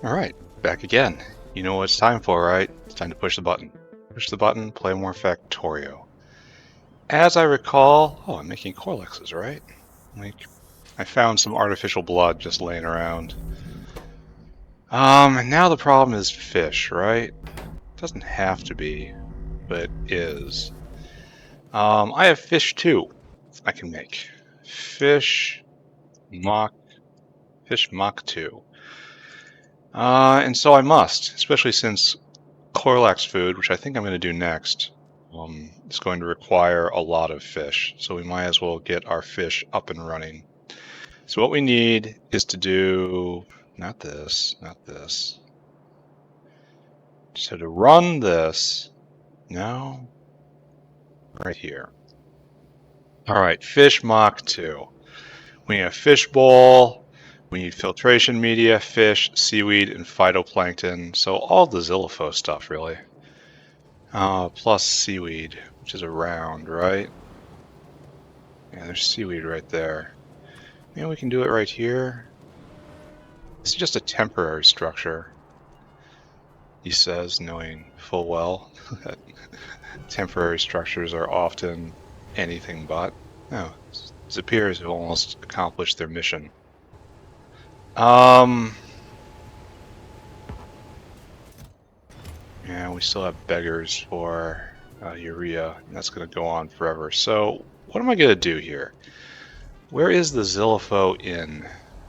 Alright, back again. You know what it's time for, right? It's time to push the button. Push the button, play more Factorio. As I recall, I'm making Korlexes, right? I found some artificial blood just laying around. And now the problem is fish, right? Doesn't have to be, but is. I have fish too. I can make mock fish mock 2. And so I must, especially since Korlex food, which I think I'm going to do next, is going to require a lot of fish. So we might as well get our fish up and running. So what we need is to do, not this. So to run this, now, right here. All right, fish mock 2. We need a fish bowl. We need filtration media, fish, seaweed, and phytoplankton. So all the Xylophos stuff, really. Plus seaweed, which is around, right? Yeah, there's seaweed right there. Maybe we can do it right here. This is just a temporary structure, he says, knowing full well that temporary structures are often anything but. No, it appears to have almost accomplished their mission. Yeah, we still have beggars for urea, and that's going to go on forever. So what am I going to do here? Where is the Xylopho Inn?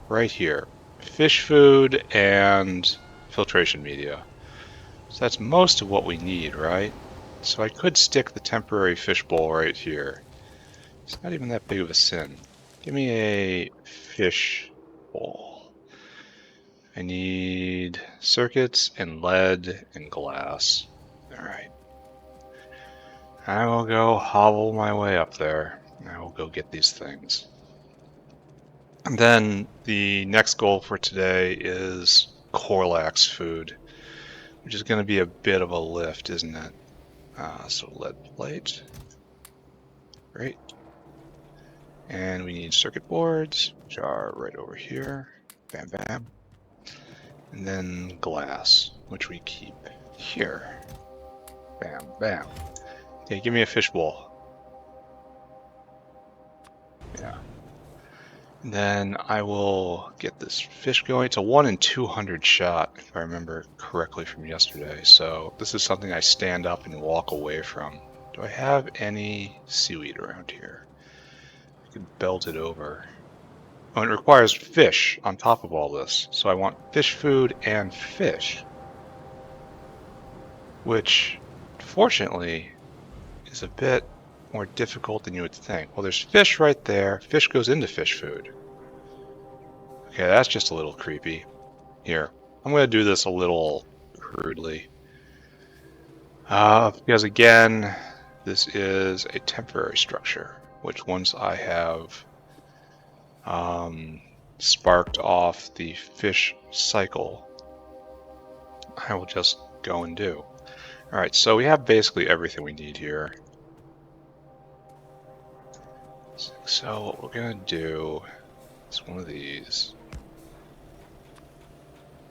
Right here. Fish food and filtration media. So that's most of what we need, right? So I could stick the temporary fish bowl right here. It's not even that big of a sin. Give me a fish bowl. I need circuits and lead and glass. Alright. I will go hobble my way up there. I will go get these things. And then the next goal for today is Korlex food, which is going to be a bit of a lift, isn't it? So lead plate. Great. And we need circuit boards, which are right over here. Bam, bam. And then glass, which we keep here. Bam, bam. Okay, give me a fish bowl. Yeah. And then I will get this fish going. It's a 1 in 200 shot, if I remember correctly from yesterday. So this is something I stand up and walk away from. Do I have any seaweed around here? I could belt it over. Oh, and it requires fish on top of all this. So I want fish food and fish. Which, fortunately, is a bit more difficult than you would think. Well, there's fish right there. Fish goes into fish food. Okay, that's just a little creepy. Here, I'm going to do this a little crudely. Because again, this is a temporary structure, which once I have sparked off the fish cycle, I will just go and do. Alright, so we have basically everything we need here. So what we're going to do is one of these.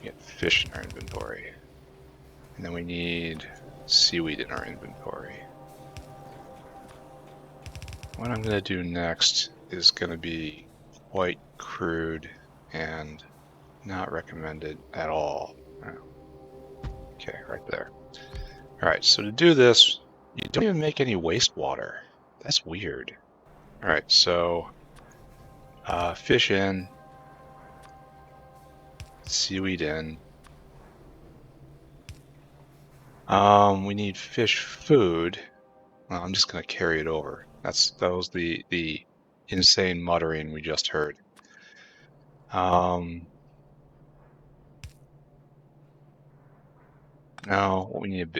Get fish in our inventory. And then we need seaweed in our inventory. What I'm going to do next is going to be quite crude and not recommended at all. Okay, right there. Alright, so to do this, you don't even make any wastewater. That's weird. Alright, so fish in, seaweed in. We need fish food. Well, I'm just gonna carry it over. That was the insane muttering we just heard. No, what we need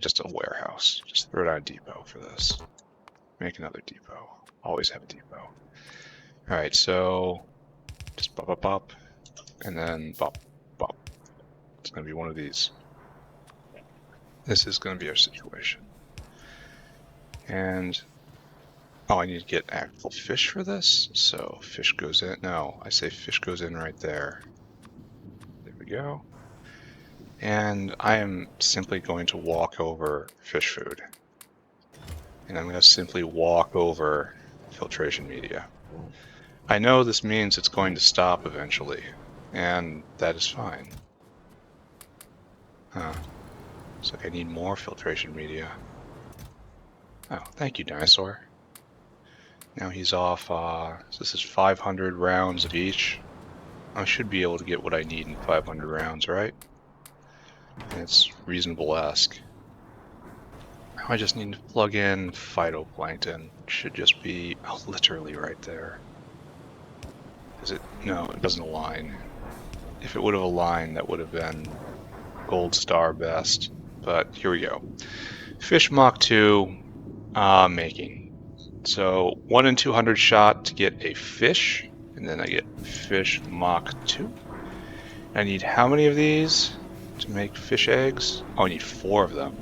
just a warehouse. Just throw down a depot for this. Make another depot. Always have a depot. All right, so just bop, bop, bop, and then bop, bop. It's gonna be one of these. This is gonna be our situation. And I need to get actual fish for this. So fish goes in. No, I say fish goes in right there. There we go. And I am simply going to walk over fish food. And I'm going to simply walk over filtration media. I know this means it's going to stop eventually, and that is fine. Looks like I need more filtration media. Oh, thank you, dinosaur. Now he's off, so this is 500 rounds of each. I should be able to get what I need in 500 rounds, right? And it's reasonable-esque. Now I just need to plug in phytoplankton. It should just be literally right there. Is it? No, it doesn't align. If it would have aligned, that would have been gold star best. But here we go. Fish Mach 2 making. So 1 in 200 shot to get a fish, and then I get fish Mach 2. I need how many of these to make fish eggs? Oh, I need 4 of them.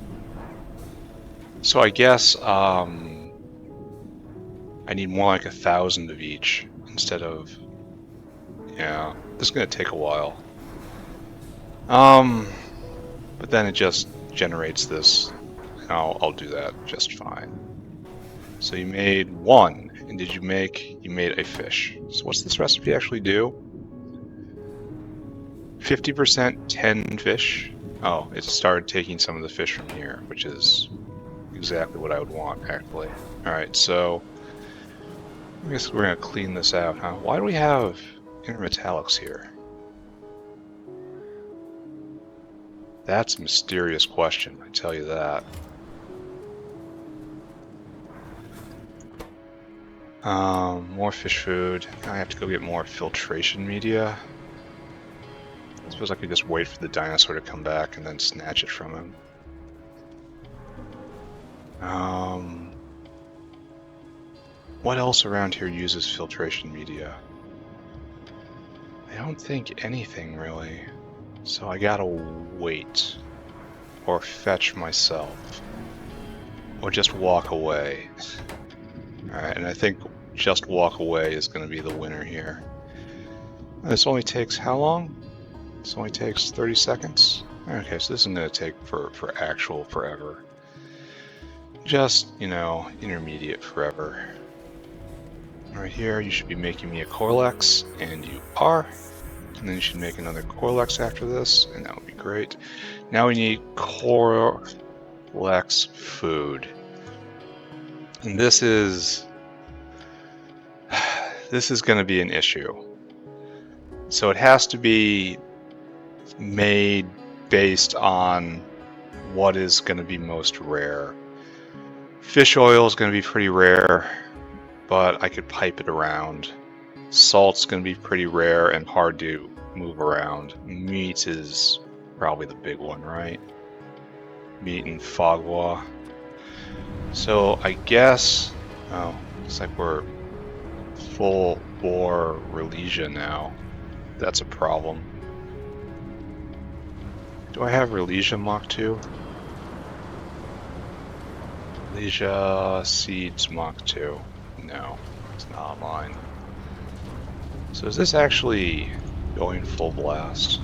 So I guess I need more like 1,000 of each instead of, yeah, this is gonna take a while. But then it just generates this, and I'll do that just fine. So you made 1, and you made a fish. So what's this recipe actually do? 50% 10 fish. Oh, it started taking some of the fish from here, which is exactly what I would want, actually. Alright, so I guess we're gonna clean this out, huh? Why do we have intermetallics here? That's a mysterious question, I tell you that. More fish food. Now I have to go get more filtration media. I suppose I could just wait for the dinosaur to come back and then snatch it from him. What else around here uses filtration media? I don't think anything really. So I gotta wait. Or fetch myself. Or just walk away. Alright, and I think just walk away is gonna be the winner here. This only takes how long? This only takes 30 seconds? Okay, so this isn't gonna take for actual forever. Just, you know, intermediate forever. Right here, you should be making me a Korlex, and you are. And then you should make another Korlex after this, and that would be great. Now we need Korlex food. And this is going to be an issue. So it has to be made based on what is going to be most rare. Fish oil is going to be pretty rare, but I could pipe it around. Salt's going to be pretty rare and hard to move around. Meat is probably the big one, right? Meat and fogwa. So I guess, oh, looks like we're full bore Relesia now. That's a problem. Do I have Relesia Mach 2? Relesia Seeds Mach 2. No, it's not online. So is this actually going full blast?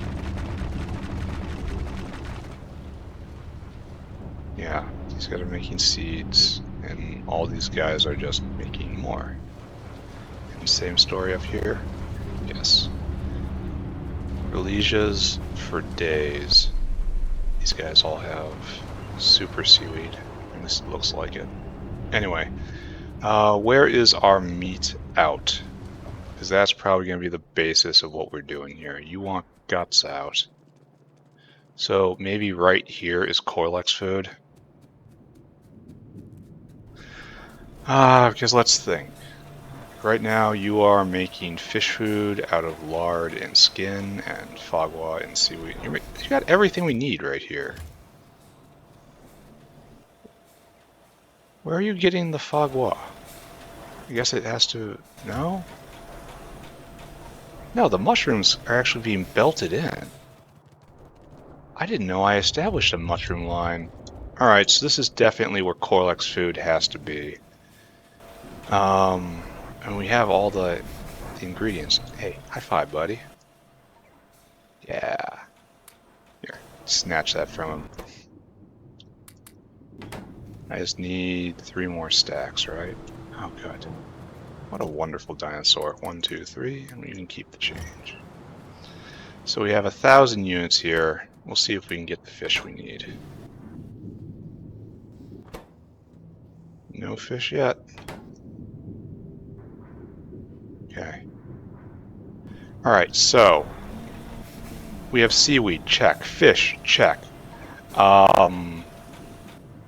Yeah, these guys are making seeds, and all these guys are just making more. And same story up here? Yes. Relesias for days. These guys all have super seaweed. At least it looks like it. Anyway, where is our meat out? Because that's probably going to be the basis of what we're doing here. You want guts out. So maybe right here is Korlex food. Because let's think. Right now you are making fish food out of lard and skin and fogwa and seaweed. You got everything we need right here. Where are you getting the fogwa? I guess it has to... No? No, the mushrooms are actually being belted in. I didn't know I established a mushroom line. Alright, so this is definitely where Korlex food has to be. And we have all the ingredients. Hey, high five, buddy. Yeah. Here, snatch that from him. I just need 3 more stacks, right? Oh, good. What a wonderful dinosaur. 1, 2, 3, and we can keep the change. So we have 1,000 units here. We'll see if we can get the fish we need. No fish yet. Okay. Alright, so we have seaweed, check. Fish, check.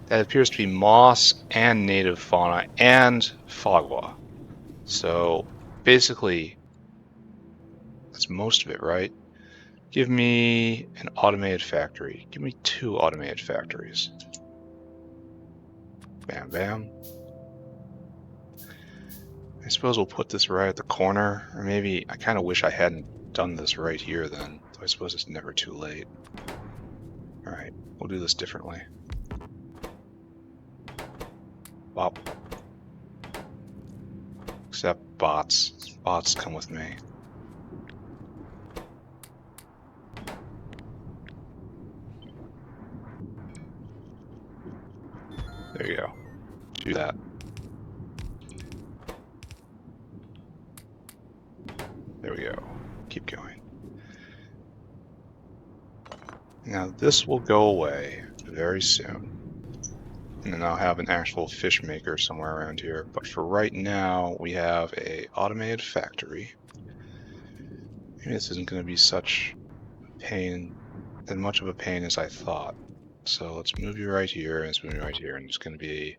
That appears to be moss and native fauna and fogwa. So basically, that's most of it, right? Give me an automated factory. Give me 2 automated factories. Bam, bam. I suppose we'll put this right at the corner, or maybe I kind of wish I hadn't done this right here then. I suppose it's never too late. Alright, we'll do this differently. Bop. Except bots. Bots come with me. There you go. Do that. There we go. Keep going. Now this will go away very soon. And then I'll have an actual fish maker somewhere around here. But for right now, we have a automated factory. Maybe this isn't going to be such pain, as much of a pain as I thought. So let's move you right here, and let's move you right here, and it's going to be,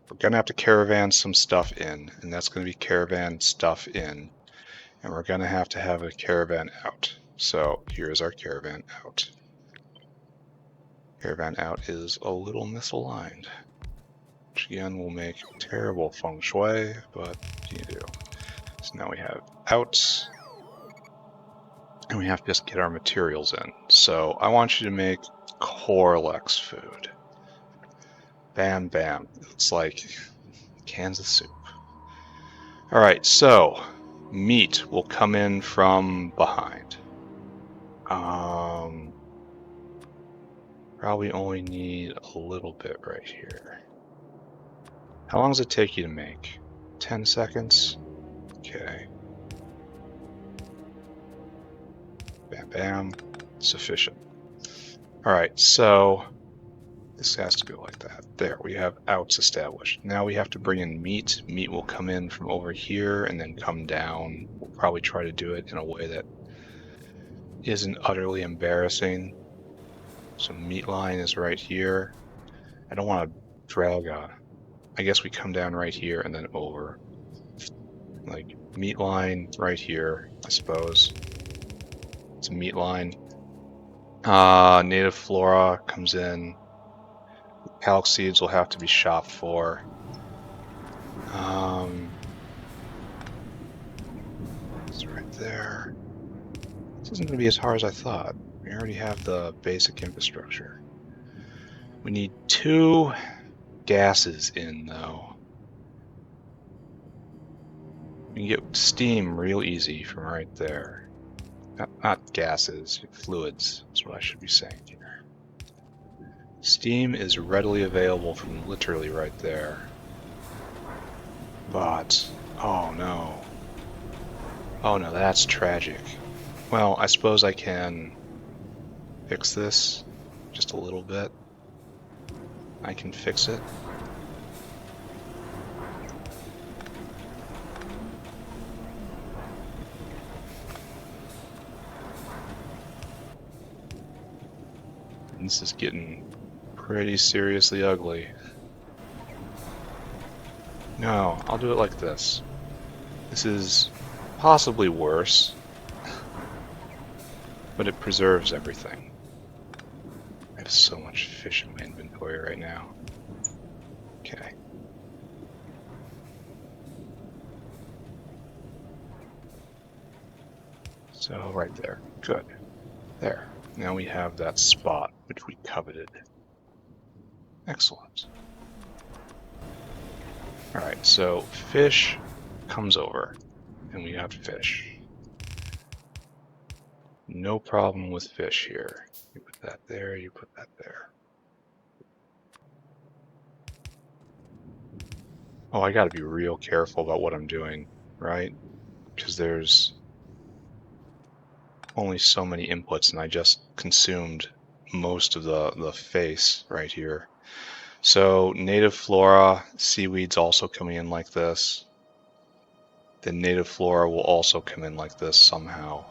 we're going to have to caravan some stuff in, and that's going to be caravan stuff in, and we're going to have a caravan out. So here's our caravan out. Caravan out is a little misaligned, which again will make terrible feng shui, but what do you do? So now we have out, and we have to just get our materials in. So I want you to make Korlex food. Bam, bam. It's like cans of soup. Alright, so meat will come in from behind. Probably only need a little bit right here. How long does it take you to make? 10 seconds? Okay. Bam, bam. Sufficient. Alright, so this has to go like that. There, we have outs established. Now we have to bring in meat. Meat will come in from over here and then come down. We'll probably try to do it in a way that isn't utterly embarrassing. So meat line is right here. I don't want to drag on. I guess we come down right here and then over. Like meat line right here, I suppose. It's a meat line. Native flora comes in. Calc seeds will have to be shopped for. It's right there. This isn't going to be as hard as I thought. We already have the basic infrastructure. We need 2 gases in, though. We can get steam real easy from right there. Not gases, fluids is what I should be saying here. Steam is readily available from literally right there. But, oh no. Oh no, that's tragic. Well, I suppose I can fix this just a little bit. I can fix it. This is getting pretty seriously ugly. No, I'll do it like this. This is possibly worse, but it preserves everything. I have so much fish in my inventory right now. Okay. So right there. Good. There. Now we have that spot which we coveted. Excellent. Alright, so fish comes over, and we have fish. No problem with fish here. You put that there, you put that there. Oh, I gotta be real careful about what I'm doing, right? Because there's only so many inputs, and I just consumed most of the face right here. So native flora, seaweeds also coming in like this. The native flora will also come in like this somehow.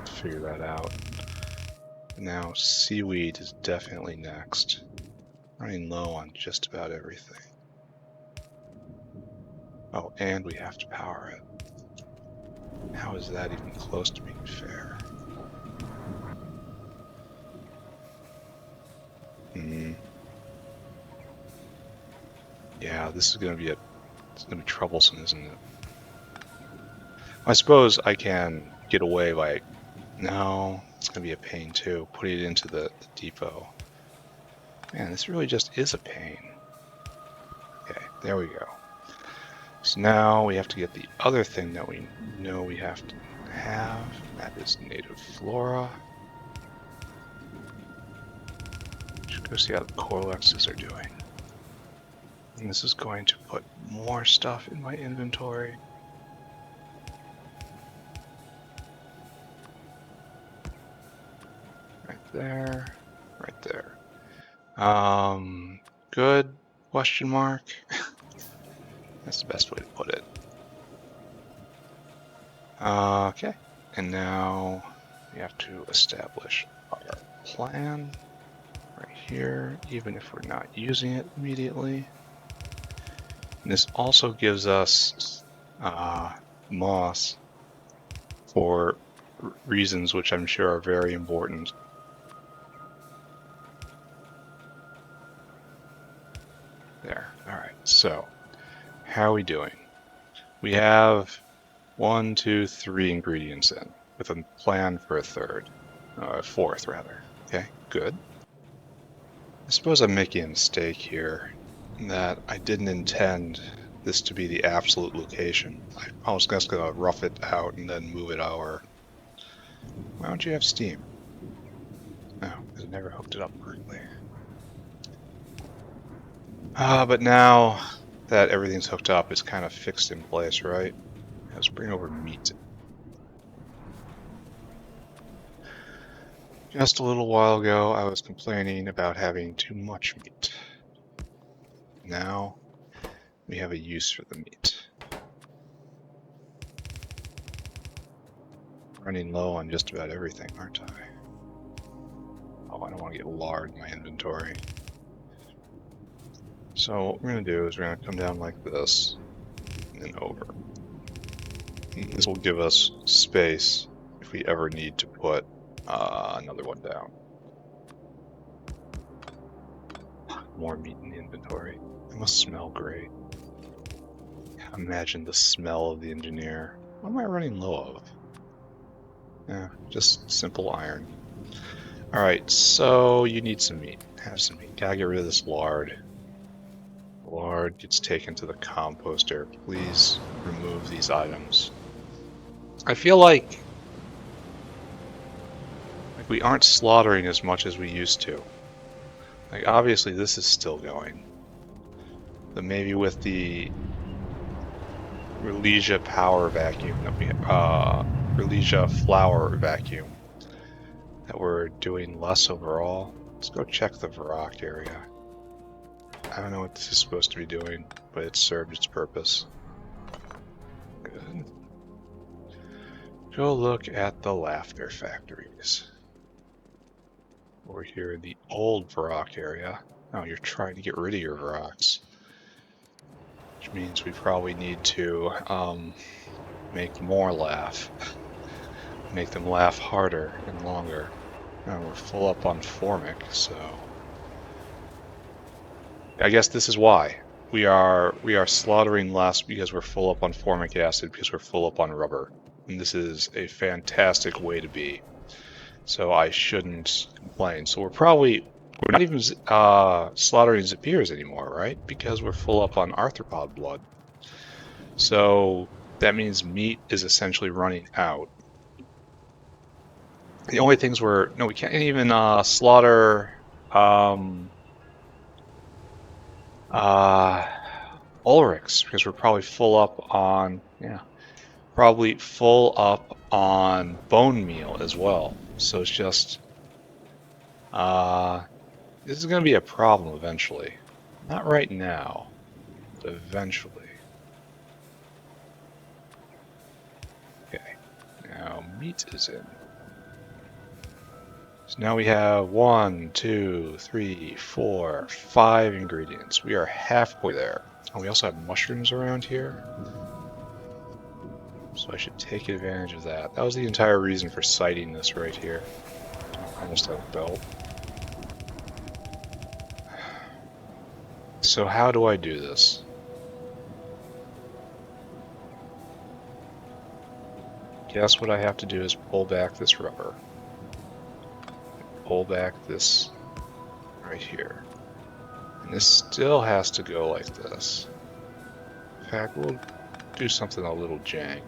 Figure that out. Now seaweed is definitely next. Running low on just about everything. Oh, and we have to power it. How is that even close to being fair? Yeah, this is gonna be it's gonna be troublesome, isn't it? I suppose I can get away by, no, it's gonna be a pain too, putting it into the depot. Man, this really just is a pain. Okay, there we go. So now we have to get the other thing that we know we have to have. That is native flora. Should go see how the Korlexes are doing. And this is going to put more stuff in my inventory. Right there, right there. Good, question mark. That's the best way to put it. Okay, and now we have to establish our plan right here, even if we're not using it immediately. And this also gives us moss for reasons which I'm sure are very important. There, alright, so how are we doing? We have 1, 2, 3 ingredients in, with a plan for a fourth rather. Okay, good. I suppose I'm making a mistake here, in that I didn't intend this to be the absolute location. I was just gonna rough it out and then move it over. Why don't you have steam? No, because I never hooked it up correctly. But now that everything's hooked up, it's kind of fixed in place, right? Let's bring over meat. Just a little while ago, I was complaining about having too much meat. Now, we have a use for the meat. Running low on just about everything, aren't I? Oh, I don't want to get lard in my inventory. So what we're going to do is we're going to come down like this, and over. And this will give us space if we ever need to put another one down. More meat in the inventory. It must smell great. Imagine the smell of the engineer. What am I running low of? Yeah, just simple iron. Alright, so you need some meat. Have some meat. Gotta get rid of this lard. Lard gets taken to the composter. Please remove these items. I feel like we aren't slaughtering as much as we used to. Like, obviously this is still going. But maybe with the Relesia power vacuum that we Relesia flower vacuum that we're doing less overall. Let's go check the Varrock area. I don't know what this is supposed to be doing, but it served its purpose. Good. Go look at the laughter factories. Over here in the old Varrock area. Oh, you're trying to get rid of your Varrocks. Which means we probably need to make more laugh. Make them laugh harder and longer. And we're full up on formic, so I guess this is why. We are slaughtering less because we're full up on formic acid, because we're full up on rubber. And this is a fantastic way to be. So I shouldn't complain. So we're not even slaughtering Zapirs anymore, right? Because we're full up on arthropod blood. So that means meat is essentially running out. The only things we can't even slaughter Ulrichs because we're probably full up on, probably full up on bone meal as well. So it's just, this is going to be a problem eventually. Not right now, but eventually. Okay, now meat is in. So now we have 1, 2, 3, 4, 5 ingredients. We are halfway there. And we also have mushrooms around here. So I should take advantage of that. That was the entire reason for sighting this right here. I almost have a belt. So how do I do this? Guess what I have to do is pull back this rubber. Pull back this right here. And this still has to go like this. In fact, we'll do something a little jank.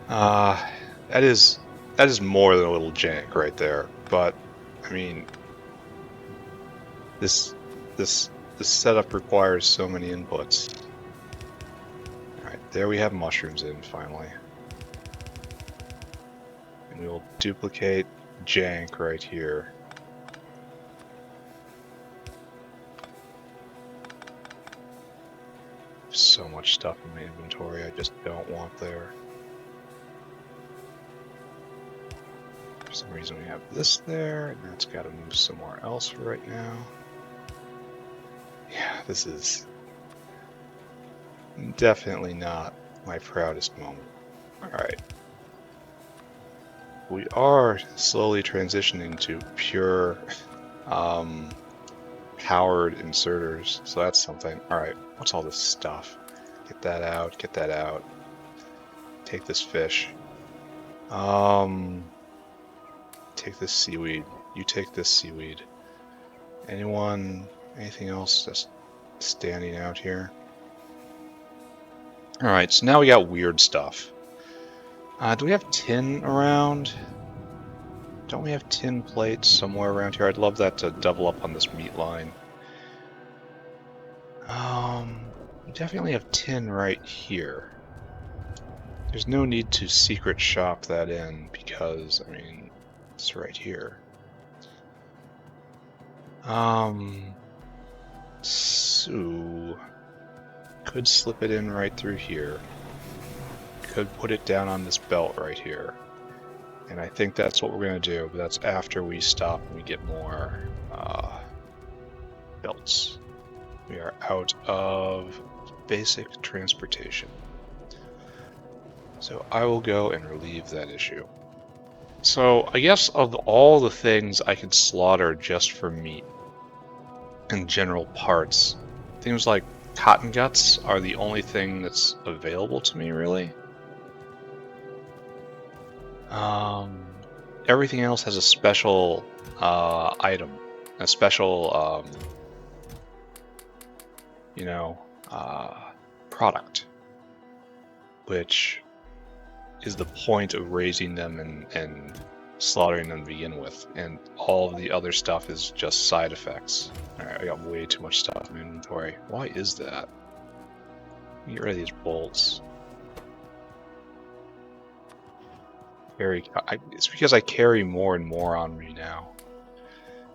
That is more than a little jank right there. But I mean, this setup requires so many inputs. All right, there we have mushrooms in finally. And we will duplicate jank right here. So much stuff in my inventory I just don't want there. For some reason we have this there, and that's got to move somewhere else for right now. Yeah, this is definitely not my proudest moment. Alright. We are slowly transitioning to pure powered inserters, so that's something. Alright, what's all this stuff? Get that out, get that out. Take this fish. Take this seaweed. You take this seaweed. Anything else just standing out here? Alright, so now we got weird stuff. Do we have tin around? Don't we have tin plates somewhere around here? I'd love that to double up on this meat line. We definitely have tin right here. There's no need to secret shop that in because, I mean, it's right here. So could slip it in right through here. Could put it down on this belt right here. And I think that's what we're going to do, but that's after we stop and we get more belts. We are out of basic transportation. So I will go and relieve that issue. So I guess of all the things I could slaughter just for meat and general parts, things like cotton guts are the only thing that's available to me, really. Everything else has a special item, a special, product, which is the point of raising them and slaughtering them to begin with, and all of the other stuff is just side effects. Alright, I got way too much stuff in my inventory. Why is that? Get rid of these bolts. It's because I carry more and more on me now.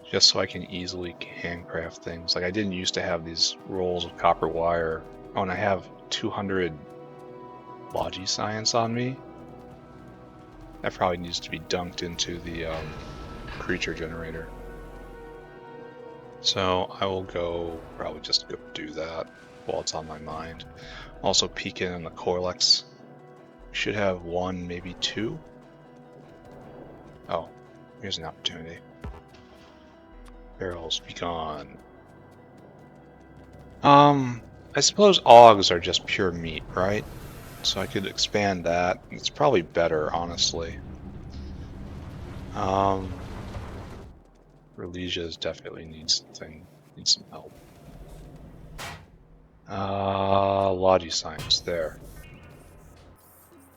Just so I can easily handcraft things. Like I didn't used to have these rolls of copper wire. Oh, and I have 200 Logi Science on me. That probably needs to be dunked into the creature generator. So I will probably just go do that while it's on my mind. Also peek in on the Korlex. We should have 1, maybe 2. Oh, here's an opportunity. Barrels, be gone. I suppose augs are just pure meat, right? So I could expand that. It's probably better, honestly. Relisias definitely needs some help. Logi science, there.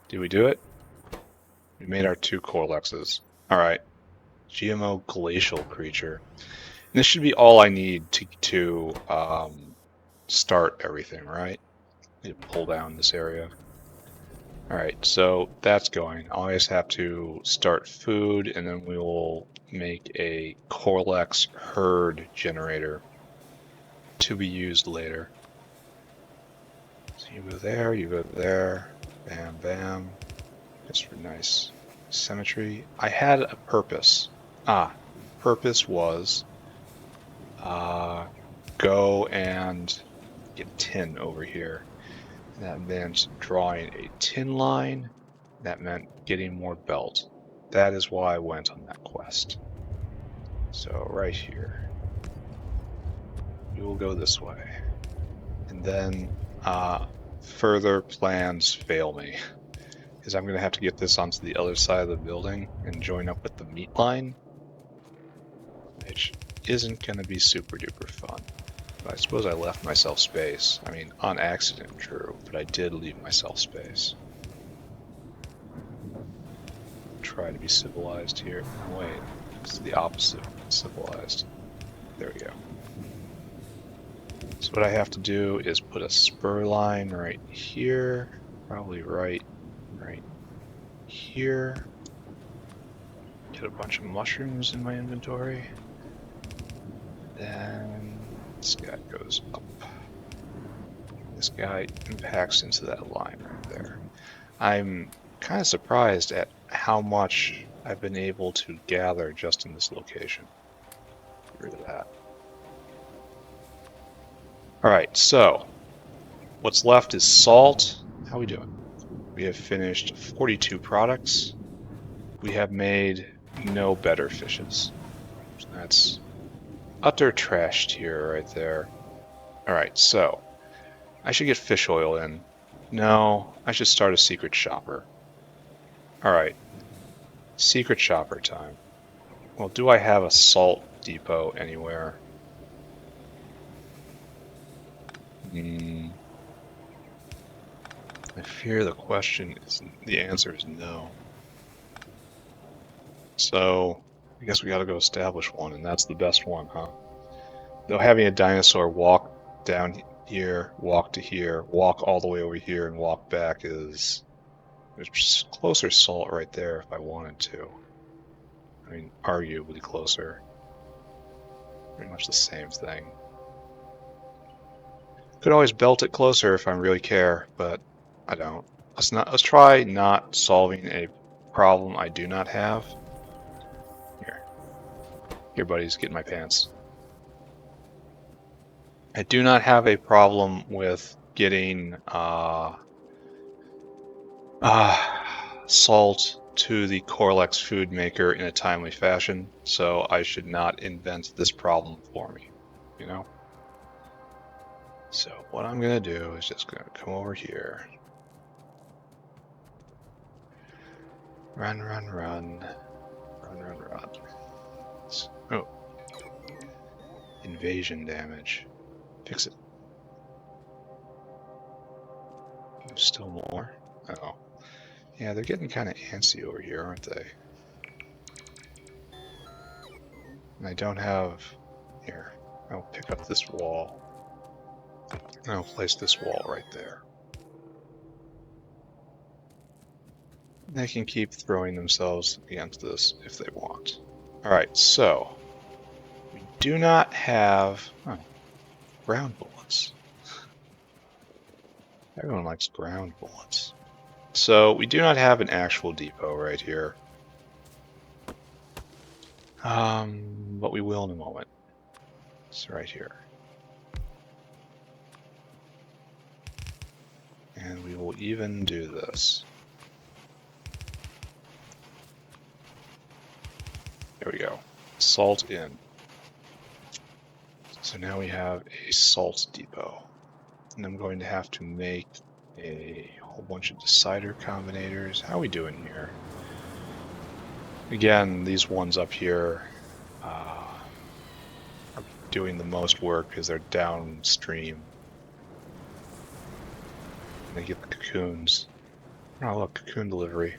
Did we do it? We made our 2 Korlexes. Alright. GMO glacial creature. And this should be all I need to start everything, right? Need to pull down this area. Alright, so that's going. I always have to start food, and then we will make a Korlex herd generator to be used later. So you go there, bam, bam. Just for nice symmetry. I had a purpose. Purpose was go and get tin over here. That meant drawing a tin line. That meant getting more belt. That is why I went on that quest. So right here, we will go this way. And then further plans fail me, because I'm going to have to get this onto the other side of the building and join up with the meat line, which isn't going to be super duper fun. But I suppose I left myself space. I mean, on accident, true, but I did leave myself space. Try to be civilized here. Oh, wait, it's the opposite of civilized. There we go. So what I have to do is put a spur line right here, probably right here. Get a bunch of mushrooms in my inventory. Then this guy goes up. This guy impacts into that line right there. I'm kind of surprised at how much I've been able to gather just in this location. Get rid of that. Alright, so what's left is salt. How are we doing? We have finished 42 products. We have made no better fishes. That's utter trash tier right there. Alright, so I should get fish oil in. No, I should start a secret shopper. Alright, secret shopper time. Well, do I have a salt depot anywhere? I fear the answer is no. So, I guess we gotta go establish one, and that's the best one, huh? Though having a dinosaur walk down here, walk to here, walk all the way over here, and walk back there's closer salt right there if I wanted to. I mean, arguably closer. Pretty much the same thing. Could always belt it closer if I really care, but I don't. Let's try not solving a problem I do not have. Here, buddies, get in my pants. I do not have a problem with getting salt to the Korlex food maker in a timely fashion, so I should not invent this problem for me, you know? So what I'm gonna do is just gonna come over here. Run. Oh. Invasion damage. Fix it. There's still more? Uh-oh. Yeah, they're getting kind of antsy over here, aren't they? And I don't have... Here, I'll pick up this wall. And I'll place this wall right there. They can keep throwing themselves against this if they want. Alright, so... We do not have... ground bullets. Everyone likes ground bullets. So, we do not have an actual depot right here. But we will in a moment. It's right here. And we will even do this. There we go. Salt in. So now we have a salt depot. And I'm going to have to make a whole bunch of decider combinators. How are we doing here? Again, these ones up here are doing the most work because they're downstream. gonna get the cocoons. Oh look, cocoon delivery.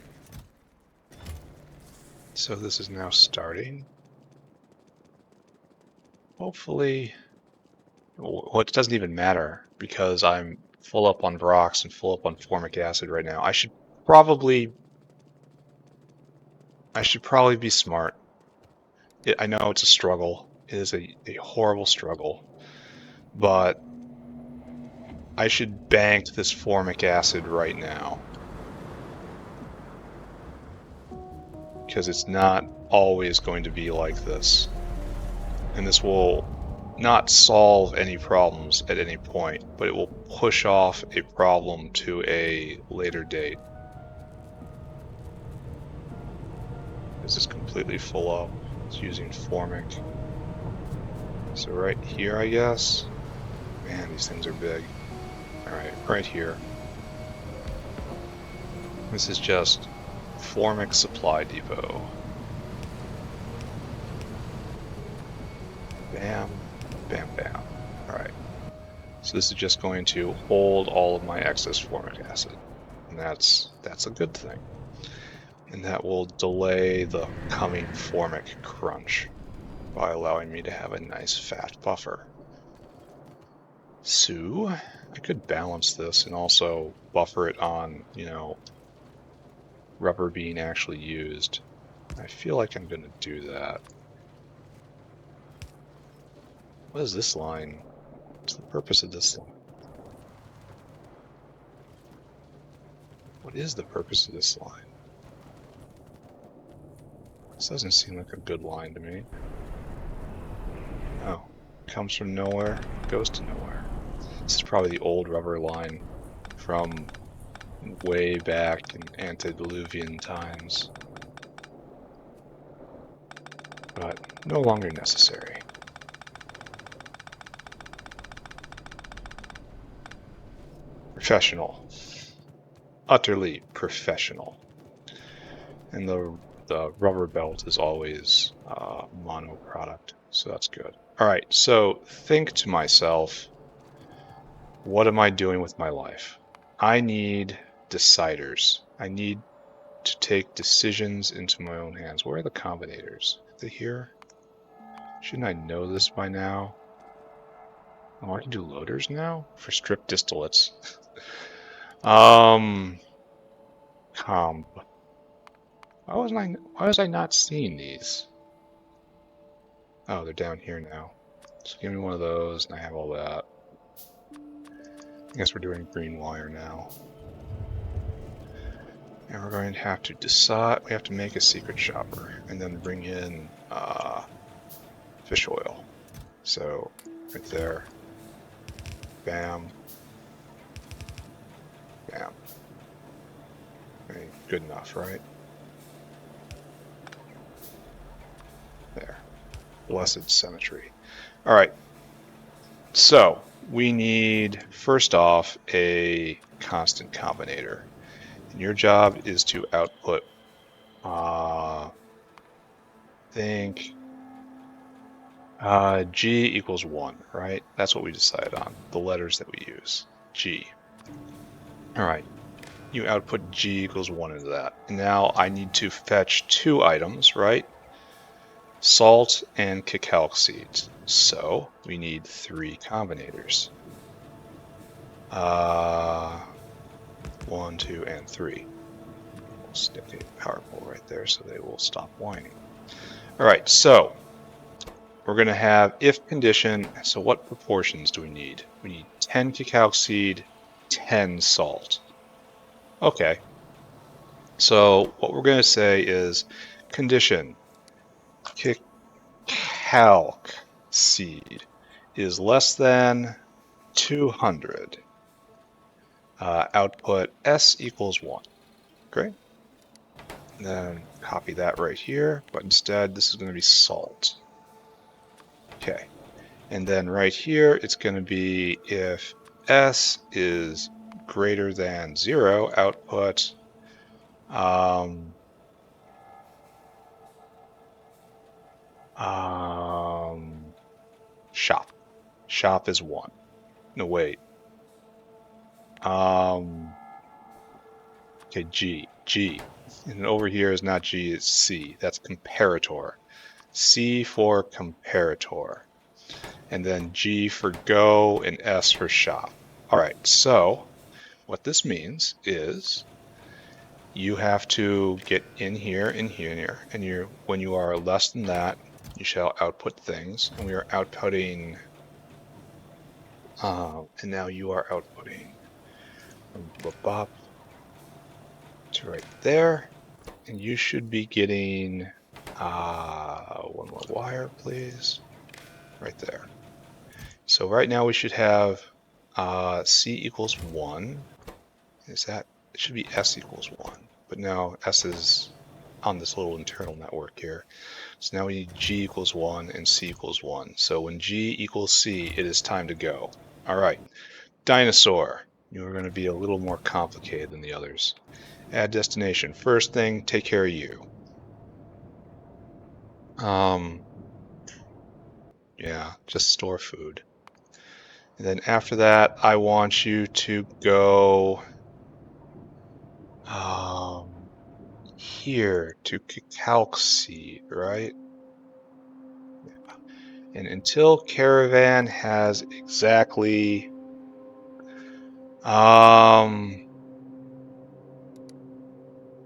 So this is now starting. Hopefully, well, it doesn't even matter because I'm full up on Brox and full up on formic acid right now. I should probably be smart. I know it's a struggle. It is a horrible struggle, but I should bank this formic acid right now because it's not always going to be like this. And this will not solve any problems at any point, but it will push off a problem to a later date. This is completely full up. It's using formic. So right here, I guess. Man, these things are big. Alright, right here. This is just formic supply depot. Bam, bam, bam. Alright. So this is just going to hold all of my excess formic acid. And that's a good thing. And that will delay the coming formic crunch by allowing me to have a nice fat buffer. So I could balance this and also buffer it on, you know, rubber being actually used. I feel like I'm going to do that. What is this line? What's the purpose of this line? What is the purpose of this line? This doesn't seem like a good line to me. Oh, comes from nowhere, goes to nowhere. This is probably the old rubber line from way back in antediluvian times, but no longer necessary. Professional. Utterly professional. And the rubber belt is always mono product, so that's good. All right, so think to myself, what am I doing with my life? I need deciders. I need to take decisions into my own hands. Where are the combinators? Are they here? Shouldn't I know this by now? Oh, I can do loaders now for strip distillates. Comb. Why was I not seeing these? Oh, they're down here now. So give me one of those, and I have all that. I guess we're doing green wire now. And we're going to have to decide, we have to make a secret shopper, and then bring in fish oil. So, right there. Bam. Bam. Okay, good enough, right? There. Blessed symmetry. All right. So, we need, first off, a constant combinator. And your job is to output, G equals 1, right? That's what we decided on, the letters that we use, G. All right, you output G equals 1 into that. And now I need to fetch 2 items, right? Salt and cacao seeds. So we need 3 combinators. 1, 2, and 3. We'll stick a power pole right there so they will stop whining. All right, so we're going to have if condition. So what proportions do we need? We need 10 cacao seed, 10 salt. Okay. So what we're going to say is condition cacao seed is less than 200. Output S equals 1. Great. And then copy that right here, but instead this is going to be salt. Okay. And then right here, it's going to be if S is greater than 0, output shop. Shop is 1. No, wait. Okay, G. And over here is not G, it's C. That's comparator. C for comparator. And then G for go and S for shop. All right, so what this means is you have to get in here, and here, and when you are less than that, you shall output things, and we are outputting, and now you are outputting from bop to right there, and you should be getting one more wire, please, right there. So right now we should have C equals 1. Is that, it should be S equals 1, but now S is on this little internal network here. So now we need G equals 1 and C equals 1. So when G equals C, it is time to go. All right, dinosaur. You are going to be a little more complicated than the others. Add destination. First thing, take care of you. Yeah, just store food. And then after that, I want you to go here to cacao seed, right? Yeah. And until caravan has exactly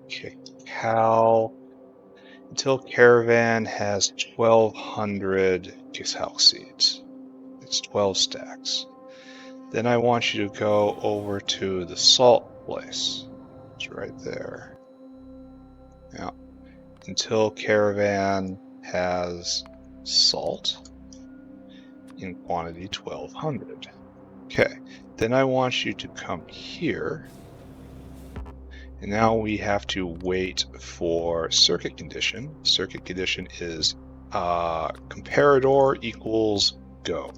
cacao, until caravan has 1,200 cacao seeds. It's 12 stacks. Then I want you to go over to the salt place. It's right there. Yeah. Until caravan has salt in quantity 1,200. Okay. Then I want you to come here. And now we have to wait for circuit condition. Circuit condition is comparator equals go.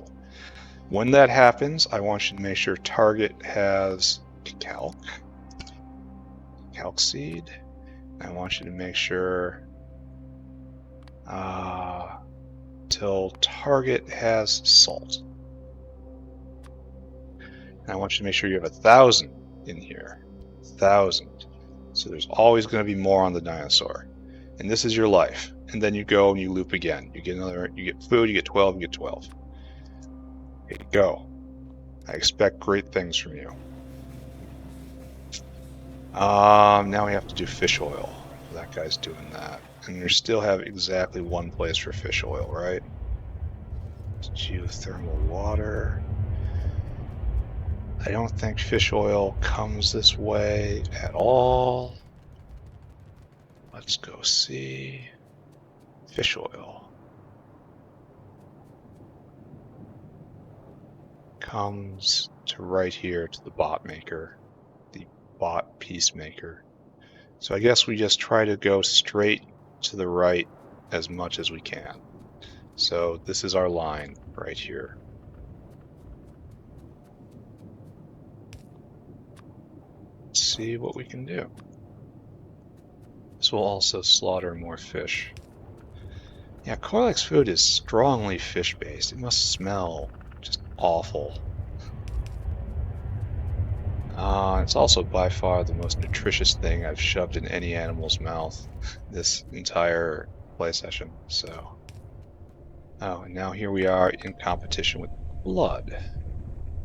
When that happens, I want you to make sure target has calc seed. I want you to make sure till target has salt. And I want you to make sure you have 1,000 in here. 1,000. So there's always going to be more on the dinosaur. And this is your life. And then you go and you loop again. You get another, you get food, you get 12, you get 12. Okay, go. I expect great things from you. Now we have to do fish oil. That guy's doing that. And you still have exactly one place for fish oil, right? It's geothermal water. I don't think fish oil comes this way at all. Let's go see. Fish oil comes to right here to the bot maker, the bot peacemaker. So I guess we just try to go straight to the right as much as we can. So this is our line right here. Let's see what we can do. This will also slaughter more fish. Yeah, Korlex food is strongly fish-based. It must smell just awful. It's also by far the most nutritious thing I've shoved in any animal's mouth this entire play session. So, oh, and now here we are in competition with blood.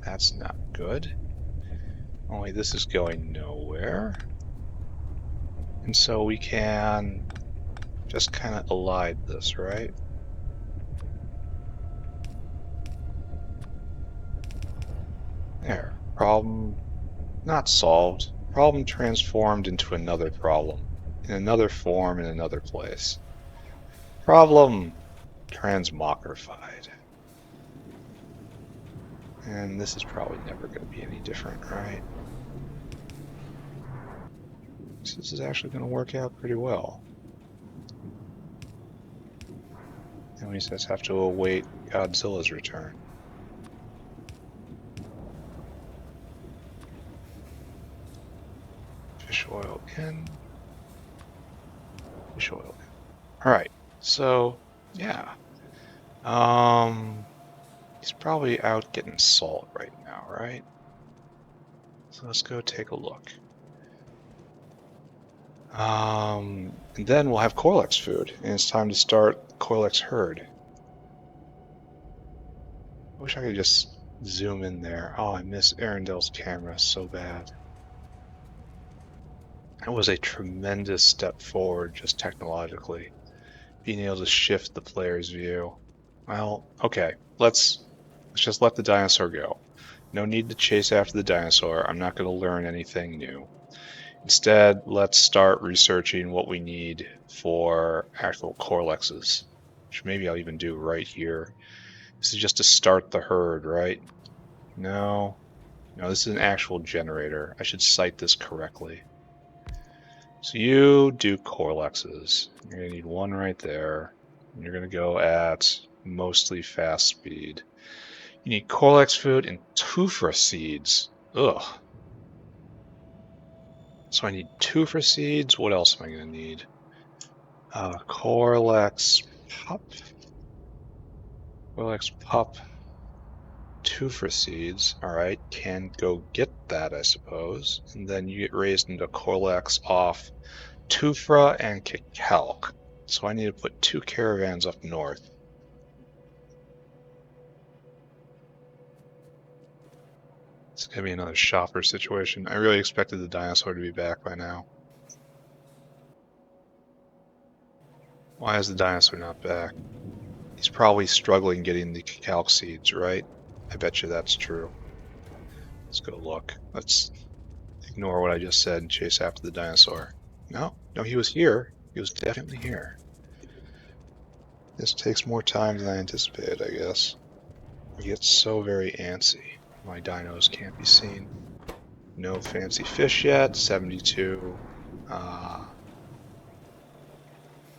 That's not good. Only this is going nowhere. And so we can just kind of elide this, right? There. Problem not solved. Problem transformed into another problem. In another form in another place. Problem transmogrified. And this is probably never going to be any different, right? So this is actually going to work out pretty well. And we just have to await Godzilla's return. Fish oil in. Fish oil in. Alright, so, yeah. He's probably out getting salt right now, right? So let's go take a look. And then we'll have Korlex food, and it's time to start the Korlex herd. I wish I could just zoom in there. Oh, I miss Arendel's camera so bad. That was a tremendous step forward just technologically, being able to shift the player's view. Well, okay, let's just let the dinosaur go. No need to chase after the dinosaur. I'm not going to learn anything new. Instead, let's start researching what we need for actual Korlexes, which maybe I'll even do right here. This is just to start the herd, right? No, this is an actual generator. I should cite this correctly. So you do Korlexes. You're going to need one right there. And you're going to go at mostly fast speed. You need Korlex food and Tufra seeds. Ugh. So I need Tufra seeds. What else am I going to need? Korlex pup. Korlex pup. Tufra seeds. Alright, can go get that, I suppose. And then you get raised into Korlex off Tufra and Kikalk. So I need to put 2 caravans up north. It's going to be another shopper situation. I really expected the dinosaur to be back by now. Why is the dinosaur not back? He's probably struggling getting the Kikalk seeds, right? I bet you that's true. Let's go look. Let's ignore what I just said and chase after the dinosaur. No, he was here. He was definitely here. This takes more time than I anticipated, I guess. I get so very antsy. My dinos can't be seen. No fancy fish yet. 72.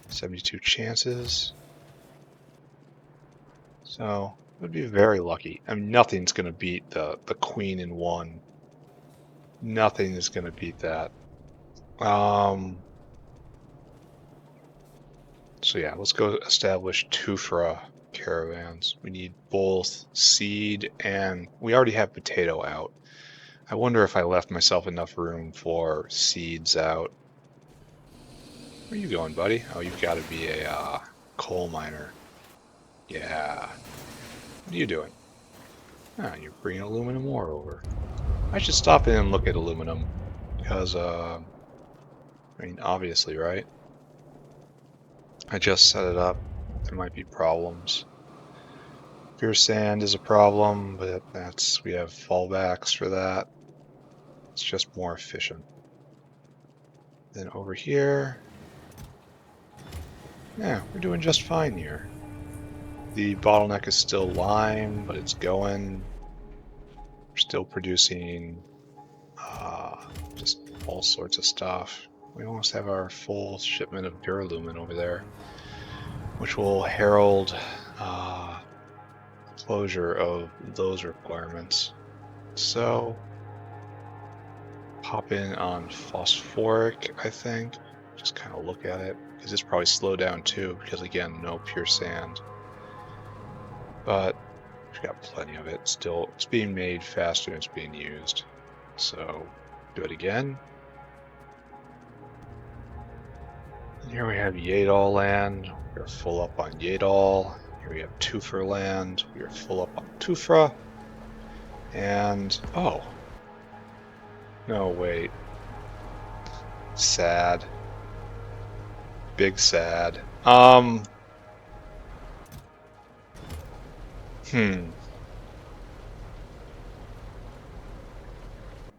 72 chances. So it would be very lucky. I mean, nothing's going to beat the queen in 1. Nothing is going to beat that. So yeah, let's go establish Tufra caravans. We need both seed and we already have potato out. I wonder if I left myself enough room for seeds out. Where are you going, buddy? Oh, you've got to be a coal miner. Yeah. What are you doing? Ah, you're bringing aluminum ore over. I should stop in and look at aluminum because, I mean, obviously, right? I just set it up. There might be problems. Pure sand is a problem, but we have fallbacks for that. It's just more efficient. Then over here, yeah, we're doing just fine here. The bottleneck is still lime, but it's going. We're still producing just all sorts of stuff. We almost have our full shipment of duralumin over there, which will herald closure of those requirements. So pop in on phosphoric, I think. Just kind of look at it, because it's probably slowed down too, because again, no pure sand. But we've got plenty of it still. It's being made faster than it's being used. So do it again. And here we have Yadal land. We're full up on Yadal. Here we have Tufra land. We are full up on Tufra. And oh. No, wait. Sad. Big sad.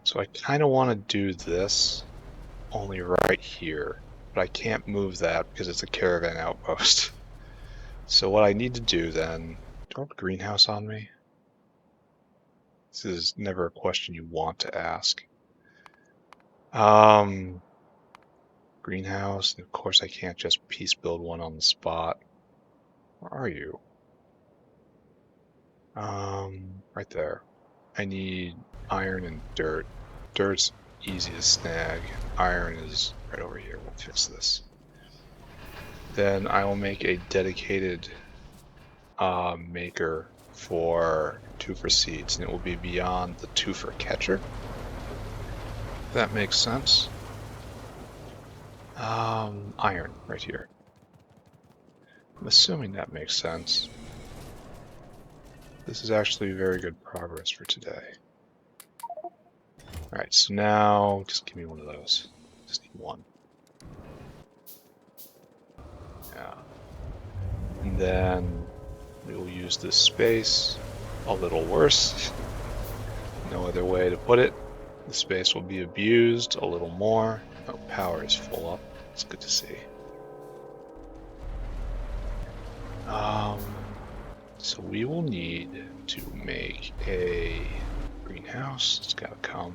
So I kind of want to do this, only right here, but I can't move that because it's a caravan outpost. So what I need to do then, do I have a greenhouse on me? This is never a question you want to ask. Greenhouse, and of course I can't just piece build one on the spot. Where are you? Right there. I need iron and dirt. Dirt's easy to snag. Iron is right over here. We'll fix this. Then I will make a dedicated maker for Tufra seeds, and it will be beyond the Tufra catcher. That makes sense. Iron right here. I'm assuming that makes sense. This is actually very good progress for today. Alright, so now just give me one of those. Just need one. Yeah. And then we will use this space a little worse. No other way to put it. The space will be abused a little more. Oh, power is full up. It's good to see. So we will need to make a greenhouse. It's gotta come.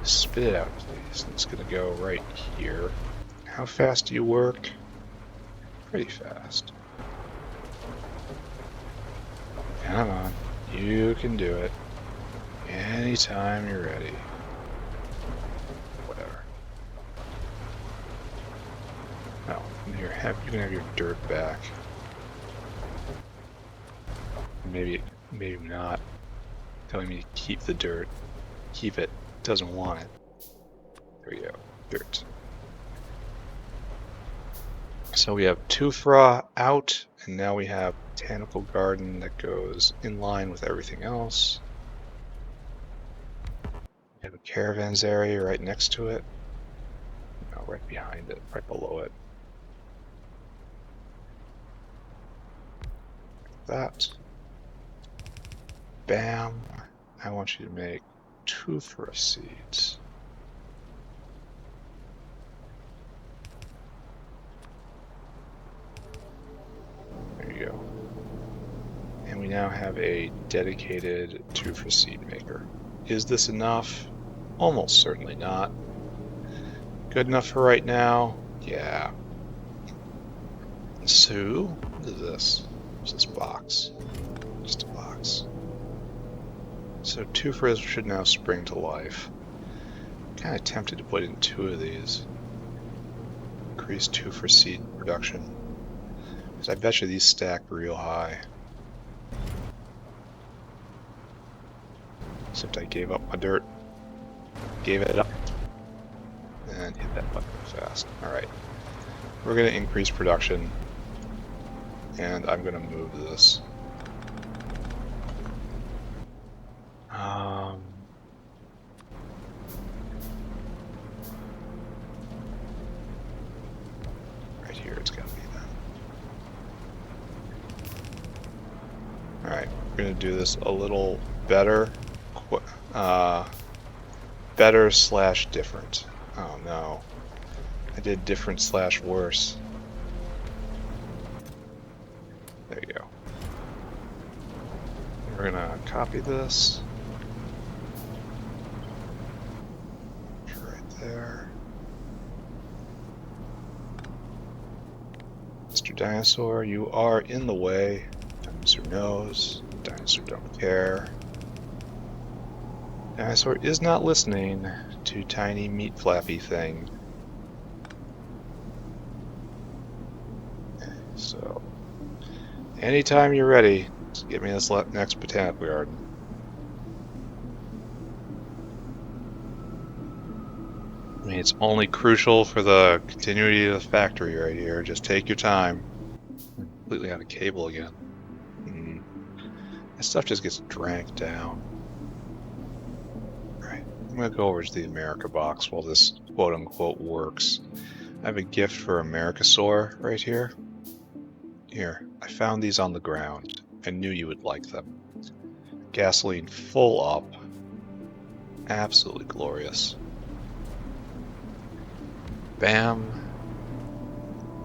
Spit it out, please. It's gonna go right here. How fast do you work? Pretty fast. Come on, you can do it. Anytime you're ready. Whatever. Oh, you can have your dirt back. Maybe not. Telling me to keep the dirt. Keep it. Doesn't want it. There we go. Dirt. So we have Tufra out, and now we have Botanical Garden that goes in line with everything else. We have a caravans area right next to it. No, right behind it, right below it. Like that. Bam. I want you to make Tufra seeds. There you go. And we now have a dedicated Tufra seed maker. Is this enough? Almost certainly not. Good enough for right now? Yeah. So, what is this? What's this box? Just a box. So Tufras should now spring to life. I'm kind of tempted to put in 2 of these. Increase Tufra seed production. Because I bet you these stack real high. Except I gave up my dirt. Gave it up. And hit that button fast. Alright. We're going to increase production. And I'm going to move this. Right here it's got to be then. Alright, we're going to do this a little better. Better slash different. Oh no. I did different slash worse. There you go. We're gonna copy this. Right there. Mr. Dinosaur, you are in the way. Dinosaur knows. Dinosaur don't care. Dinosaur is not listening to tiny meat flappy thing. So, anytime you're ready, just get me this next botanical garden. I mean, it's only crucial for the continuity of the factory right here. Just take your time. I'm completely out of cable again. That stuff just gets dragged down. Right, I'm gonna go over to the America box while this quote-unquote works. I have a gift for Americasaur right here. Here, I found these on the ground. I knew you would like them. Gasoline full up. Absolutely glorious. Bam.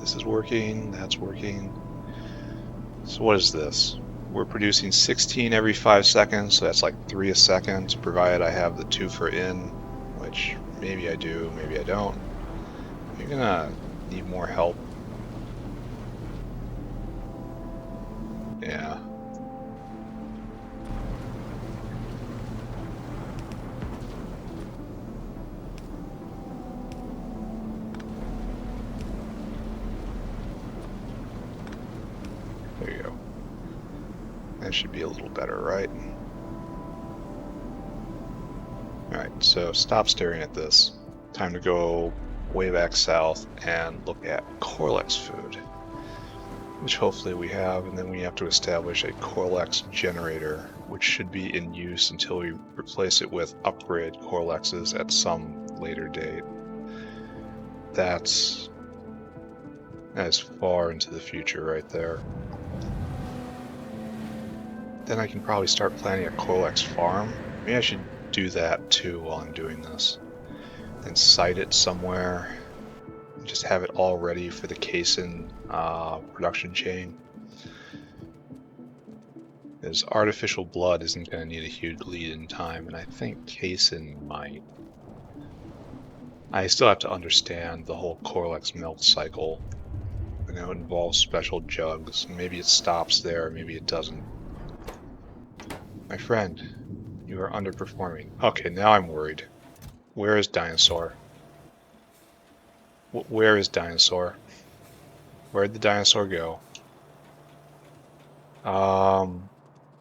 This is working, that's working. So what is this? We're producing 16 every 5 seconds, so that's like 3 a second, provided I have the Tufra in, which maybe I do, maybe I don't. You're gonna need more help. Yeah. There you go. That should be a little better, right? Alright, So stop staring at this. Time to go way back south and look at Korlex food, which hopefully we have, and then we have to establish a Korlex generator, which should be in use until we replace it with upgrade Korlexes at some later date. That's as far into the future right there. Then I can probably start planning a Korlex farm. Maybe I should do that too while I'm doing this. Then site it somewhere. And just have it all ready for the casein production chain. Because artificial blood isn't going to need a huge lead in time, and I think casein might. I still have to understand the whole Korlex milk cycle. You know, it involves special jugs. Maybe it stops there, maybe it doesn't. My friend, you are underperforming. Okay, now I'm worried. Where is Dinosaur? Where is Dinosaur? Where'd the dinosaur go?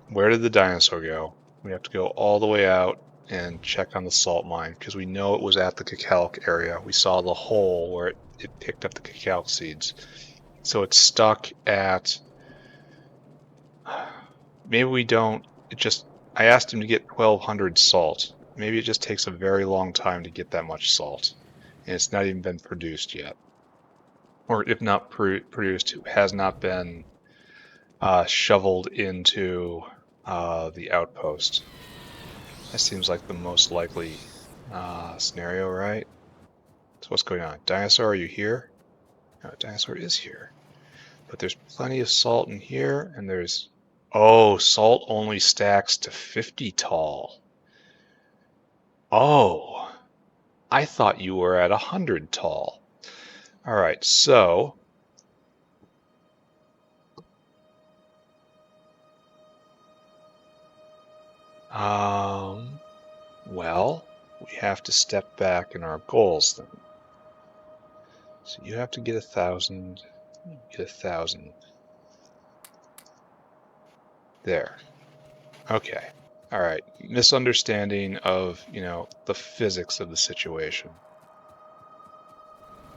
Where did the dinosaur go? We have to go all the way out and check on the salt mine, because we know it was at the cacao area. We saw the hole where it picked up the cacao seeds. So it's stuck at... Maybe we don't... I asked him to get 1,200 salt. Maybe it just takes a very long time to get that much salt. And it's not even been produced yet. Or if not produced, it has not been shoveled into the outpost. That seems like the most likely scenario, right? So what's going on? Dinosaur, are you here? No, Dinosaur is here. But there's plenty of salt in here, and there's... Oh, salt only stacks to 50 tall. Oh, I thought you were at 100 tall. All right, so... well, we have to step back in our goals then. So you have to get 1,000, get 1,000. There. Okay. All right. Misunderstanding of, you know, the physics of the situation.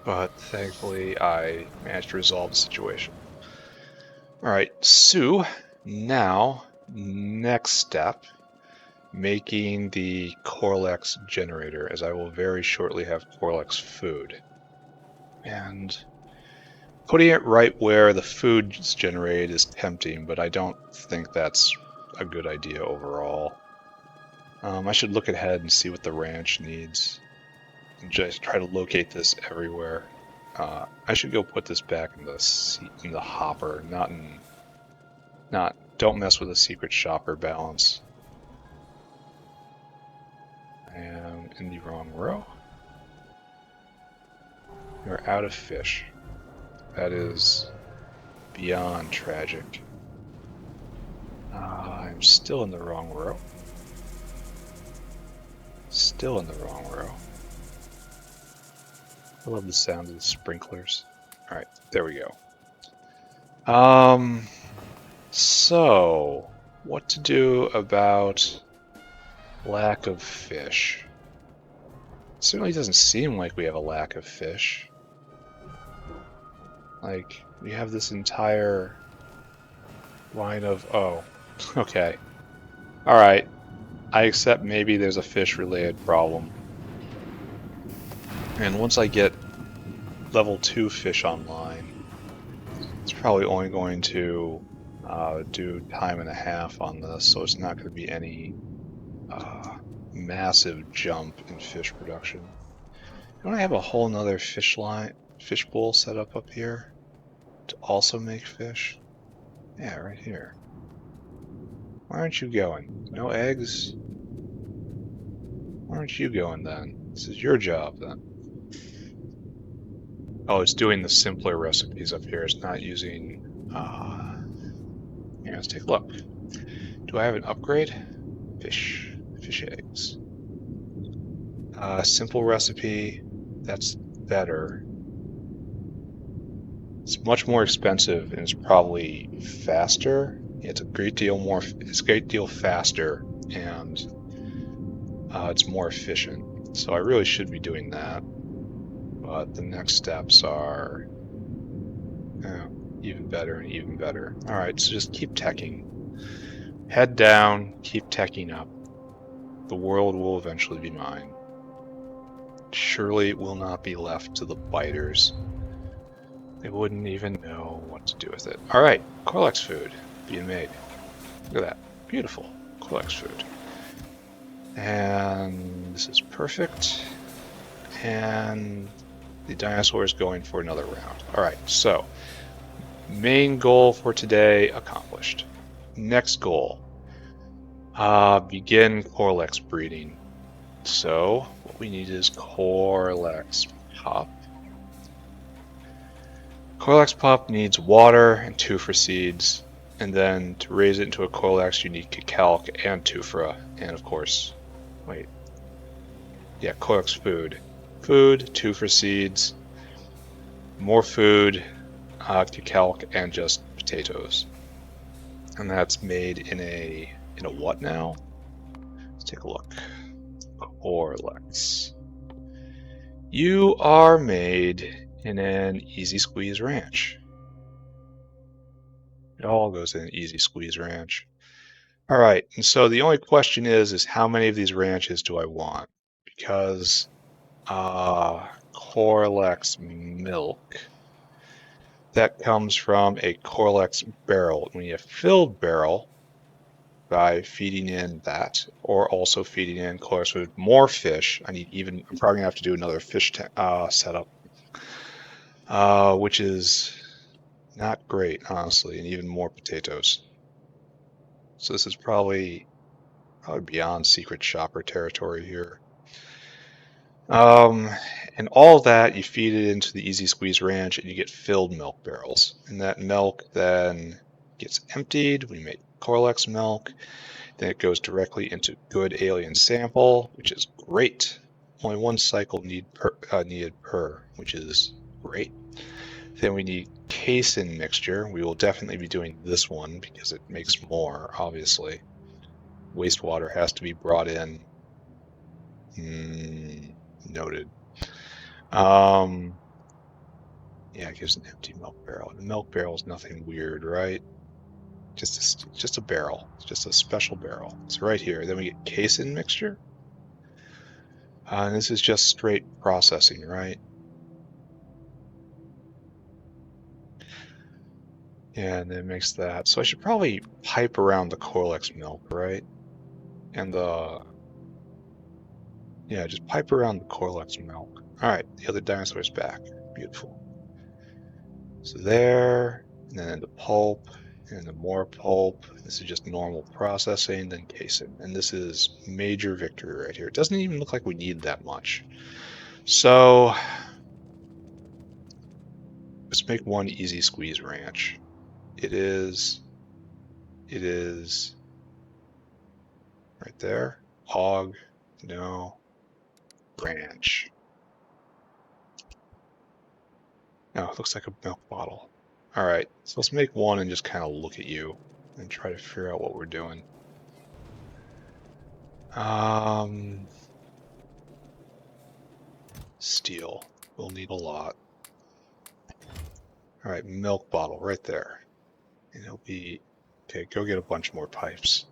But thankfully, I managed to resolve the situation. All right, Sue. Now, next step, making the Korlex generator, as I will very shortly have Korlex food. And putting it right where the food is generated is tempting, but I don't think that's a good idea overall. I should look ahead and see what the ranch needs. And just try to locate this everywhere. I should go put this back in the hopper, don't mess with the secret shopper balance. I am in the wrong row. You're out of fish. That is beyond tragic. I'm still in the wrong row. Still in the wrong row. I love the sound of the sprinklers. Alright, there we go. So, what to do about lack of fish? It certainly doesn't seem like we have a lack of fish. Like, we have this entire line of... Oh, okay. Alright. I accept maybe there's a fish-related problem. And once I get level 2 fish online, it's probably only going to do time and a half on this, so it's not going to be any massive jump in fish production. Don't I have a whole nother fish bowl set up here to also make fish? Yeah, right here. Why aren't you going? No eggs? Why aren't you going then? This is your job then. Oh, it's doing the simpler recipes up here. It's not using... Here, let's take a look. Do I have an upgrade? Fish eggs. Simple recipe. That's better. It's much more expensive and it's probably faster. It's a great deal faster, and it's more efficient. So I really should be doing that. But the next steps are even better and even better. All right, so just keep teching. Head down, keep teching up. The world will eventually be mine. Surely it will not be left to the biters. They wouldn't even know what to do with it. All right, Korlex food being made. Look at that. Beautiful Korlex food. And this is perfect. And the dinosaur is going for another round. All right, so main goal for today accomplished. Next goal, begin Korlex breeding. So what we need is Korlex pup. Korlex pup needs water and tufa seeds, and then to raise it into a Korlex you need Cacalc and tufa, and of course, Korlex food. Food, tufa seeds, more food, Cacalc, and just potatoes. And that's made in a what now? Let's take a look. Korlex. You are made in an easy squeeze ranch. It all goes in an easy squeeze ranch. All right, and so the only question is how many of these ranches do I want? Because Korlex milk, that comes from a Korlex barrel. When you have filled barrel, by feeding in that, or also feeding in Korlex with more fish. I'm probably gonna have to do another fish setup, which is not great, honestly, and even more potatoes. So this is probably beyond secret shopper territory here. And all that you feed it into the Easy Squeeze Ranch, and you get filled milk barrels, and that milk then gets emptied. We make Korlex milk. Then it goes directly into good alien sample, which is great. Only one cycle needed per, which is great. Then we need casein mixture. We will definitely be doing this one because it makes more, obviously. Wastewater has to be brought in. Noted. Yeah, it gives an empty milk barrel. The milk barrel is nothing weird, right? Just a barrel. It's just a special barrel. It's right here. Then we get casein mixture. And this is just straight processing, right? Yeah, and then makes that. So I should probably pipe around the Korlex milk, right? And just pipe around the Korlex milk. All right, the other dinosaur's back. Beautiful. So there, and then the pulp, and the more pulp. This is just normal processing, then casein. And this is major victory right here. It doesn't even look like we need that much. So let's make one easy squeeze ranch. It is right there. Hog, no, ranch. No, it looks like a milk bottle. All right, so let's make one and just kind of look at you and try to figure out what we're doing. Steel. We'll need a lot. All right, milk bottle right there. And it'll be, okay, go get a bunch more pipes.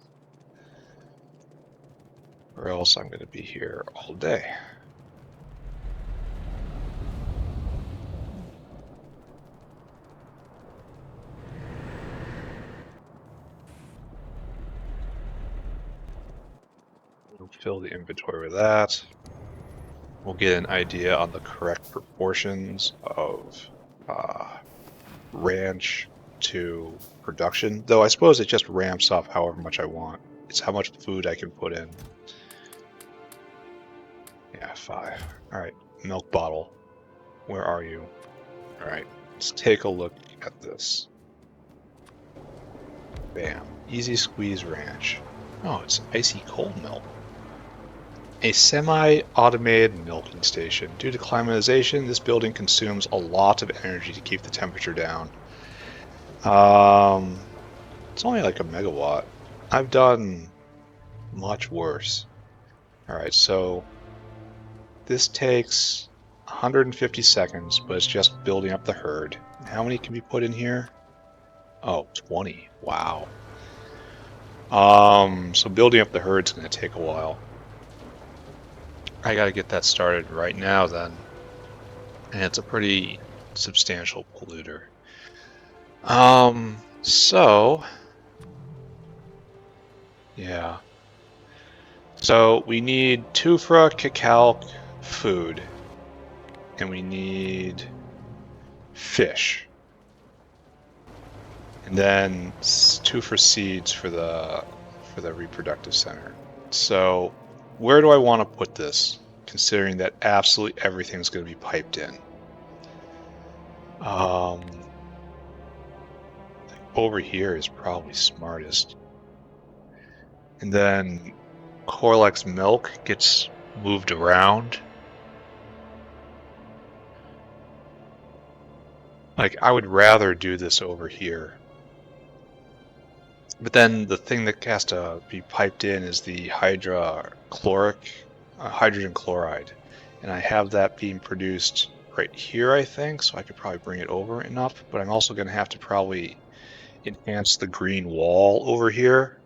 Or else I'm going to be here all day. We'll fill the inventory with that. We'll get an idea on the correct proportions of ranch to production, though I suppose it just ramps up however much I want. It's how much food I can put in. Yeah, 5. All right, milk bottle. Where are you? All right, let's take a look at this. Bam. Easy squeeze ranch. Oh, it's icy cold milk. A semi-automated milking station. Due to climatization, this building consumes a lot of energy to keep the temperature down. It's only like a megawatt. I've done much worse. Alright, so this takes 150 seconds, but it's just building up the herd. How many can be put in here? Oh, 20. Wow. So building up the herd's going to take a while. I got to get that started right now then. And it's a pretty substantial polluter. So yeah. So we need Tufra, Cacalc, food, and we need fish, and then Tufra seeds for the reproductive center. So where do I want to put this, considering that absolutely everything's going to be piped in? Over here is probably smartest. And then Korlex milk gets moved around. Like, I would rather do this over here. But then the thing that has to be piped in is the hydrogen chloride. And I have that being produced right here, I think, so I could probably bring it over enough. But I'm also going to have to probably enhance the green wall over here,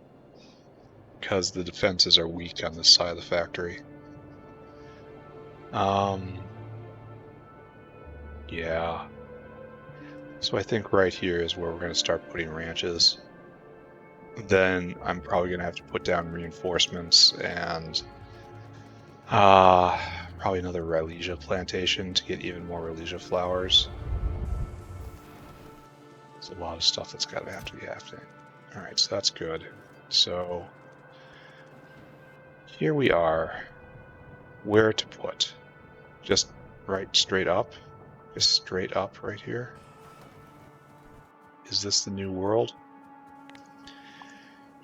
because the defenses are weak on this side of the factory. Yeah. So I think right here is where we're going to start putting ranches. Then I'm probably going to have to put down reinforcements and probably another Rhylesia plantation to get even more Rhylesia flowers. There's a lot of stuff that's got to have to be happening. Alright, so that's good. So here we are. Where to put? Just right straight up? Just straight up right here? Is this the new world?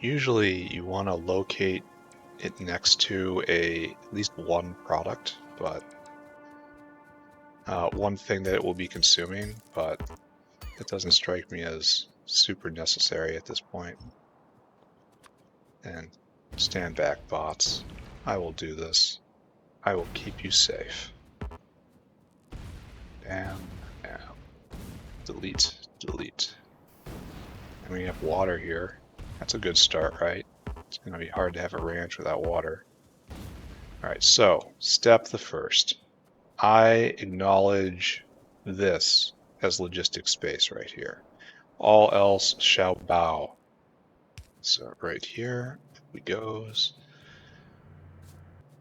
Usually you want to locate it next to at least one product, but one thing that it will be consuming, but it doesn't strike me as super necessary at this point. And stand back, bots. I will do this. I will keep you safe. Bam, bam. Delete, delete. And we have water here. That's a good start, right? It's going to be hard to have a ranch without water. Alright, so, step the first. I acknowledge this as logistic space right here. All else shall bow. So right here we goes.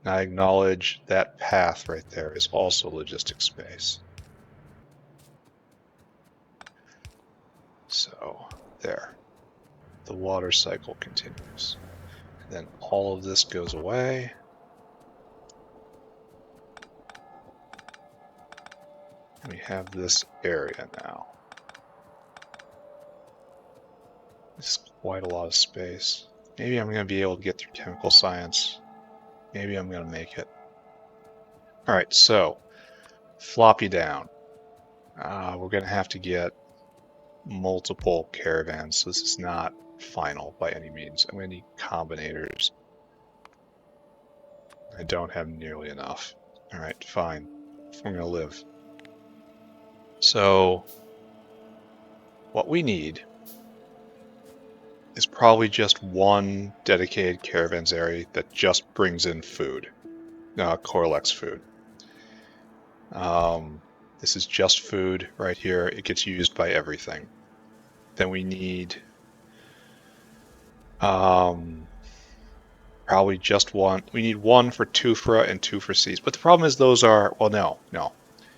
And I acknowledge that path right there is also logistic space. So there. The water cycle continues. And then all of this goes away. And we have this area now. This is quite a lot of space. Maybe I'm going to be able to get through chemical science. Maybe I'm going to make it. Alright, so floppy down. We're going to have to get multiple caravans, so this is not final by any means. I'm going to need combinators. I don't have nearly enough. Alright, fine. I'm going to live. So, what we need is probably just one dedicated caravans area that just brings in food. Korlex food. This is just food right here. It gets used by everything. Then we need probably just one. We need one for Tufra and two for seeds. But the problem is those are, well, no.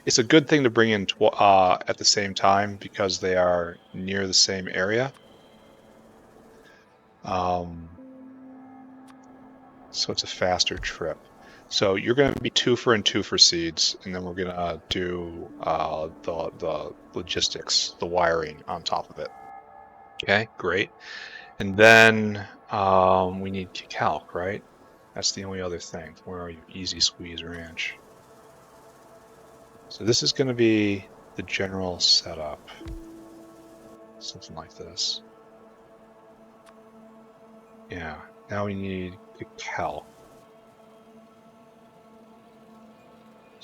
It's a good thing to bring in at the same time because they are near the same area. So it's a faster trip. So you're going to be Tufra and Tufra seeds, and then we're going to do the logistics, the wiring on top of it. Okay, great. And then we need Calc, right? That's the only other thing. Where are you? Easy Squeeze Ranch. So this is going to be the general setup. Something like this. Yeah, now we need Calc.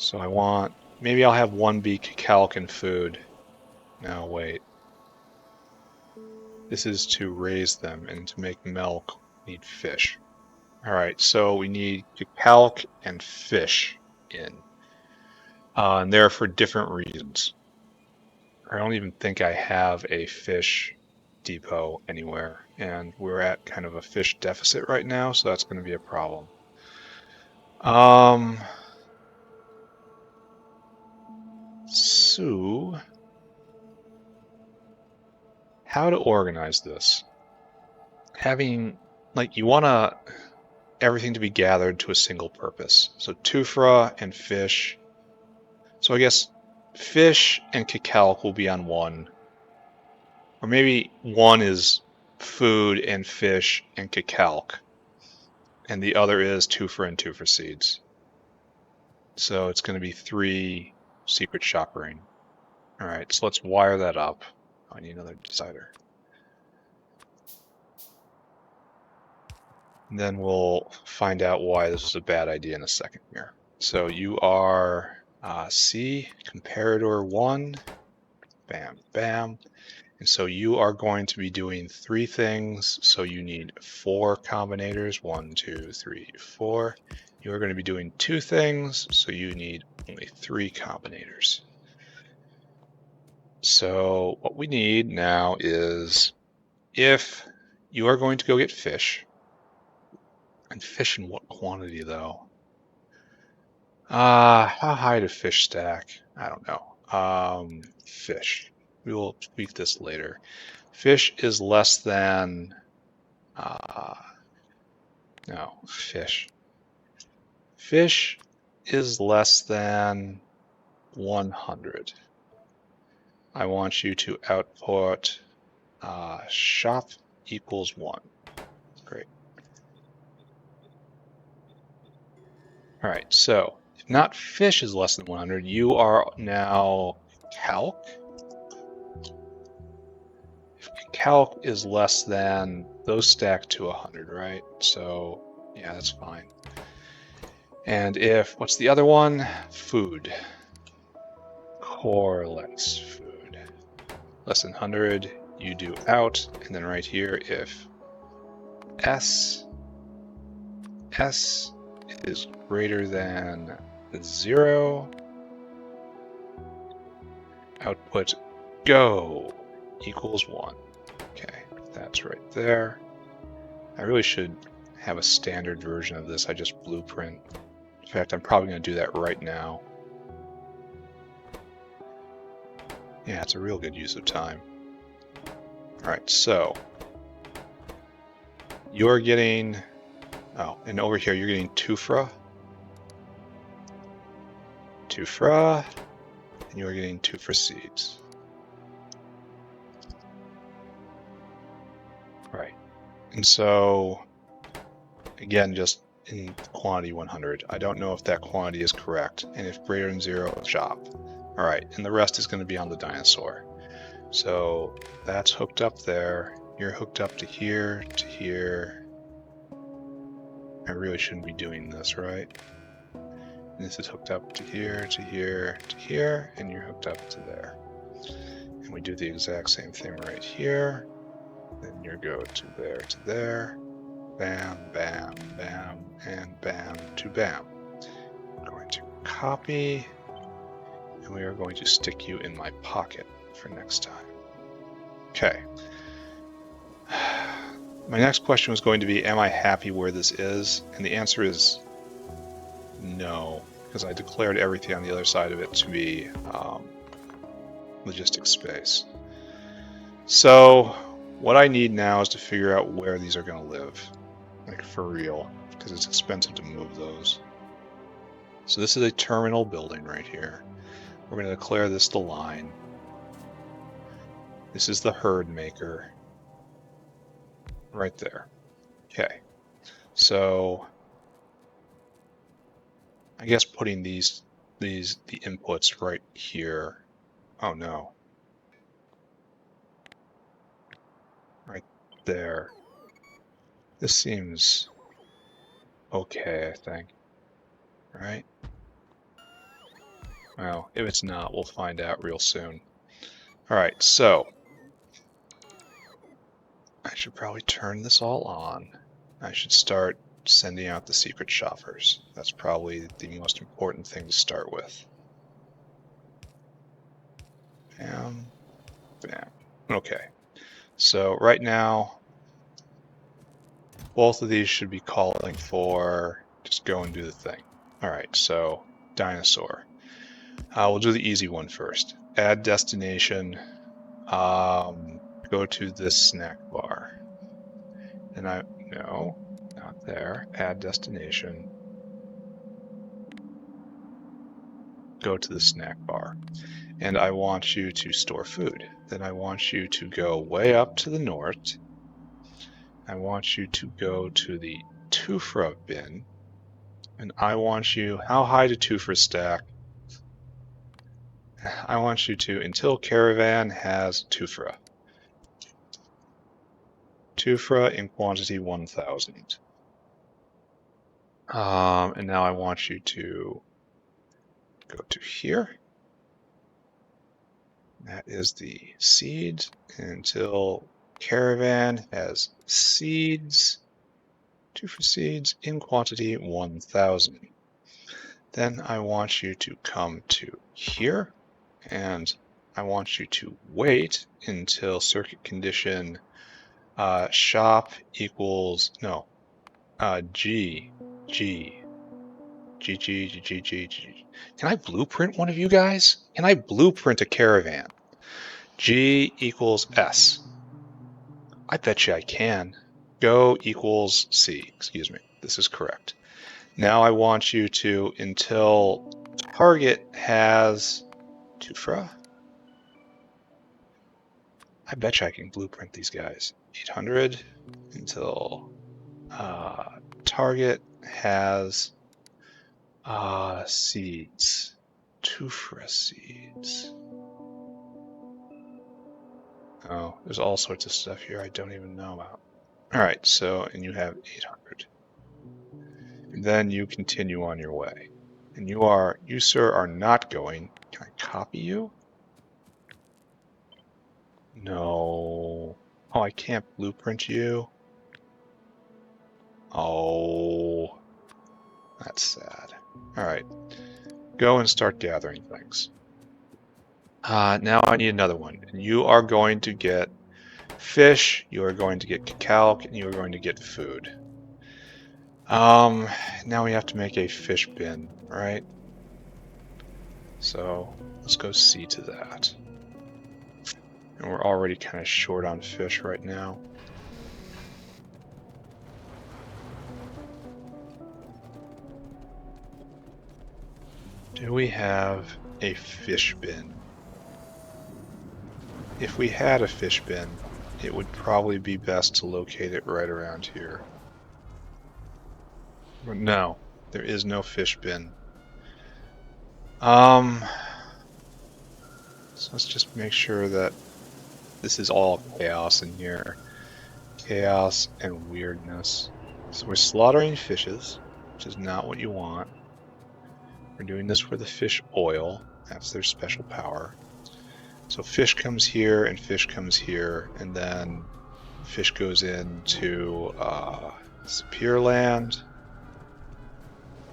So I want, maybe I'll have one be calc and food. No, wait. This is to raise them, and to make milk, we need fish. All right, so we need calc and fish in. And they're for different reasons. I don't even think I have a fish depot anywhere, and we're at kind of a fish deficit right now, so that's going to be a problem. So how to organize this? Having, like, you want everything to be gathered to a single purpose. So tufra and fish. So I guess fish and cacalc will be on one. Or maybe one is food and fish and cacalc, and the other is tufra and tufra seeds. So it's going to be 3 secret shoppering. All right, so let's wire that up. I need another decider. And then we'll find out why this is a bad idea in a second here. So you are C, comparador 1, bam, bam. And so you are going to be doing 3 things. So you need 4 combinators, 1, 2, 3, 4. You are going to be doing 2 things, so you need only 3 combinators. So what we need now is, if you are going to go get fish, and fish in what quantity though? How high to fish stack? I don't know. Fish. We will tweak this later. Fish is less than, no, fish. Fish is less than 100. I want you to output shop equals 1. Great. All right, so if not fish is less than 100, you are now calc. If calc is less than, those stack to 100, right? So yeah, that's fine. And if, what's the other one? Food. Korlex food. Less than 100, you do out, and then right here, if S is greater than 0, output go equals 1. Okay, that's right there. I really should have a standard version of this. I just blueprint. In fact, I'm probably going to do that right now. Yeah, it's a real good use of time. All right, so you're getting, oh, and over here you're getting tufra, and you're getting tufra seeds. Right, and so again, just in quantity 100. I don't know if that quantity is correct, and if greater than 0, shop. All right, and the rest is going to be on the dinosaur. So that's hooked up there. You're hooked up to here, to here. I really shouldn't be doing this, right? And this is hooked up to here, to here, to here, and you're hooked up to there. And we do the exact same thing right here. Then you go to there, bam, bam, bam, and bam to bam. I'm going to copy, and we are going to stick you in my pocket for next time. Okay. My next question was going to be, am I happy where this is? And the answer is no, because I declared everything on the other side of it to be logistics space. So what I need now is to figure out where these are going to live, like for real, because it's expensive to move those. So this is a terminal building right here. We're going to declare this the line. This is the herd maker right there. Okay, so I guess putting the inputs right here. Oh no. Right there. This seems okay, I think. Right? Well, if it's not, we'll find out real soon. Alright, so I should probably turn this all on. I should start sending out the secret shoppers. That's probably the most important thing to start with. Bam, bam. Okay, so right now, both of these should be calling for just go and do the thing. Alright, so dinosaur. We'll do the easy one first. Add destination. Go to this snack bar. And no, not there. Add destination. Go to the snack bar. And I want you to store food. Then I want you to go way up to the north. I want you to go to the Tufra bin. And I want you, how high to Tufra stack? I want you to, until caravan has Tufra. Tufra in quantity 1000. And now I want you to go to here. That is the seeds until caravan has seeds, Tufra seeds in quantity 1000. Then I want you to come to here and I want you to wait until circuit condition shop equals, no, G. Can I blueprint one of you guys? Can I blueprint a caravan? G equals S. I bet you I can. Go equals C. Excuse me. This is correct. Now I want you to, until target has Tufra. I bet you I can blueprint these guys. 800 until target has seeds. Tufra seeds. Oh, there's all sorts of stuff here I don't even know about. Alright, so, and you have 800. And then you continue on your way. And you sir are not going. Can I copy you? No. Oh, I can't blueprint you? Oh. That's sad. Alright. Go and start gathering things. Now I need another one. And you are going to get fish, you are going to get cacao, and you are going to get food. Now we have to make a fish bin, right? So let's go see to that. And we're already kind of short on fish right now. Do we have a fish bin? If we had a fish bin, it would probably be best to locate it right around here. But no, there is no fish bin. So let's just make sure that this is all chaos in here. Chaos and weirdness. So we're slaughtering fishes, which is not what you want. We're doing this for the fish oil. That's their special power. So fish comes here and fish comes here, and then fish goes into Superior Land.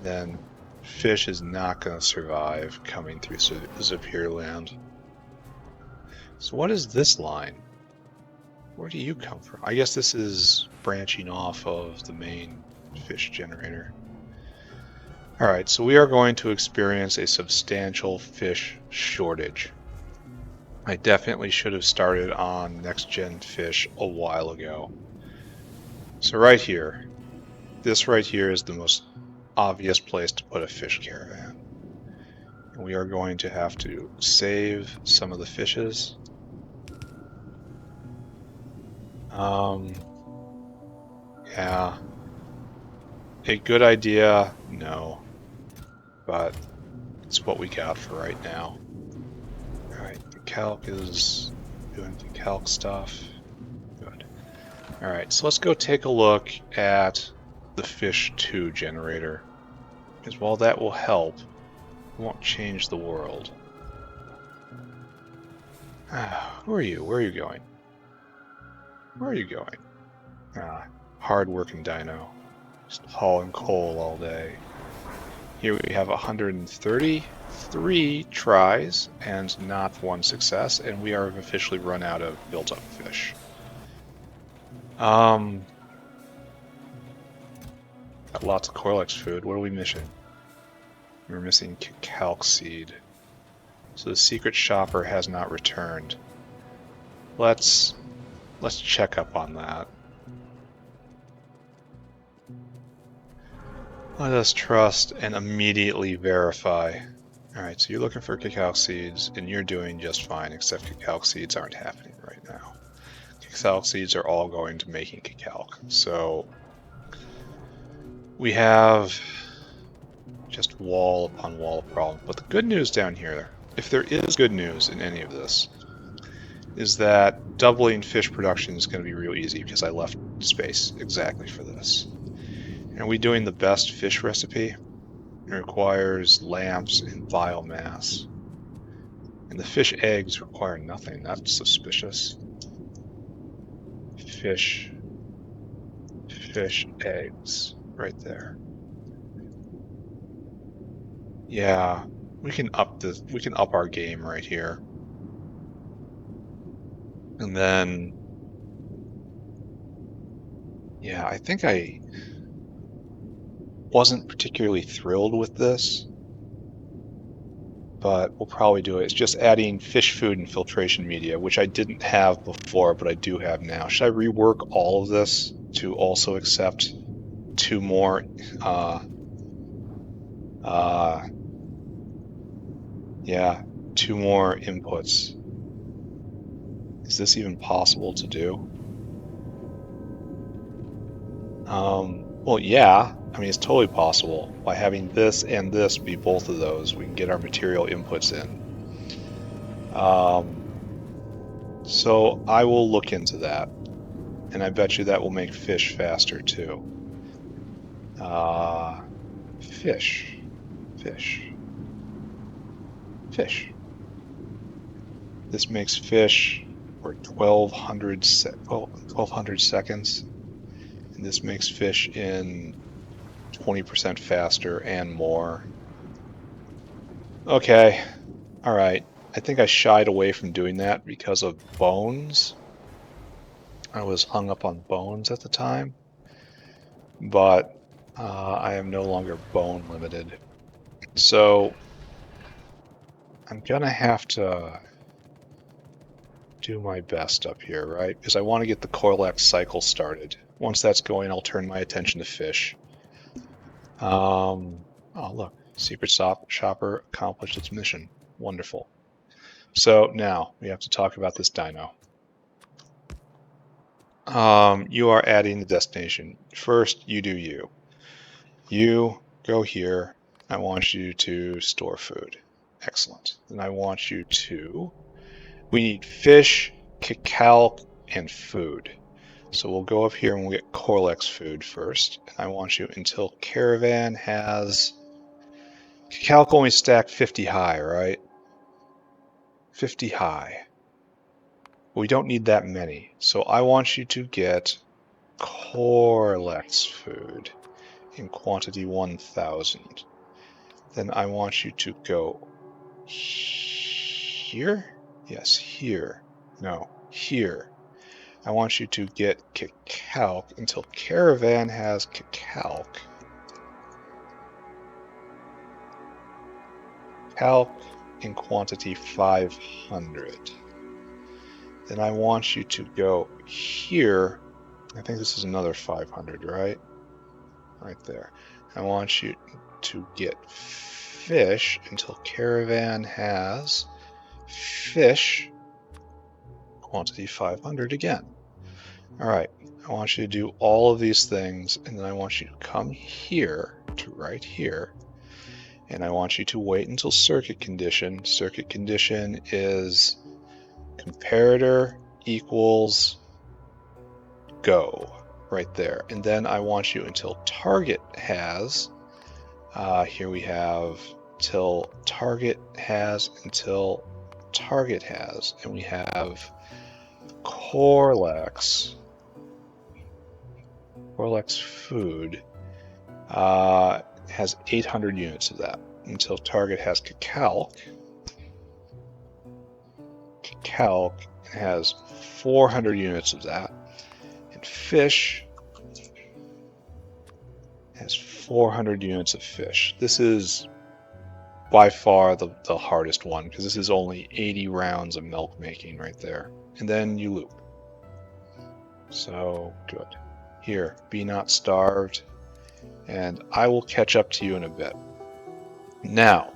Then fish is not going to survive coming through Superior Land. So what is this line? Where do you come from? I guess this is branching off of the main fish generator. Alright, so we are going to experience a substantial fish shortage. I definitely should have started on next-gen fish a while ago. So right here, this right here is the most obvious place to put a fish caravan. And we are going to have to save some of the fishes. Yeah. A good idea? No. But it's what we got for right now. Alright, the calc is doing the calc stuff. Good. Alright, so let's go take a look at the fish 2 generator. Because while that will help, It won't change the world. Who are you? Where are you going? Where are you going? Hard-working dino. Just hauling coal all day. Here we have 133 tries and not one success, and we are officially run out of built-up fish. Got lots of Korlex food. What are we missing? We're missing calc seed. So the secret shopper has not returned. Let's check up on that. Let us trust and immediately verify. Alright, so you're looking for cacao seeds, and you're doing just fine, except cacao seeds aren't happening right now. Cacao seeds are all going to making cacao. So we have just wall upon wall of problems. But the good news down here, if there is good news in any of this, is that doubling fish production is going to be real easy because I left space exactly for this. And are we doing the best fish recipe? It requires lamps and biomass. And the fish eggs require nothing. That's suspicious. Fish eggs right there. Yeah, we can up our game right here. And then yeah, I think I wasn't particularly thrilled with this, but we'll probably do it. It's just adding fish food and filtration media, which I didn't have before, but I do have now. Should I rework all of this to also accept 2 more yeah, 2 more inputs? Is this even possible to do? Well, yeah. I mean, it's totally possible. By having this and this be both of those, we can get our material inputs in. So I will look into that. And I bet you that will make fish faster, too. Fish. This makes fish for 1,200 seconds. And this makes fish in 20% faster and more. Okay. Alright. I think I shied away from doing that because of bones. I was hung up on bones at the time. But I am no longer bone limited. So I'm gonna have to do my best up here, right? Because I want to get the Korlex cycle started. Once that's going, I'll turn my attention to fish. Oh, look. Secret Shopper accomplished its mission. Wonderful. So now we have to talk about this dino. You are adding the destination. First, you do you. You go here. I want you to store food. Excellent. Then I want you to... We need fish, cacao, and food. So we'll go up here and we'll get Korlex food first. And I want you until caravan has... Cacao only stack 50 high, right? 50 high. We don't need that many. So I want you to get Korlex food in quantity 1,000. Then I want you to go here? Yes, here. No, here. I want you to get cacao until caravan has cacao. Cacao in quantity 500. Then I want you to go here. I think this is another 500, right? Right there. I want you to get fish until caravan has fish quantity 500 again. All right. I want you to do all of these things, and then I want you to come here to right here, and I want you to wait until circuit condition. Circuit condition is comparator equals go right there. And then I want you until target has, here we have till target has, until target has, and we have Korlex food has 800 units of that, until target has cacao has 400 units of that, and fish has 400 units of fish. This is by far the hardest one, because this is only 80 rounds of milk making right there. And then you loop. So, good. Here, be not starved, and I will catch up to you in a bit. Now,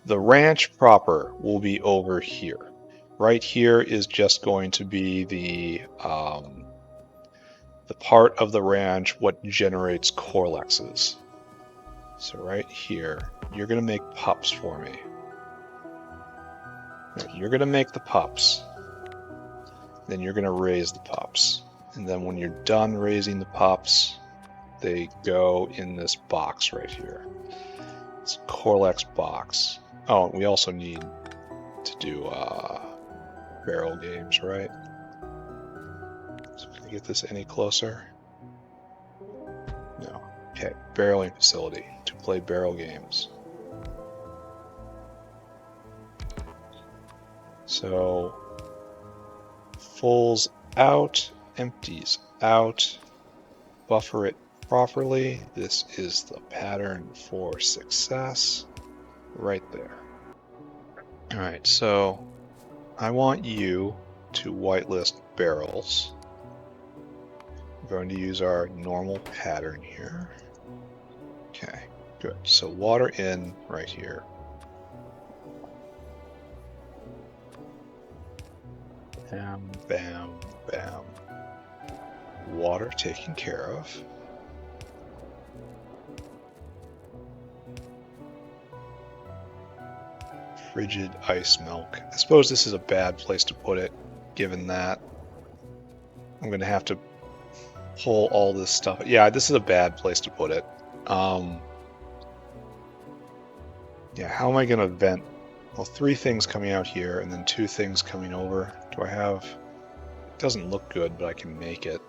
the ranch proper will be over here. Right here is just going to be the part of the ranch what generates Korlexes. So right here, you're going to make pups for me. You're going to make the pups. Then you're going to raise the pups. And then when you're done raising the pups, they go in this box right here. It's a Korlex box. Oh, we also need to do barrel games, right? So can I get this any closer? No. Okay, barreling facility to play barrel games. So, fulls out, empties out, buffer it properly. This is the pattern for success right there. All right, so I want you to whitelist barrels. We're going to use our normal pattern here. Okay, good. So water in right here. Bam, bam, bam. Water taken care of. Frigid ice milk. I suppose this is a bad place to put it, given that I'm going to have to pull all this stuff. Yeah, this is a bad place to put it. Yeah, how am I going to vent? Well, 3 things coming out here, and then 2 things coming over. Do I have... It doesn't look good, but I can make it.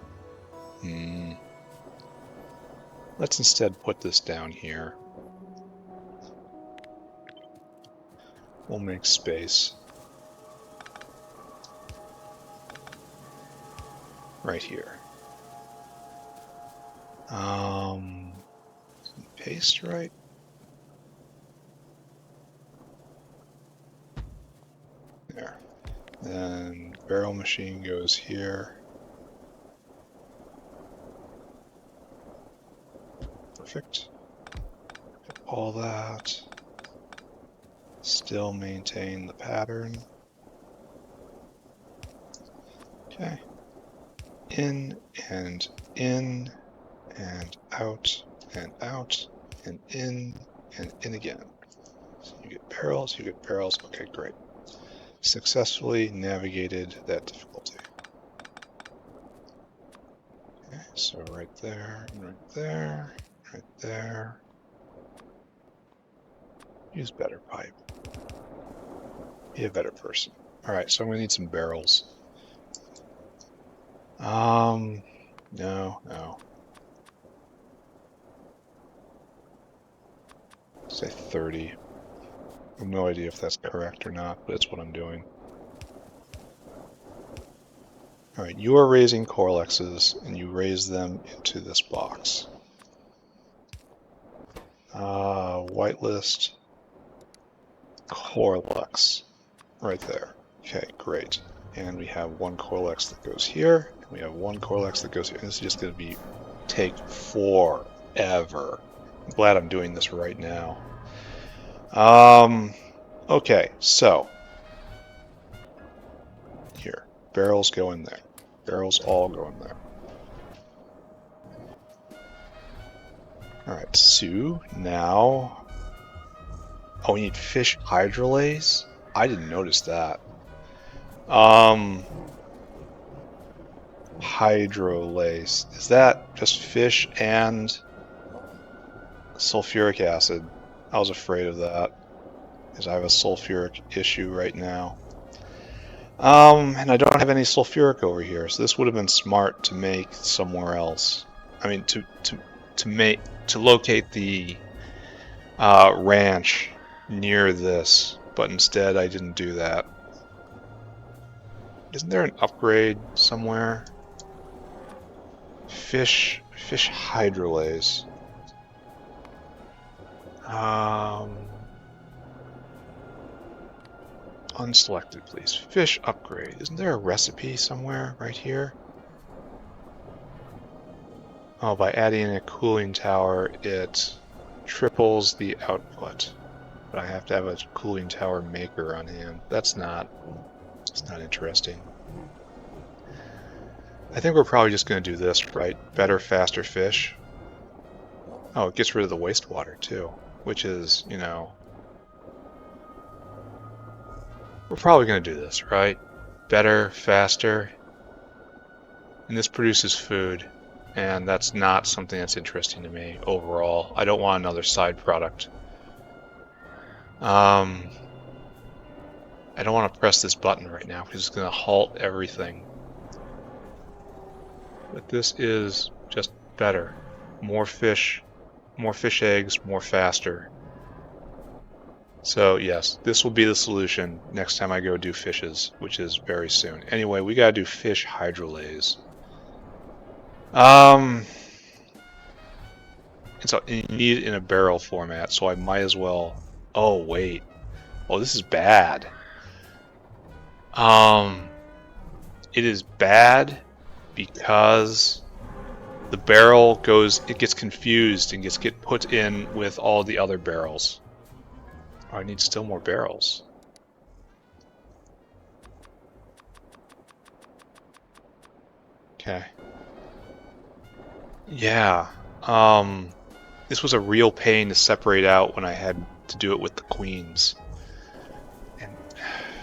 Let's instead put this down here. We'll make space. Right here. Paste right? There. Then barrel machine goes here. Perfect. All that. Still maintain the pattern. Okay. In and out and in again. So you get barrels, Okay, great. Successfully navigated that difficulty. Okay, so right there, right there, right there. Use better pipe. Be a better person. Alright, so I'm gonna need some barrels. No. Say 30. I have no idea if that's correct or not, but it's what I'm doing. Alright, you are raising Korlexes, and you raise them into this box. Whitelist Korlex. Right there. Okay, great. And we have 1 Korlex that goes here, and we have 1 Korlex that goes here. And this is just going to take forever. I'm glad I'm doing this right now. Okay, so here, barrels go in there. Barrels all go in there. Alright, so now... Oh, we need fish hydrolase? I didn't notice that. Hydrolase. Is that just fish and sulfuric acid? I was afraid of that, because I have a sulfuric issue right now. And I don't have any sulfuric over here, so this would have been smart to make somewhere else. I mean, to locate the ranch near this, but instead I didn't do that. Isn't there an upgrade somewhere? Fish hydrolase. Unselected, please. Fish upgrade. Isn't there a recipe somewhere right here? Oh, by adding a cooling tower, it triples the output. But I have to have a cooling tower maker on hand. That's not interesting. I think we're probably just going to do this, right? Better, faster fish. Oh, it gets rid of the wastewater too, which is, you know, we're probably going to do this, right? Better, faster, and this produces food, and that's not something that's interesting to me overall. I don't want another side product. I don't want to press this button right now because it's going to halt everything. But this is just better. More fish eggs, more faster. So yes, this will be the solution next time I go do fishes, which is very soon. Anyway, we gotta do fish hydrolase. And so you need it in a barrel format, so I might as well. Oh wait, oh this is bad. It is bad because the barrel gets confused and gets put in with all the other barrels. Oh, I need still more barrels. Okay. Yeah. This was a real pain to separate out when I had to do it with the queens. And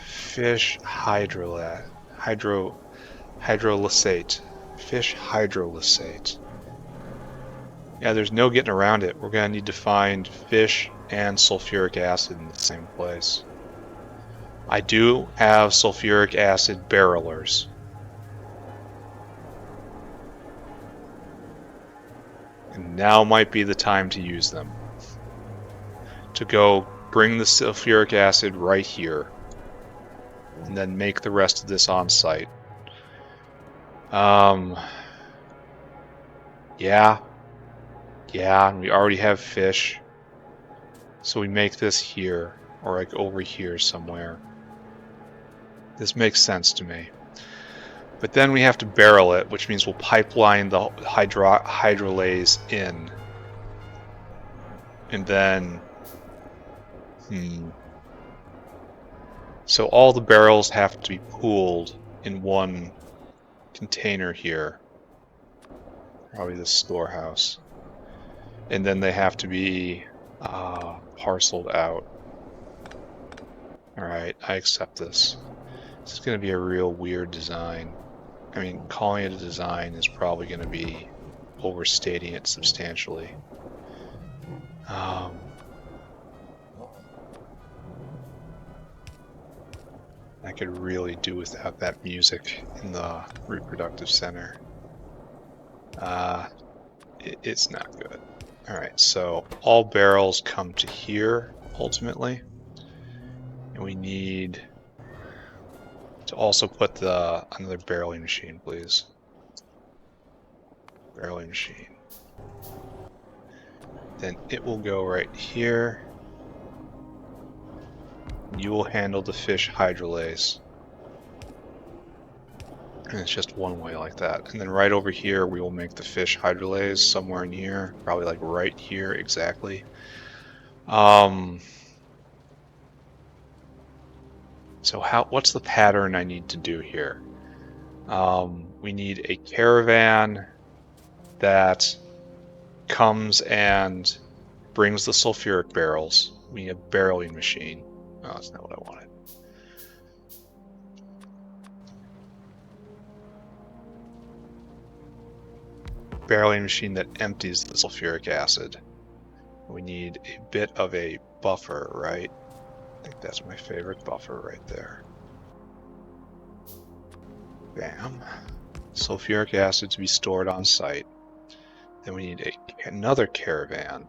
fish hydrolysate. Fish hydrolysate. Yeah, there's no getting around it. We're gonna need to find fish and sulfuric acid in the same place. I do have sulfuric acid barrelers. And now might be the time to use them. To go bring the sulfuric acid right here. And then make the rest of this on site. Yeah, and we already have fish. So we make this here, or like over here somewhere. This makes sense to me. But then we have to barrel it, which means we'll pipeline the hydrolase in. And then... So all the barrels have to be pooled in one container here. Probably the storehouse. And then they have to be parceled out. Alright, I accept this. This is going to be a real weird design. I mean, calling it a design is probably going to be overstating it substantially. I could really do without that music in the reproductive center. It's not good. Alright, so all barrels come to here, ultimately. And we need to also put another barreling machine, please. Barreling machine. Then it will go right here. You will handle the fish hydrolase. And it's just one way like that. And then right over here, we will make the fish hydrolase somewhere in here. Probably like right here, exactly. So what's the pattern I need to do here? We need a caravan that comes and brings the sulfuric barrels. We need a barreling machine. Oh, that's not what I wanted. Barreling machine that empties the sulfuric acid. We need a bit of a buffer, right? I think that's my favorite buffer right there. Bam. Sulfuric acid to be stored on site. Then we need another caravan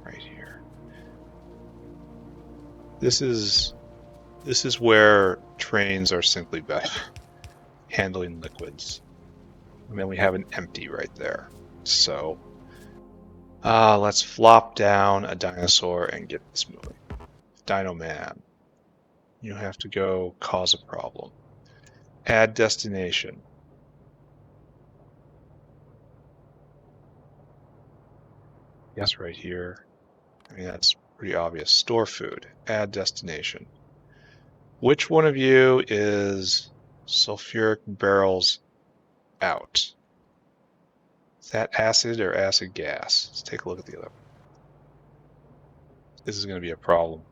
right here. This is where trains are simply better handling liquids. And then we have an empty right there. So let's flop down a dinosaur and get this moving. Dino Man, you have to go cause a problem. Add destination. Yes, right here. I mean, that's pretty obvious. Store food. Add destination. Which one of you is sulfuric barrels out? Is that acid or acid gas? Let's take a look at the other. This is going to be a problem.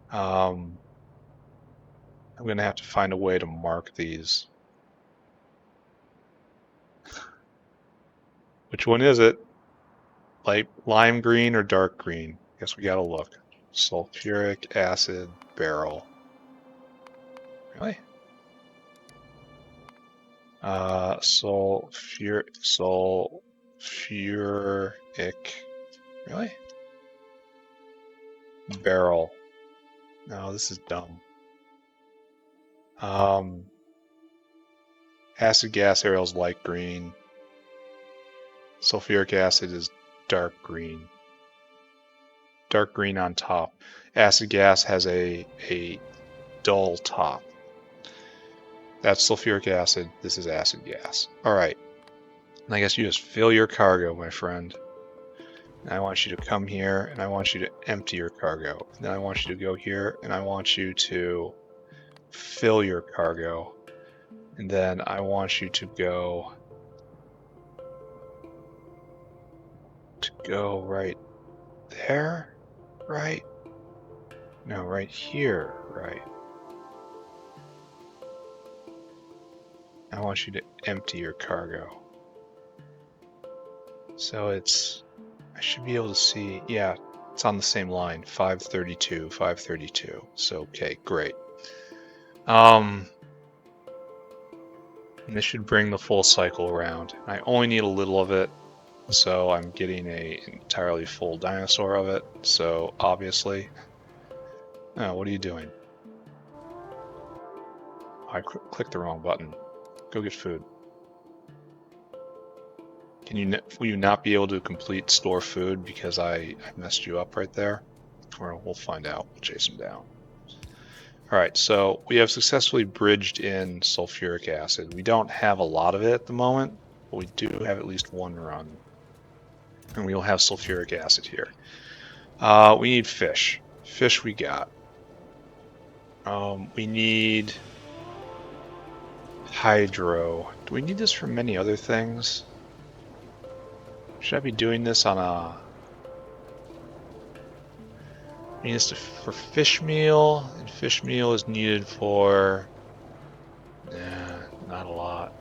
I'm going to have to find a way to mark these. Which one is it? Light lime green or dark green? Guess we got to look. Sulfuric acid barrel. Really? Sulfuric. Really? Barrel. No, this is dumb. Acid gas arrow is light green. Sulfuric acid is dark green. Dark green on top. Acid gas has a dull top. That's sulfuric acid. This is acid gas. All right. And I guess you just fill your cargo, my friend. And I want you to come here, and I want you to empty your cargo. And then I want you to go here, and I want you to fill your cargo. And then I want you to go right there, right? No, right here, right? I want you to empty your cargo. So it's, I should be able to see, yeah, it's on the same line, 532, 532. So, okay, great. And this should bring the full cycle around. I only need a little of it, so I'm getting an entirely full dinosaur of it. So, obviously, oh, what are you doing? I clicked the wrong button. Go get food. Will you not be able to complete store food because I messed you up right there? Or we'll find out. We'll chase him down. Alright, so we have successfully bridged in sulfuric acid. We don't have a lot of it at the moment, but we do have at least one run. And we'll have sulfuric acid here. We need fish. Fish we got. We need hydro. Do we need this for many other things? Should I be doing this on a... I need this for fish meal, and fish meal is needed for... Nah, not a lot.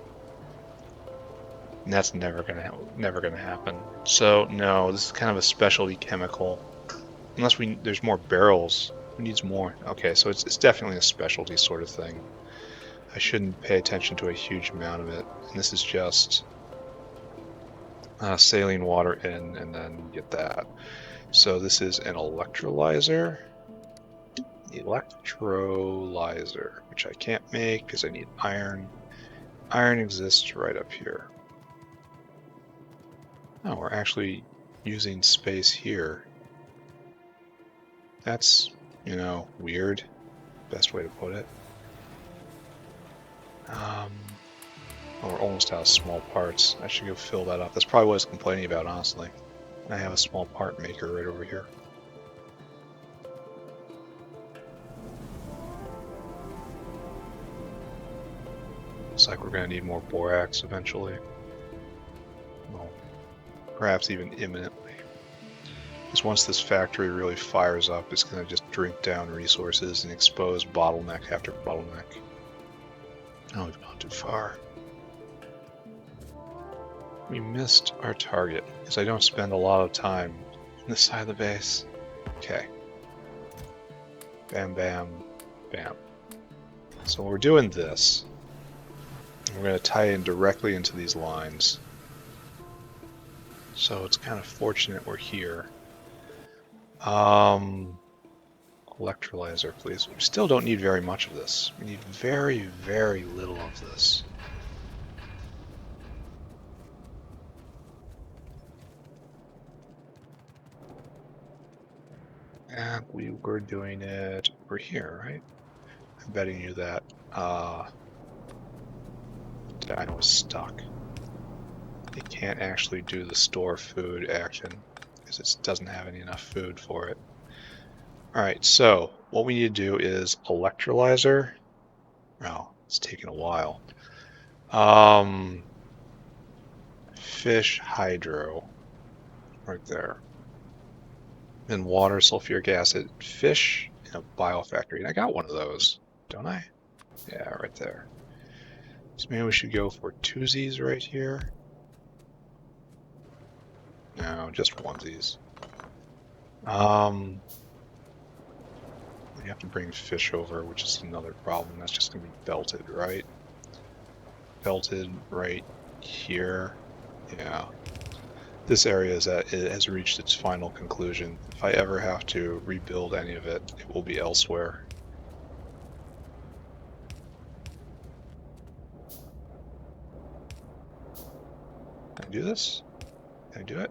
And that's never gonna happen. So no, this is kind of a specialty chemical. Unless there's more barrels. Who needs more? Okay, so it's definitely a specialty sort of thing. I shouldn't pay attention to a huge amount of it. And this is just saline water in, and then get that. So this is an electrolyzer. Electrolyzer, which I can't make because I need iron. Iron exists right up here. Oh, we're actually using space here. That's, you know, weird. Best way to put it. We're almost out of small parts. I should go fill that up. That's probably what I was complaining about, honestly. I have a small part maker right over here. Looks like we're going to need more borax eventually. Well, perhaps even imminently. Because once this factory really fires up, it's going to just drink down resources and expose bottleneck after bottleneck. Oh, we've gone too far. We missed our target, because I don't spend a lot of time this side of the base. Okay. Bam, bam, bam. So we're doing this. We're going to tie in directly into these lines. So it's kind of fortunate we're here. Electrolyzer, please. We still don't need very much of this. We need very, very little of this. And we were doing it over here, right? I'm betting you that Dino is stuck. It can't actually do the store food action because it doesn't have enough food for it. Alright, so what we need to do is electrolyzer. Well, it's taking a while. Fish hydro right there. And water, sulfuric acid, fish, and a biofactory. And I got one of those, don't I? Yeah, right there. So maybe we should go for twosies right here. No, just onesies. We have to bring fish over, which is another problem. That's just going to be belted, right? Belted right here. Yeah. This area has reached its final conclusion. If I ever have to rebuild any of it, it will be elsewhere. Can I do this? Can I do it?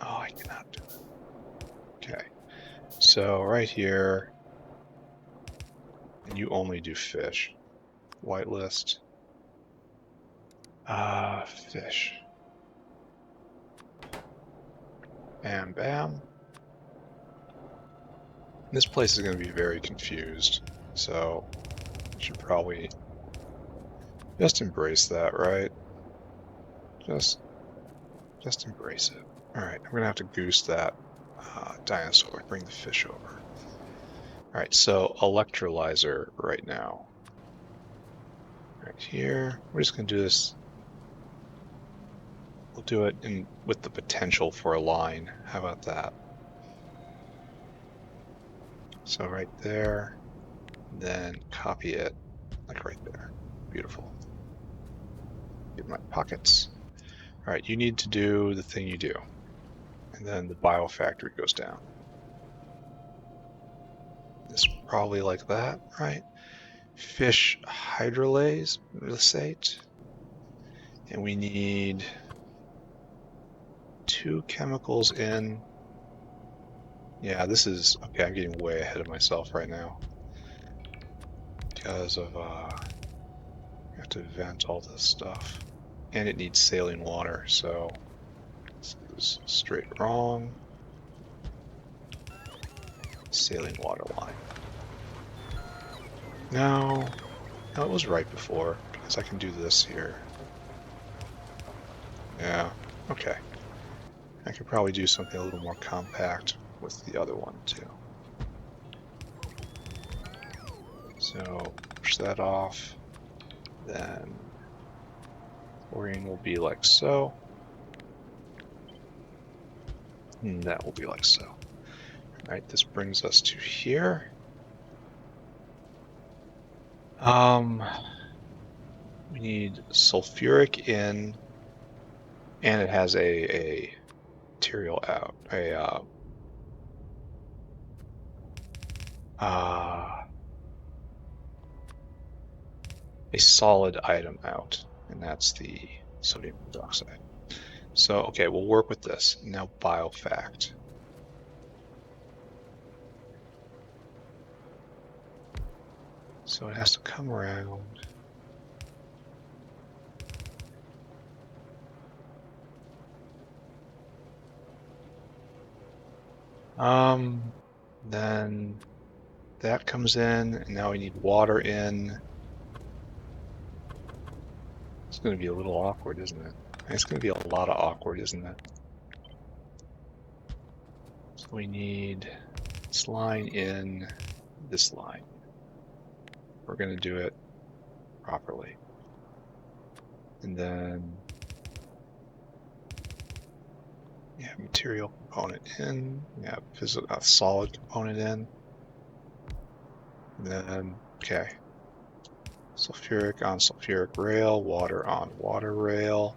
Oh, I cannot do it. Okay. So right here, and you only do fish. Whitelist. Fish. Bam, bam. This place is going to be very confused, so I should probably just embrace that, right? Just embrace it. Alright, I'm going to have to goose that dinosaur, bring the fish over. Alright, so electrolyzer right now. Right here, we're just going to do this. We'll do it with the potential for a line. How about that? So right there, then copy it, like right there. Beautiful. Get my pockets. Alright, you need to do the thing you do. And then the biofactory goes down. It's probably like that, right? Fish hydrolysate. And we need 2 chemicals in. Yeah, this is... Okay, I'm getting way ahead of myself right now. Because of... I have to vent all this stuff. And it needs saline water, so... This is straight wrong. Saline water line. No, it was right before, because I can do this here. Yeah, okay. I could probably do something a little more compact with the other one, too. So, push that off. Then, chlorine will be like so. And that will be like so. Alright, this brings us to here. We need sulfuric in, and it has a material out, a solid item out, and that's the sodium hydroxide. So, okay, we'll work with this. Now, biofact. So it has to come around. Then that comes in, and now we need water in. It's going to be a little awkward, isn't it? It's going to be a lot of awkward, isn't it? So we need this line in, this line. We're going to do it properly. And then, yeah, material component in. Yeah, a solid component in. And then, okay. Sulfuric on sulfuric rail, water on water rail.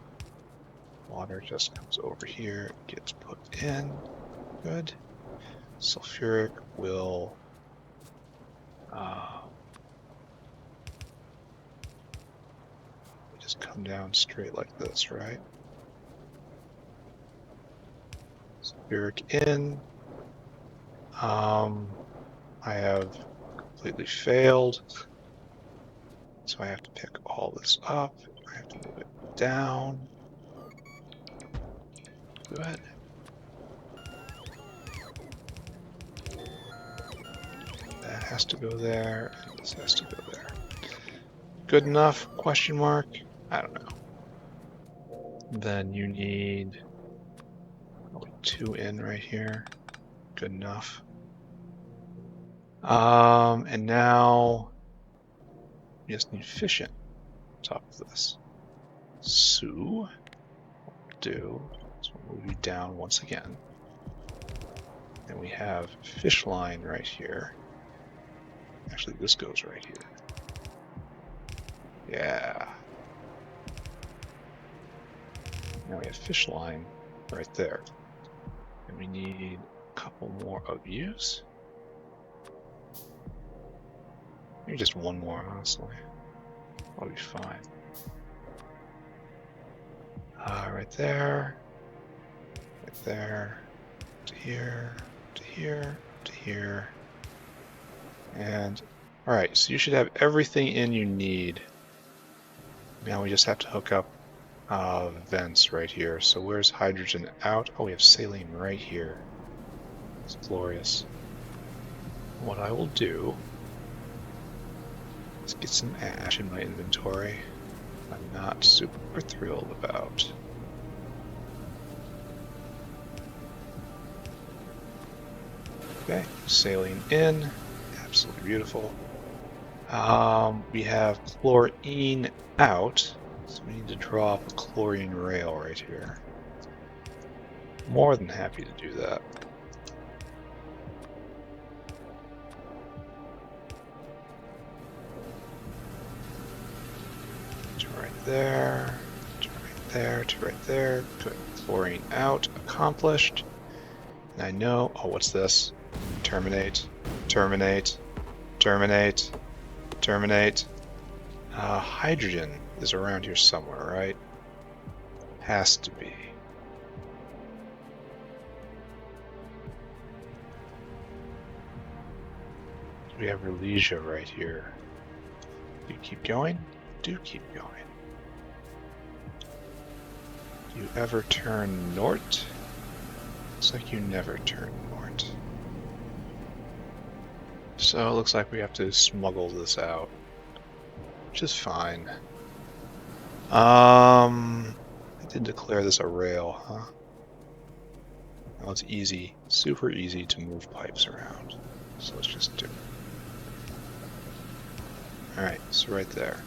Water just comes over here, gets put in. Good. Sulfuric will just come down straight like this, right? Sulfuric in. I have completely failed. So I have to pick all this up. I have to move it down. Good. That has to go there, and this has to go there. Good enough? Question mark? I don't know. Then you need probably 2 in right here. Good enough. And now you just need fish in on top of this. So what we'll do is we'll move you down once again. And we have fish line right here. Actually, this goes right here. Yeah. Now we have fish line right there. And we need a couple more of yous. Maybe just one more, honestly. That'll be fine. Right there. Right there. To here. To here. To here. And, alright, so you should have everything in you need. Now we just have to hook up vents right here. So where's hydrogen out? Oh, we have saline right here. It's glorious. What I will do is get some ash in my inventory. I'm not super thrilled about. Okay, saline in. Absolutely beautiful. We have chlorine out, so we need to draw up a chlorine rail right here. More than happy to do that. To right there, to right there, to right there. Good. Chlorine out, accomplished. And I know, oh, what's this? Terminate, terminate, terminate, terminate. Hydrogen is around here somewhere, right? Has to be. We have Relesia right here. Do you keep going? Do keep going. Do you ever turn north? Looks like you never turn north. So it looks like we have to smuggle this out, which is fine. I did declare this a rail, huh? Well, it's easy, super easy to move pipes around. So let's just do it. Alright, so right there.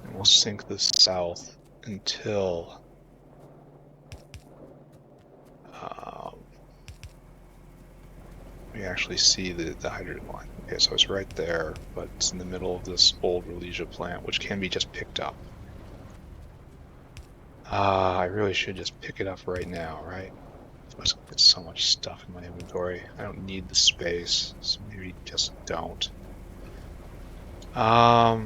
And we'll sink this south until we actually see the hydrogen line. Okay, so it's right there, but it's in the middle of this old Relesia plant, which can be just picked up. I really should just pick it up right now, right? Otherwise I'll get so much stuff in my inventory. I don't need the space, so maybe just don't. So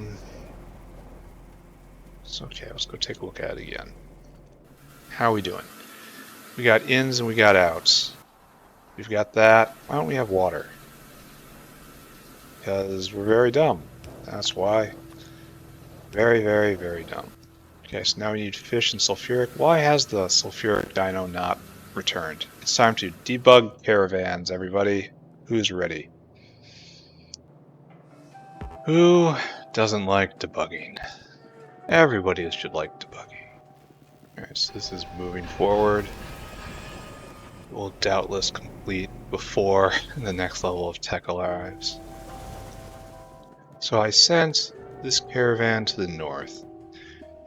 okay, let's go take a look at it again. How are we doing? We got ins and we got outs. We've got that. Why don't we have water? Because we're very dumb. That's why. Very, very, very dumb. Okay, so now we need fish and sulfuric. Why has the sulfuric dino not returned? It's time to debug caravans, everybody. Who's ready? Who doesn't like debugging? Everybody should like debugging. Alright, so this is moving forward. Will doubtless complete before the next level of tech arrives. So I sent this caravan to the north.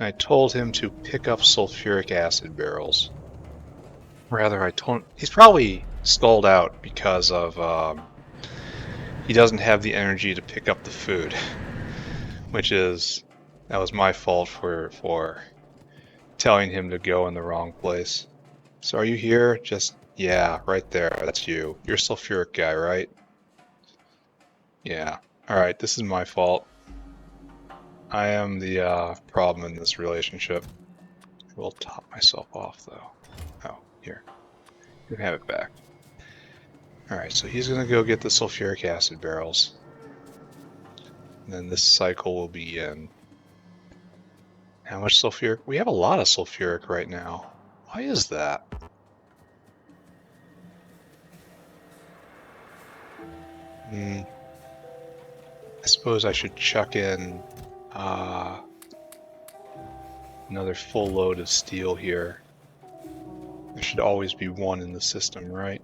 And I told him to pick up sulfuric acid barrels. Rather, I told he's probably stalled out because of he doesn't have the energy to pick up the food, that was my fault for telling him to go in the wrong place. So are you here? Yeah, right there. That's you. You're a sulfuric guy, right? Yeah. Alright, this is my fault. I am the problem in this relationship. I will top myself off, though. Oh, here. You can have it back. Alright, so he's gonna go get the sulfuric acid barrels. And then this cycle will begin. How much sulfuric? We have a lot of sulfuric right now. Why is that? I suppose I should chuck in another full load of steel here. There should always be one in the system, right?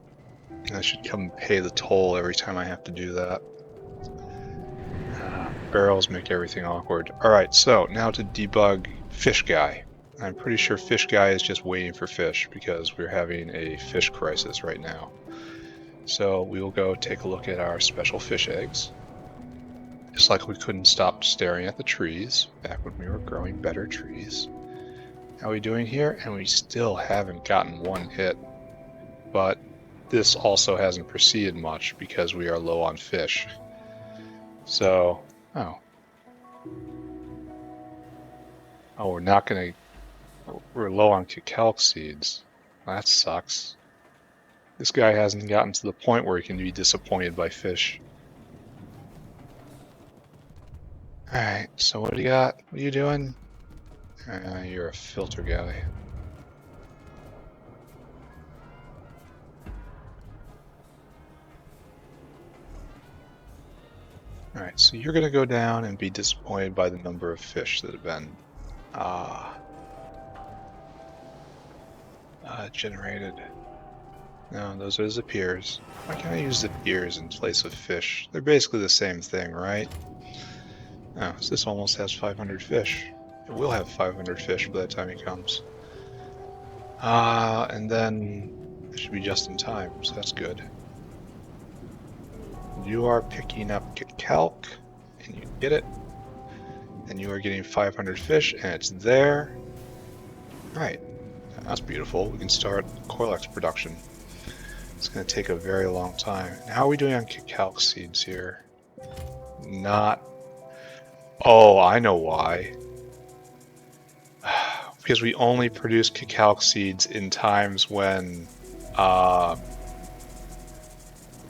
And I should come pay the toll every time I have to do that. Barrels make everything awkward. Alright, so now to debug Fish Guy. I'm pretty sure Fish Guy is just waiting for fish because we're having a fish crisis right now. So we will go take a look at our special fish eggs. Just like we couldn't stop staring at the trees back when we were growing better trees. How are we doing here? And we still haven't gotten one hit. But this also hasn't proceeded much because we are low on fish. So, oh, we're low on cacao seeds. That sucks. This guy hasn't gotten to the point where he can be disappointed by fish. Alright, so what do you got? What are you doing? You're a filter guy. Alright, so you're gonna go down and be disappointed by the number of fish that have been generated. No, those are the piers. Why can't I use the piers in place of fish? They're basically the same thing, right? Oh, so this almost has 500 fish. It will have 500 fish by the time he comes. And then it should be just in time, so that's good. You are picking up calc, and you get it. And you are getting 500 fish, and it's there. Right, that's beautiful. We can start Korlex production. It's going to take a very long time. And how are we doing on cacao seeds here? Not... Oh, I know why. Because we only produce cacao seeds in times when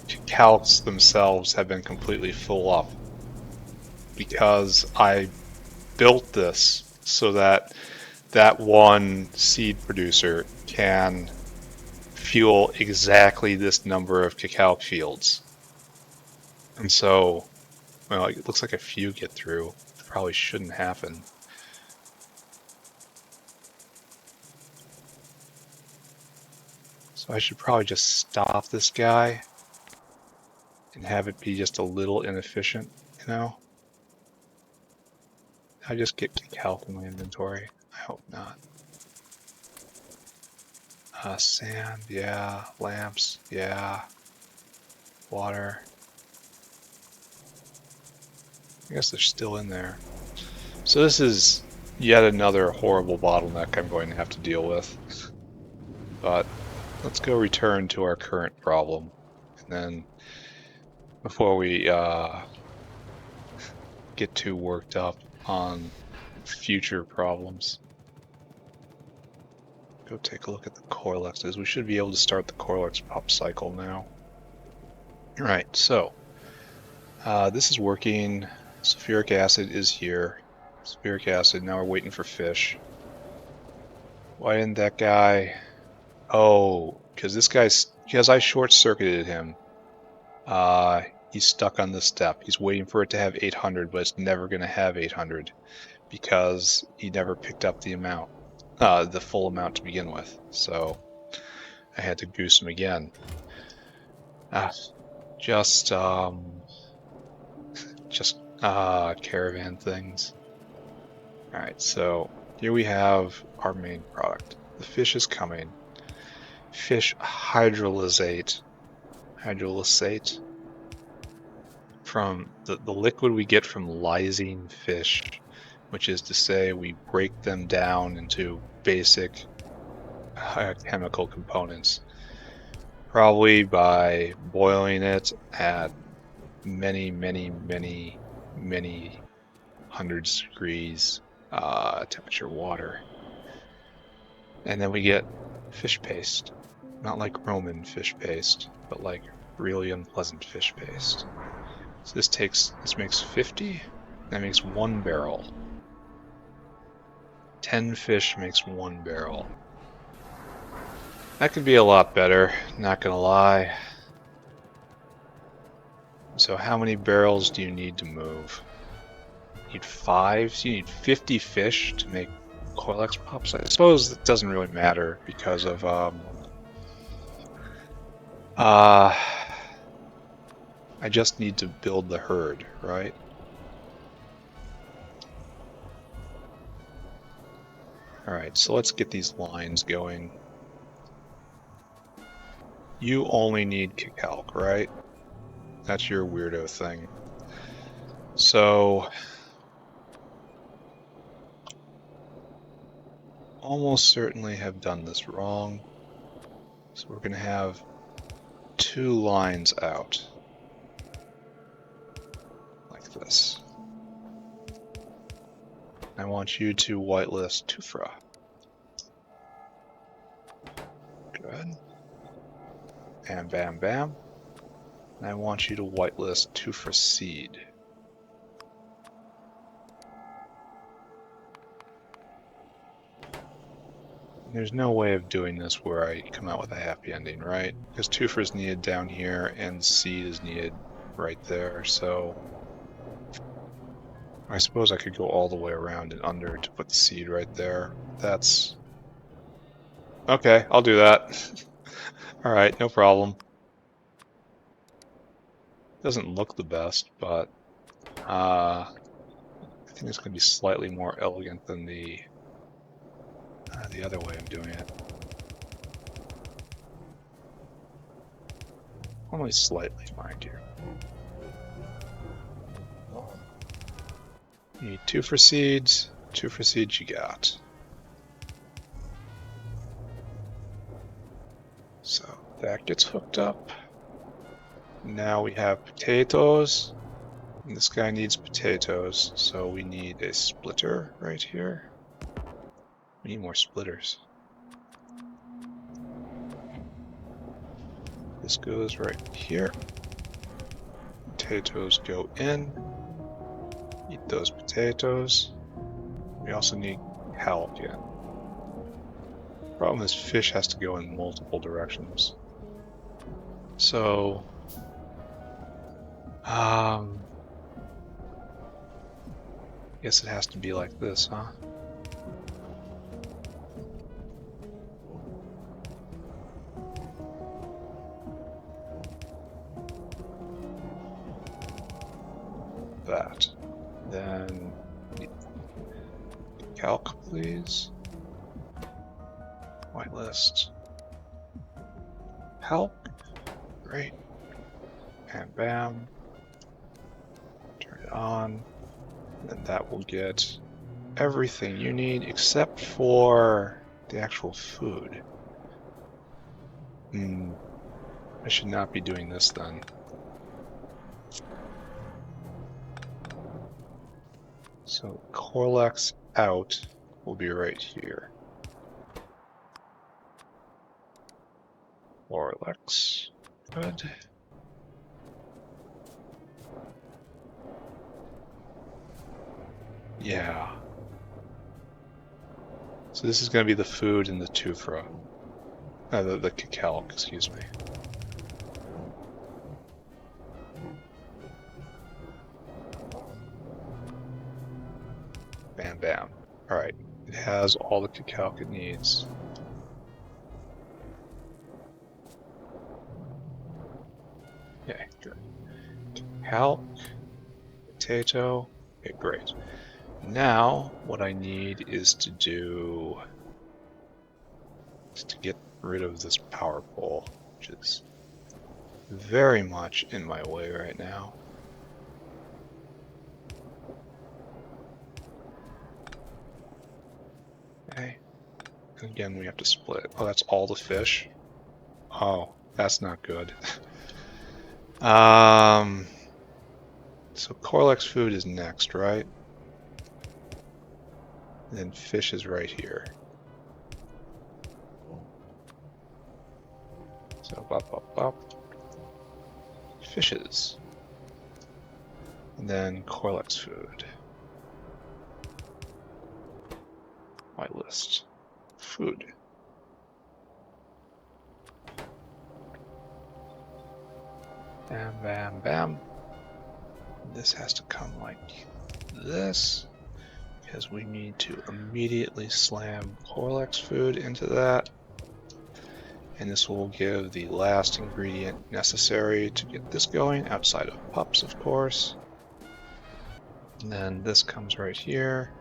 cacao themselves have been completely full up. Because I built this so that that one seed producer can fuel exactly this number of cacao fields. And so, well, it looks like a few get through. It probably shouldn't happen. So I should probably just stop this guy and have it be just a little inefficient, you know? I just get cacao from my inventory. I hope not. Sand, yeah. Lamps, yeah. Water. I guess they're still in there. So this is yet another horrible bottleneck I'm going to have to deal with. But let's go return to our current problem. And then, before we get too worked up on future problems, go take a look at the Korlexes. We should be able to start the Korlex pop cycle now. Alright, so this is working. Sulfuric acid is here. Sulfuric acid, now we're waiting for fish. Why didn't that guy... Oh, because I short-circuited him. He's stuck on this step. He's waiting for it to have 800, but it's never going to have 800 because he never picked up the amount, the full amount to begin with. So I had to goose him again. Just caravan things. Alright, so Here we have our main product. The fish is coming. Fish hydrolysate from the liquid we get from lysing fish, which is to say we break them down into basic chemical components, probably by boiling it at many hundreds of degrees temperature water. And then we get fish paste. Not like Roman fish paste, but like really unpleasant fish paste. So this makes 50, that makes 1 barrel. 10 fish makes 1 barrel. That could be a lot better, not gonna lie. So how many barrels do you need to move? You need 5, so you need 50 fish to make Korlex pops. I suppose it doesn't really matter because of I just need to build the herd, right? Alright, so let's get these lines going. You only need Kicalc, right? That's your weirdo thing. So almost certainly have done this wrong. So we're going to have 2 lines out. Like this. I want you to whitelist Tufra. Good. And bam bam. And I want you to whitelist Tufra seed. There's no way of doing this where I come out with a happy ending, right? Because Tufra is needed down here and seed is needed right there, so I suppose I could go all the way around and under to put the seed right there. That's... Okay, I'll do that. Alright, no problem. Doesn't look the best, but I think it's going to be slightly more elegant than the other way of doing it. Only slightly, mind you. You need 2 for seeds. 2 for seeds you got. So that gets hooked up. Now we have potatoes. And this guy needs potatoes, so we need a splitter right here. We need more splitters. This goes right here. Potatoes go in. Eat those potatoes. We also need halibut again. Problem is, fish has to go in multiple directions. So, I guess it has to be like this, huh? That. Then, calc, please. Whitelist. Help. Great. And bam. Turn it on. And that will get everything you need except for the actual food. I should not be doing this then. So Korlex out will be right here. Korlex. Good. Yeah. So this is going to be the food in the Tufra. The Kicalc, excuse me. Bam, bam. Alright. It has all the Kicalc it needs. Okay, good. Kicalc. Potato. Okay, great. now what I need is to get rid of this power pole, which is very much in my way right now. Okay. And again, we have to split. Oh, that's all the fish? Oh, that's not good. So Korlex food is next, right? And then fish is right here. So bop, bop, bop. Fishes. And then Korlex food. My list. Food. Bam, bam, bam. This has to come like this, because we need to immediately slam Korlex food into that. And this will give the last ingredient necessary to get this going, outside of pups, of course. And then this comes right here,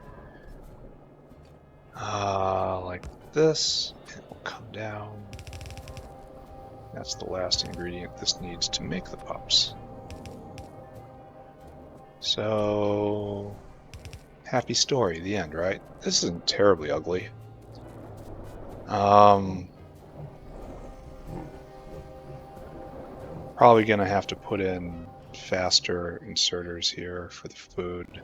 like this, and it will come down. That's the last ingredient this needs to make the pups. So, happy story, the end, right? This isn't terribly ugly. Probably gonna have to put in faster inserters here for the food.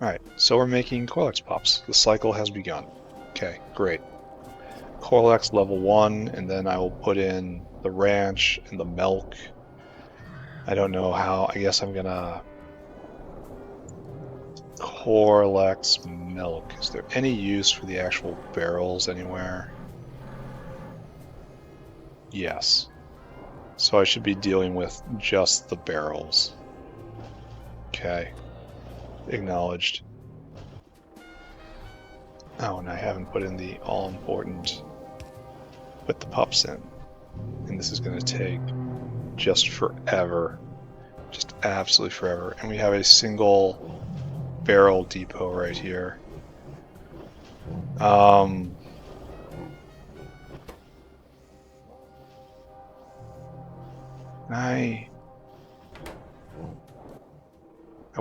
Alright, so we're making Korlex pops. The cycle has begun. Okay, great. Korlex level 1, and then I will put in the ranch and the milk. I don't know how, I guess I'm gonna... Korlex milk. Is there any use for the actual barrels anywhere? Yes. So I should be dealing with just the barrels. Okay. Acknowledged. Oh, and I haven't put in the all-important put the pups in. And this is going to take just forever. Just absolutely forever. And we have a single barrel depot right here. I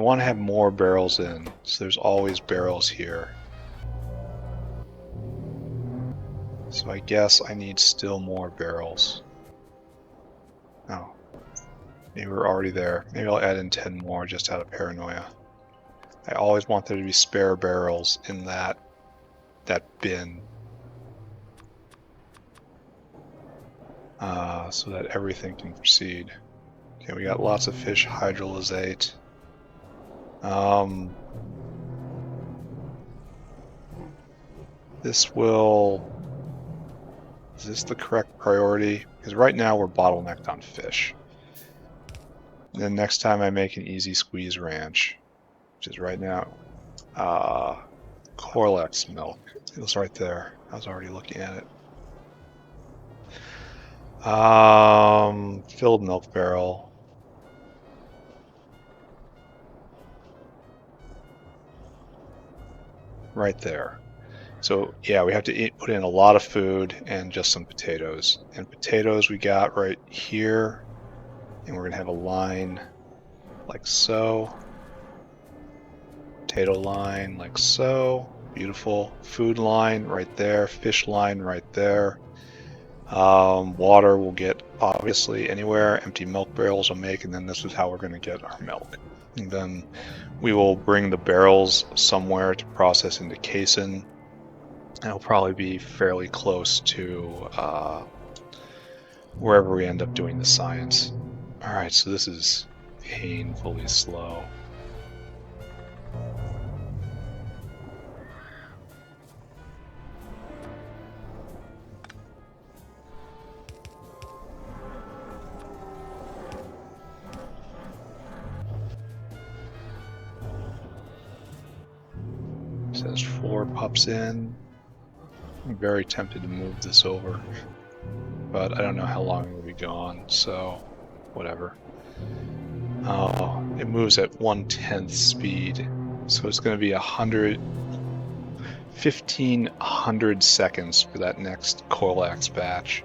want to have more barrels in, so there's always barrels here. So I guess I need still more barrels. Oh, maybe we're already there. Maybe I'll add in 10 more just out of paranoia. I always want there to be spare barrels in that bin. So that everything can proceed. Okay, we got lots of fish hydrolysate. This will... Is this the correct priority? Because right now we're bottlenecked on fish. And then next time I make an easy squeeze ranch, which is right now, Korlex milk. It was right there. I was already looking at it. Filled milk barrel. Right there. So yeah, we have to put in a lot of food and just some potatoes. And potatoes we got right here. And we're gonna have a line like so. Potato line like so. Beautiful. Food line right there. Fish line right there. Water will get obviously anywhere. Empty milk barrels will make, and then this is how we're going to get our milk. And then we will bring the barrels somewhere to process into casein. And it'll probably be fairly close to wherever we end up doing the science. Alright, so this is painfully slow. It says 4 pups in. I'm very tempted to move this over, but I don't know how long it will be gone, so whatever. It moves at 1/10 speed, So it's going to be 1,500 seconds for that next Korlex batch.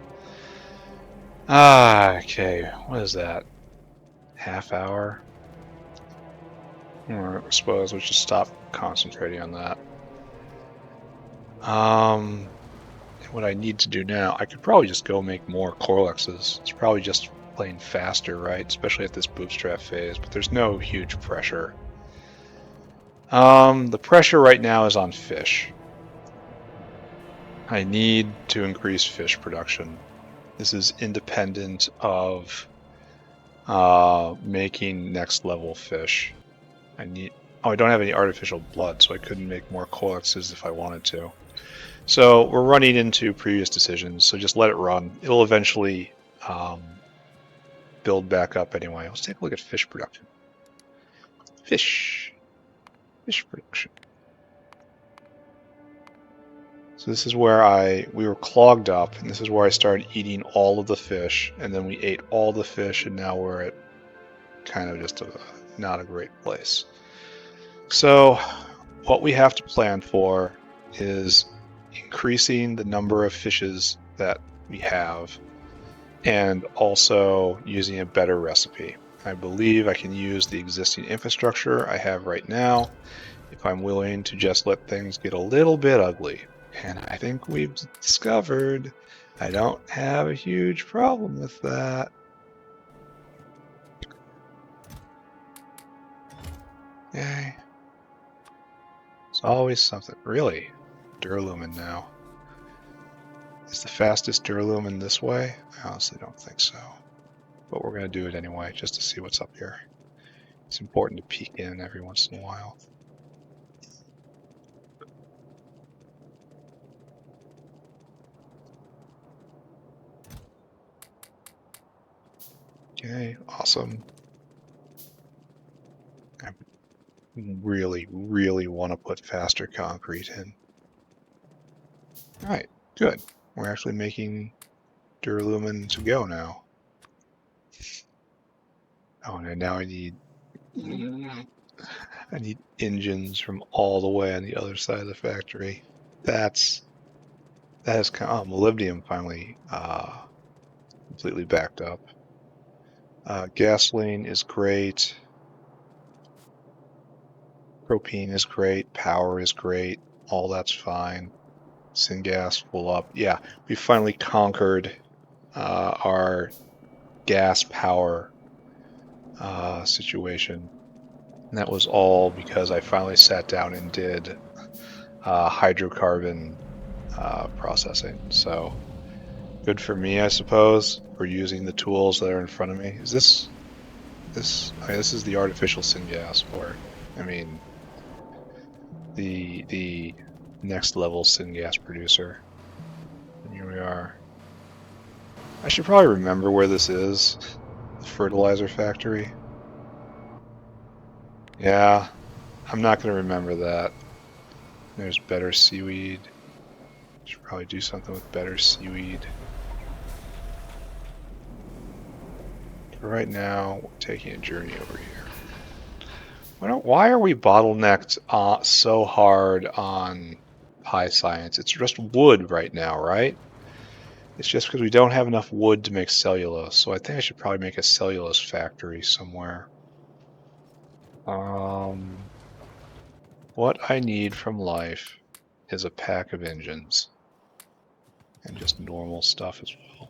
Okay, what is that? Half hour? Or I suppose we'll just stop concentrating on that. What I need to do now, I could probably just go make more Korlexes. It's probably just plain faster, right? Especially at this bootstrap phase, but there's no huge pressure. The pressure right now is on fish. I need to increase fish production. This is independent of making next level fish. Oh, I don't have any artificial blood, so I couldn't make more Korlexes if I wanted to. So we're running into previous decisions, so just let it run. It'll eventually build back up anyway. Let's take a look at fish production. Fish production. So this is where we were clogged up, and this is where I started eating all of the fish, and then we ate all the fish, and now we're at kind of just not a great place. So what we have to plan for is increasing the number of fishes that we have and also using a better recipe. I believe I can use the existing infrastructure I have right now if I'm willing to just let things get a little bit ugly. And I think we've discovered I don't have a huge problem with that. Yay. It's always something. Really? Duralumin now. Is the fastest Duralumin this way? I honestly don't think so. But we're going to do it anyway, just to see what's up here. It's important to peek in every once in a while. Okay, awesome. I really, really want to put faster concrete in. Alright, good. We're actually making Duralumin to go now. Oh, and now I need engines from all the way on the other side of the factory. That is kind of, molybdenum finally completely backed up. Gasoline is great. Propane is great. Power is great. All that's fine. Syngas full up. Yeah, we finally conquered our gas power situation. And that was all because I finally sat down and did hydrocarbon processing. So good for me, I suppose, for using the tools that are in front of me. Is this? I mean, this is the artificial syngas for. I mean, the next level syngas producer. And here we are. I should probably remember where this is. The fertilizer factory. Yeah, I'm not going to remember that. There's better seaweed. Should probably do something with better seaweed. For right now, we're taking a journey over here. Why are we bottlenecked so hard on high science? It's just wood right now, right? It's just because we don't have enough wood to make cellulose. So I think I should probably make a cellulose factory somewhere. What I need from life is a pack of engines. And just normal stuff as well.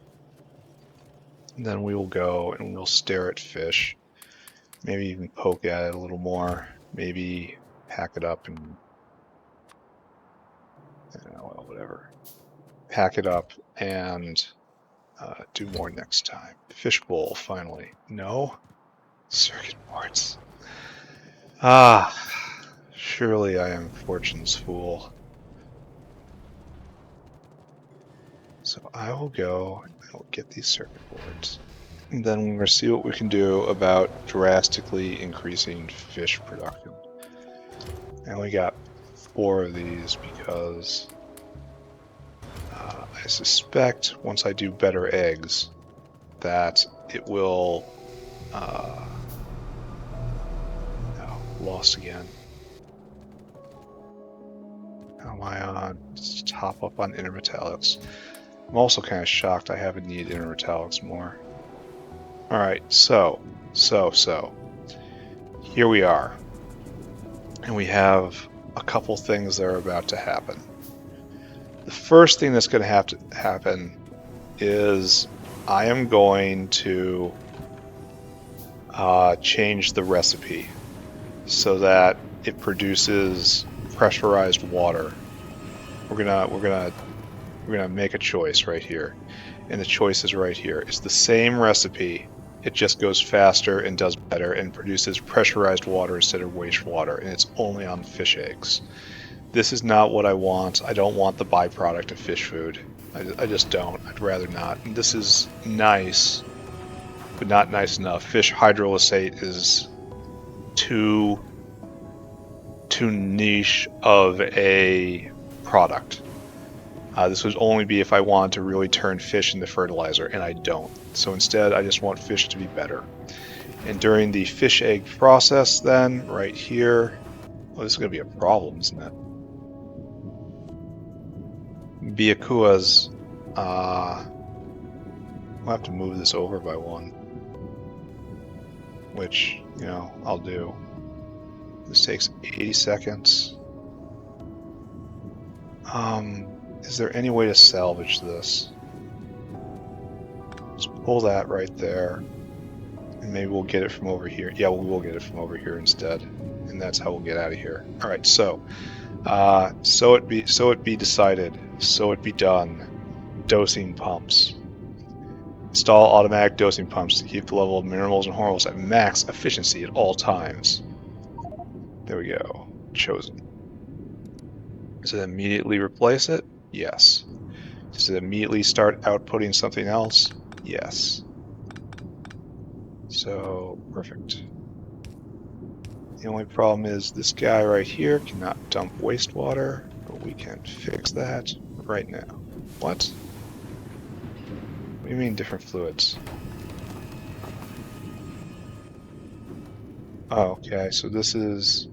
And then we will go and we'll stare at fish. Maybe even poke at it a little more. Maybe pack it up and well, whatever. Pack it up and do more next time. Fish bowl, finally. No? Circuit boards. Surely I am fortune's fool. So I will go and I will get these circuit boards. And then we're going to see what we can do about drastically increasing fish production. I only got 4 of these because I suspect once I do better eggs that it will... no, lost again. am I on? Just top up on intermetallics. I'm also kind of shocked I haven't needed intermetallics more. Alright, so. Here we are. And we have a couple things that are about to happen. The first thing that's going to have to happen is I am going to change the recipe so that it produces pressurized water. We're gonna make a choice right here, and the choice is right here. It's the same recipe. It just goes faster and does better and produces pressurized water instead of wastewater, and it's only on fish eggs. This is not what I want. I don't want the byproduct of fish food. I just don't. I'd rather not. And this is nice, but not nice enough. Fish hydrolysate is too niche of a product. This would only be if I wanted to really turn fish into fertilizer, and I don't. So instead, I just want fish to be better. And during the fish egg process then, right here, well, this is going to be a problem, isn't it? Byakuas, I'll have to move this over by one, which, you know, I'll do. This takes 80 seconds. Is there any way to salvage this? Just pull that right there, and maybe we'll get it from over here. Yeah, we will get it from over here instead, and that's how we'll get out of here. All right, so it be decided. So it be done. Dosing pumps. Install automatic dosing pumps to keep the level of minerals and hormones at max efficiency at all times. There we go. Chosen. Does it immediately replace it? Yes. Does it immediately start outputting something else? Yes. So, perfect. The only problem is this guy right here cannot dump wastewater, but we can fix that right now. What? What do you mean different fluids? Oh, okay, so this is...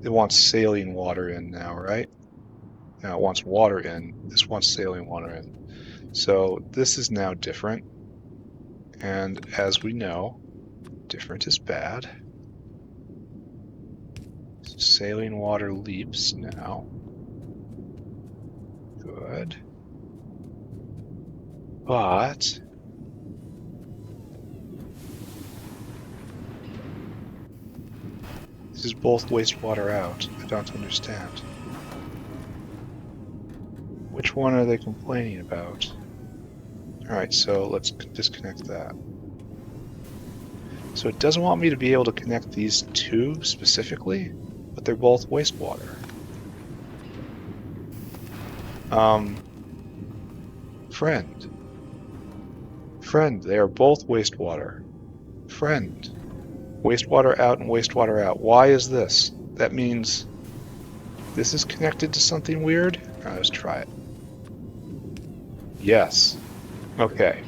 It wants saline water in now, right? Now it wants water in. This wants saline water in. So this is now different. And as we know, different is bad. So saline water leaps now. Good. But this is both wastewater out. I don't understand. Which one are they complaining about? Alright, so let's disconnect that. So it doesn't want me to be able to connect these two specifically, but they're both wastewater. Friend, they are both wastewater. Friend. Wastewater out and wastewater out. Why is this? That means this is connected to something weird? Alright, let's try it. Yes. Okay.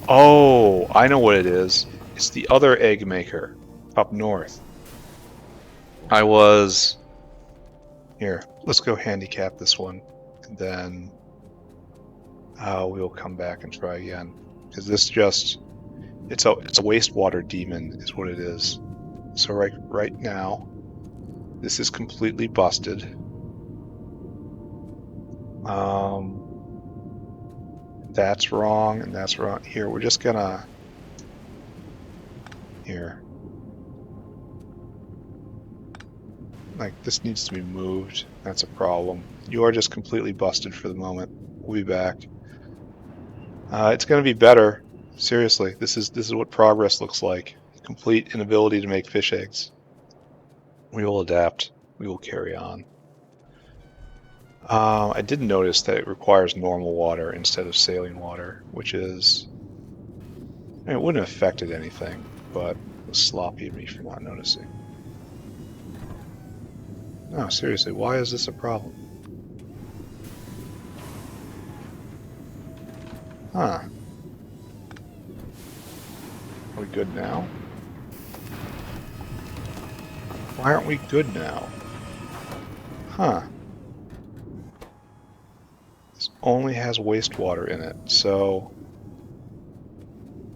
Oh, I know what it is. It's the other egg maker up north. I was... Here, let's go handicap this one, and then we'll come back and try again. Because this just... It's a wastewater demon is what it is. So right now, this is completely busted. That's wrong, and that's wrong. Here, we're just gonna... Here. Like, this needs to be moved. That's a problem. You are just completely busted for the moment. We'll be back. It's gonna be better. Seriously, this is what progress looks like. Complete inability to make fish eggs. We will adapt. We will carry on. I did notice that it requires normal water instead of saline water, which is... I mean, it wouldn't have affected anything, but it was sloppy of me for not noticing. No, seriously, why is this a problem? Huh. Are we good now? Why aren't we good now? Huh. only has wastewater in it, so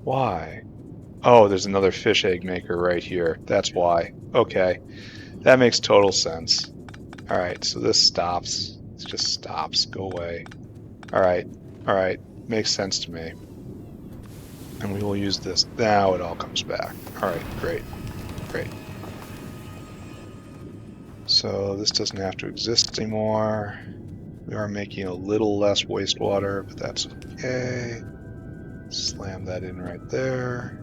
why? Oh, there's another fish egg maker right here. That's why. Okay, that makes total sense. All right, so this stops. It just stops. Go away. All right, all right, makes sense to me. And we will use this. Now it all comes back. All right, great, great. So this doesn't have to exist anymore. We are making a little less wastewater, but that's okay. Slam that in right there.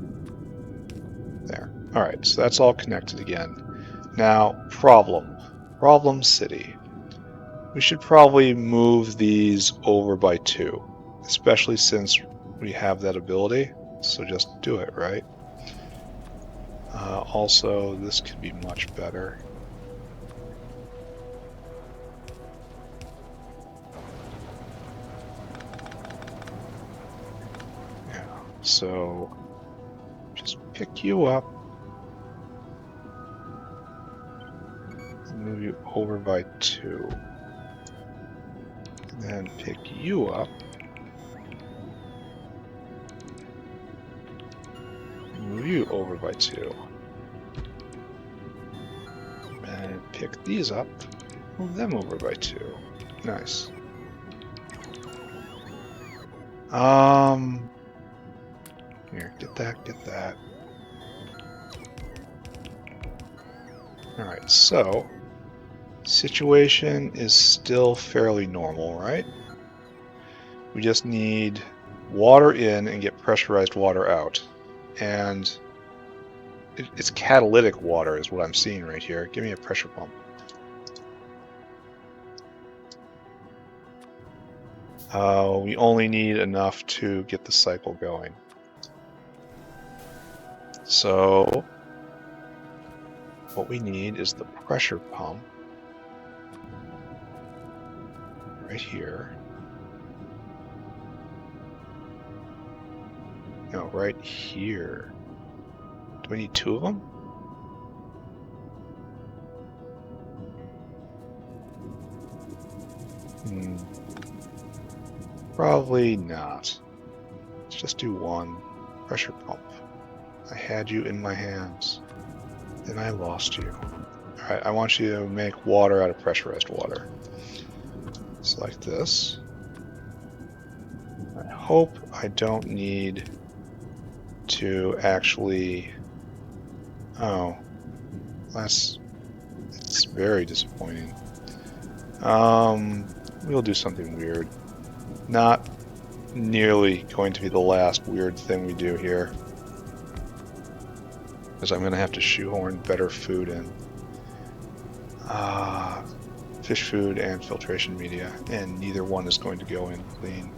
There. All right, so that's all connected again. Now, Problem City. We should probably move these over by 2, especially since we have that ability. So just do it, right? Also, this could be much better. Yeah, so just pick you up and move you over by 2. And then pick you up and move you over by 2. And pick these up, move them over by 2. Nice. Here, get that. Alright, so situation is still fairly normal, right? We just need water in and get pressurized water out. And it's catalytic water is what I'm seeing right here. Give me a pressure pump. We only need enough to get the cycle going. So what we need is the pressure pump right here. No, right here. Do we need 2 of them? Probably not. Let's just do 1. Pressure pump. I had you in my hands. Then I lost you. Alright, I want you to make water out of pressurized water. Just like this. I hope I don't need to actually... Oh. It's very disappointing. We'll do something weird. Not nearly going to be the last weird thing we do here. Because I'm going to have to shoehorn better food in. Fish food and filtration media, and neither one is going to go in clean.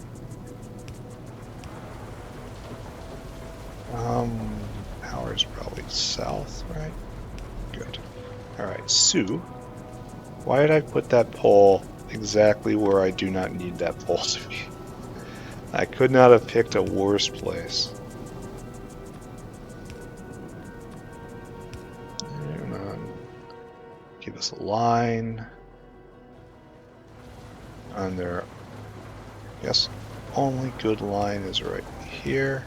Power is probably south, right? Good. Alright, Sue, why did I put that pole exactly where I do not need that pole to be? I could not have picked a worse place. Give us a line. And their, yes, only good line is right here.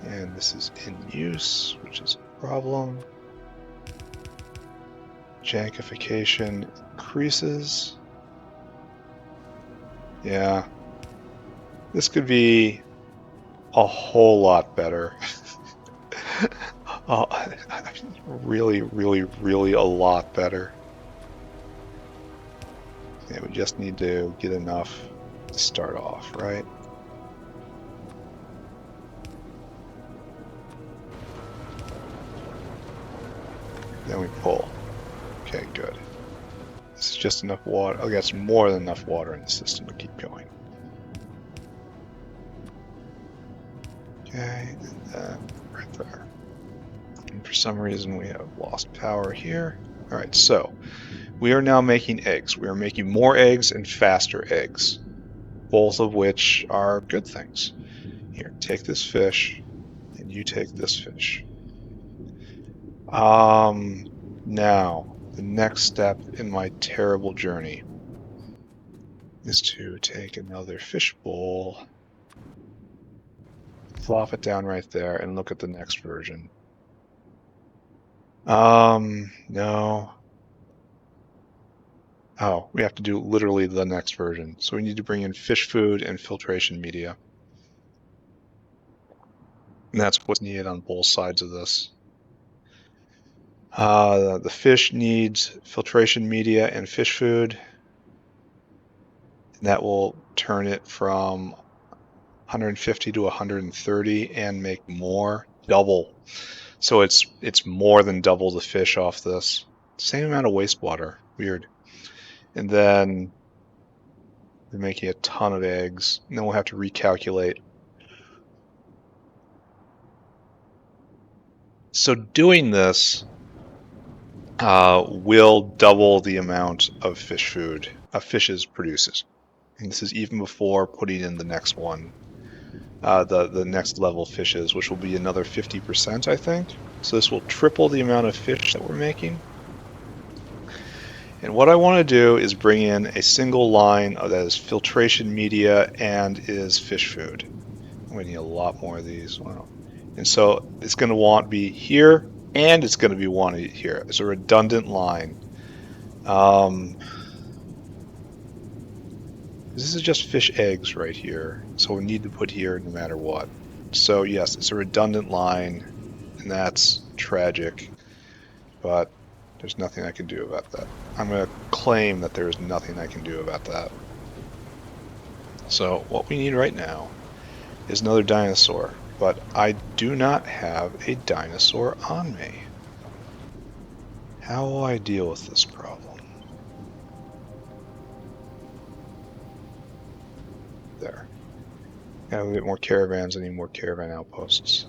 And this is in use, which is a problem. Jankification increases. Yeah. This could be a whole lot better. Really, really, really a lot better. Yeah, we just need to get enough to start off, right? Then we pull. Okay, good. This is just enough water. I guess more than enough water in the system to keep going. Okay, and then right there. And for some reason we have lost power here. Alright, so we are now making eggs. We are making more eggs and faster eggs, both of which are good things. Here, take this fish, and you take this fish. Now, the next step in my terrible journey. is to take another fish bowl, flop it down right there, and look at the next version. No. Oh, we have to do literally the next version. So we need to bring in fish food and filtration media. And that's what's needed on both sides of this. The fish needs filtration media and fish food. And that will turn it from 150 to 130 and make more, double. So it's more than double the fish off this. Same amount of wastewater. Weird. And then we're making a ton of eggs. And then we'll have to recalculate. So doing this will double the amount of fish food fishes produces. And this is even before putting in the next one, the next level fishes, which will be another 50%, I think. So this will triple the amount of fish that we're making. And what I want to do is bring in a single line that is filtration media and is fish food. We need a lot more of these. Wow. And so it's going to want to be here, and it's going to be wanted here. It's a redundant line. This is just fish eggs right here, so we need to put here no matter what. So yes, it's a redundant line, and that's tragic, but there's nothing I can do about that. I'm going to claim that there is nothing I can do about that. So what we need right now is another dinosaur, but I do not have a dinosaur on me. How will I deal with this problem? There. Gotta get more caravans. I need more caravan outposts.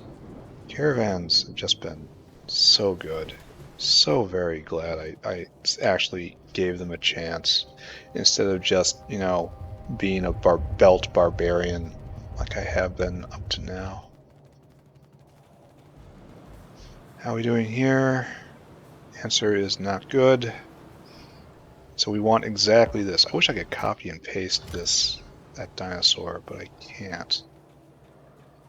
Caravans have just been so good. So very glad I actually gave them a chance instead of just, you know, being a belt barbarian like I have been up to now. How are we doing here? Answer is not good. So we want exactly this. I wish I could copy and paste that dinosaur, but I can't.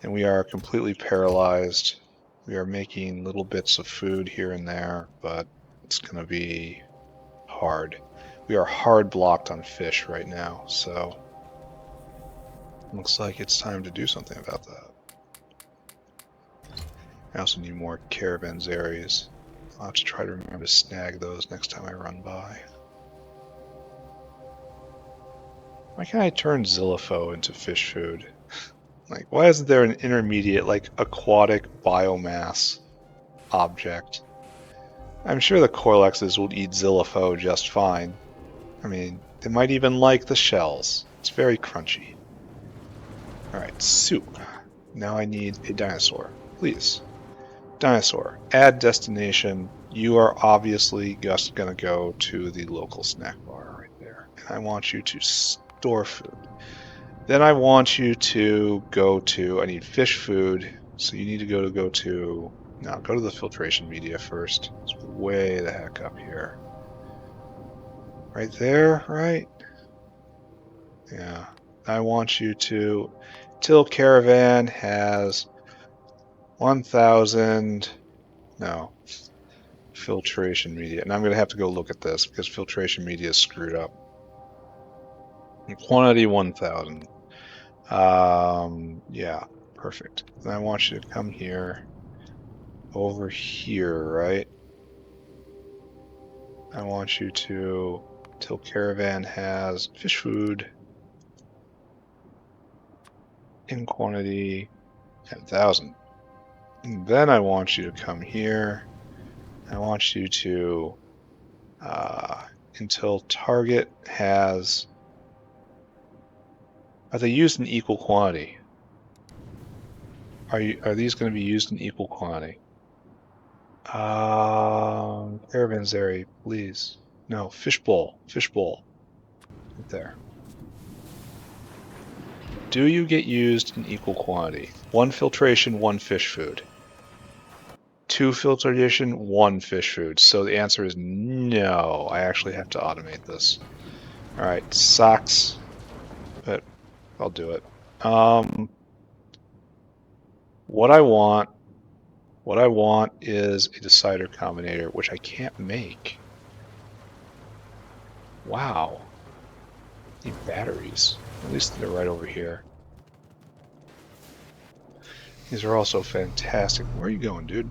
And we are completely paralyzed. We are making little bits of food here and there, but it's going to be hard. We are hard blocked on fish right now, so looks like it's time to do something about that. I also need more caravanseries. I'll have to try to remember to snag those next time I run by. Why can't I turn Zillipho into fish food? Like, why isn't there an intermediate, like, aquatic biomass object? I'm sure the Korlexes will eat Zillipho just fine. I mean, they might even like the shells. It's very crunchy. Alright, soup. Now I need a dinosaur. Please. Dinosaur. Add destination. You are obviously just going to go to the local snack bar right there. And I want you to store food. Then I want you to go to, I need fish food, so you need to go to, no, go to the filtration media first. It's way the heck up here. Right there, right? Yeah. I want you to, till caravan has 1,000, no, filtration media. And I'm going to have to go look at this because filtration media is screwed up. Quantity 1,000. Yeah, perfect. Then I want you to come here, over here, right? I want you to, till caravan has fish food in quantity 10,000. And then I want you to come here. I want you to, until target has, are they used in equal quantity? Are these going to be used in equal quantity? Caravanserai, please. No, fishbowl. Fishbowl. Right there. Do you get used in equal quantity? 1 filtration, 1 fish food. 2 filtration, 1 fish food. So the answer is no. I actually have to automate this. Alright, socks. I'll do it. What I want is a decider combinator, which I can't make. Wow. Need batteries. At least they're right over here. These are also fantastic. Where are you going, dude?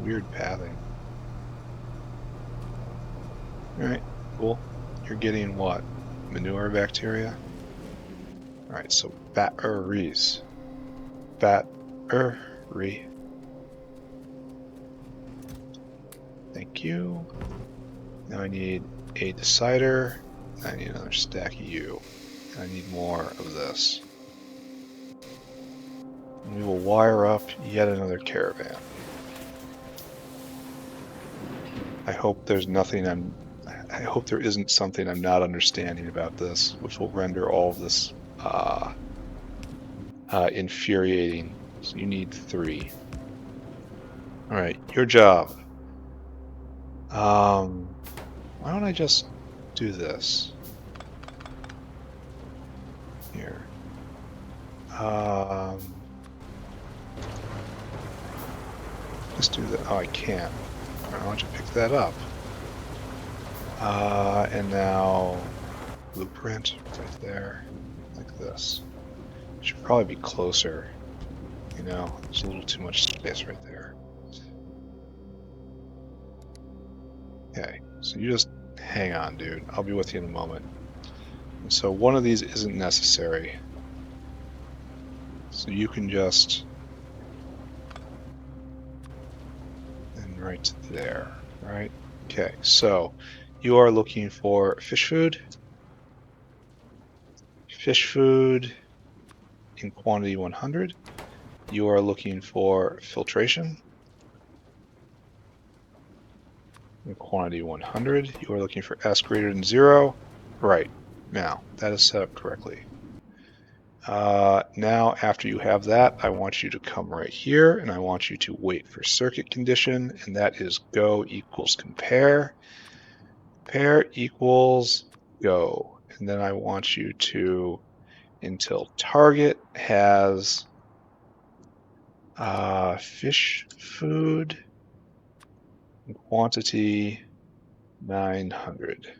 Weird pathing. Alright, cool. You're getting what? Manure bacteria? Alright, so batteries. Battery. Thank you. Now I need a decider. I need another stack of you. I need more of this. And we will wire up yet another caravan. I hope there's nothing I hope there isn't something I'm not understanding about this, which will render all of this infuriating. So you need 3. Alright, your job. Why don't I just do this? Here. Just do that. Oh, I can't. Why don't you pick that up? And now blueprint right there, like this. Should probably be closer. You know, there's a little too much space right there. Okay, so you just hang on, dude. I'll be with you in a moment. And so one of these isn't necessary. So you can just... and right there, right? Okay, so you are looking for fish food. Fish food in quantity 100. You are looking for filtration in quantity 100. You are looking for S greater than 0. Right, now that is set up correctly. Now after you have that, I want you to come right here and I want you to wait for circuit condition, and that is go equals compare. Compare equals go. And then I want you to, until target has fish food quantity 900.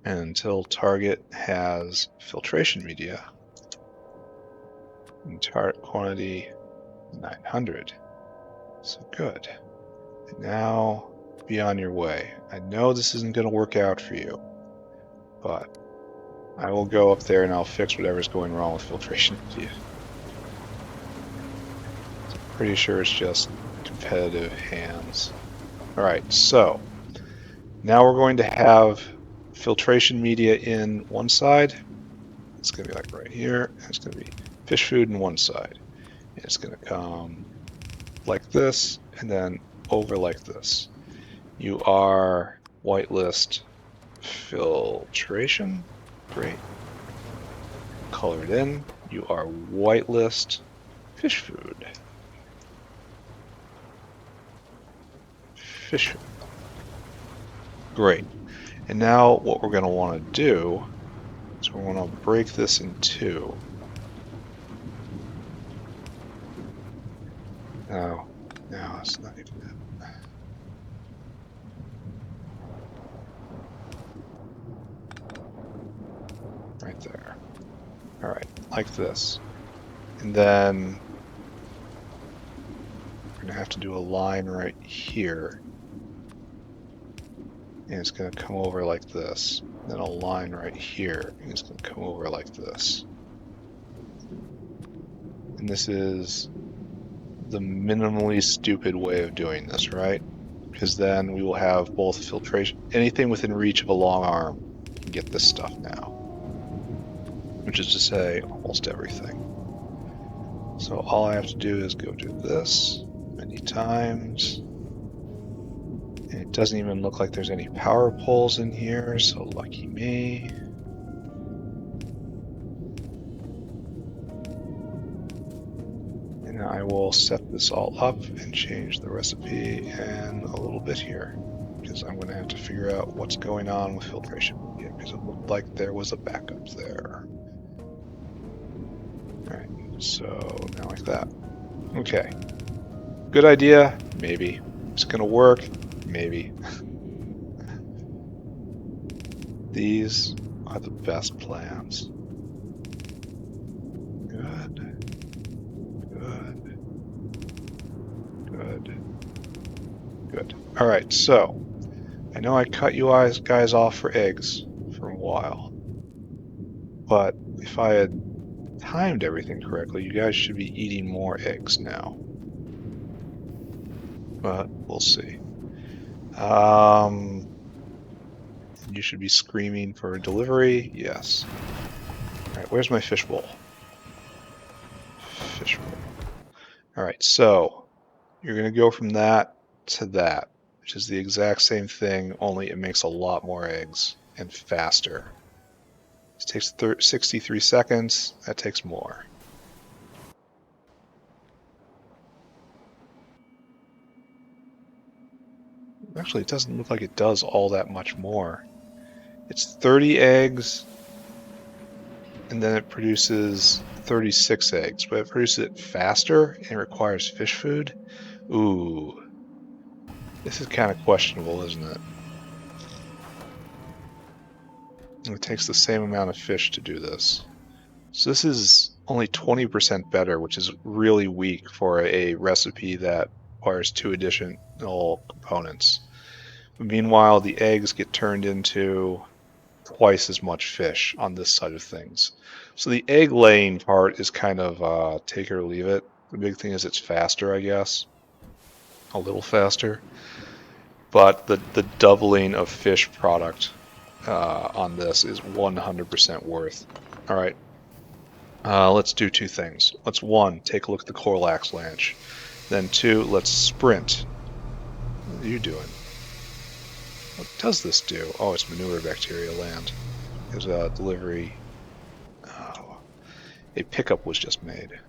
And until target has filtration media in target quantity 900. So good. And now be on your way. I know this isn't going to work out for you, but I will go up there and I'll fix whatever's going wrong with filtration media. Pretty sure it's just competitive hands. Alright, so now we're going to have filtration media in one side. It's going to be like right here. It's going to be fish food in one side. And it's going to come like this and then over like this. You are whitelist filtration. Great. Colored in. You are whitelist fish food. Fish food. Great. And now what we're going to want to do is we're going to break this in 2. No, it's not even that. Right there. Alright, like this. And then we're going to have to do a line right here. And it's going to come over like this. Then a line right here. And it's going to come over like this. And this is the minimally stupid way of doing this, right? Because then we will have both filtration, anything within reach of a long arm can get this stuff now. Which is to say, almost everything. So all I have to do is go do this many times. And it doesn't even look like there's any power poles in here, so lucky me. And I will set this all up and change the recipe in a little bit here. because I'm going to have to figure out what's going on with filtration media, because it looked like there was a backup there. Alright, so now like that. Okay. Good idea? Maybe. It's going to work? Maybe. These are the best plans. Good. Good. Good. Good. Alright, so I know I cut you guys off for eggs for a while, but if I had timed everything correctly, you guys should be eating more eggs now. But we'll see. You should be screaming for a delivery. Yes. Alright, where's my fishbowl? Fishbowl. Alright, so you're going to go from that to that, which is the exact same thing, only it makes a lot more eggs and faster. This takes 63 seconds. That takes more. Actually, it doesn't look like it does all that much more. It's 30 eggs, and then it produces 36 eggs, but it produces it faster and requires fish food. Ooh. This is kind of questionable, isn't it? And it takes the same amount of fish to do this. So this is only 20% better, which is really weak for a recipe that requires 2 additional components. Meanwhile, the eggs get turned into twice as much fish on this side of things. So the egg laying part is kind of take it or leave it. The big thing is it's faster, I guess. A little faster. But the doubling of fish product on this is 100% worth. Alright. Let's do 2 things. Let's 1, take a look at the Korlex launch. Then 2, let's sprint. What are you doing? What does this do? Oh, it's manure bacteria land. There's a delivery. Oh, a pickup was just made.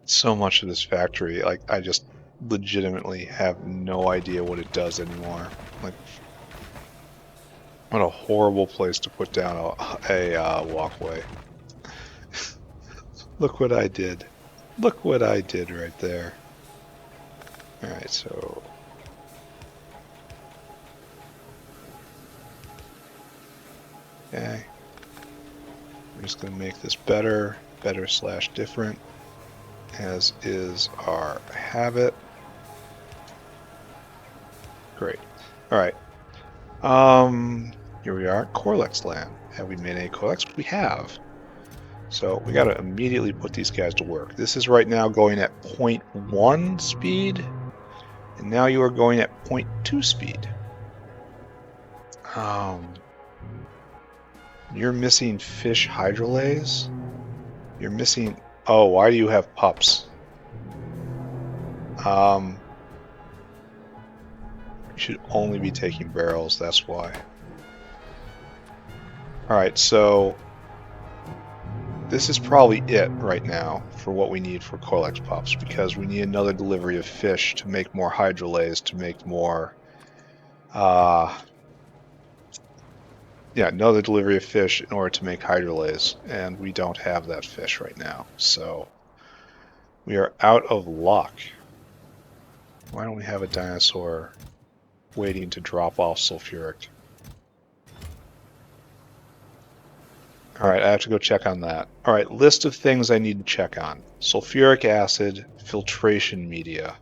So much of this factory, like, I just legitimately have no idea what it does anymore. Like, what a horrible place to put down a walkway. Look what I did. Look what I did right there. Alright, so... Okay. I'm just going to make this better / different, as is our habit. Great. Alright. Here we are, Korlex land. Have we made any Korlex? We have. So we got to immediately put these guys to work. This is right now going at 0.1 speed, and now you are going at 0.2 speed. You're missing fish hydrolase. You're missing... Oh, why do you have pups? You should only be taking barrels, that's why. Alright, so... This is probably it right now for what we need for Korlex pups, because we need another delivery of fish to make more hydrolase, to make more... yeah, another delivery of fish in order to make hydrolase, and we don't have that fish right now, so we are out of luck. Why don't we have a dinosaur waiting to drop off sulfuric? Alright, I have to go check on that. Alright, list of things I need to check on. Sulfuric acid, filtration media.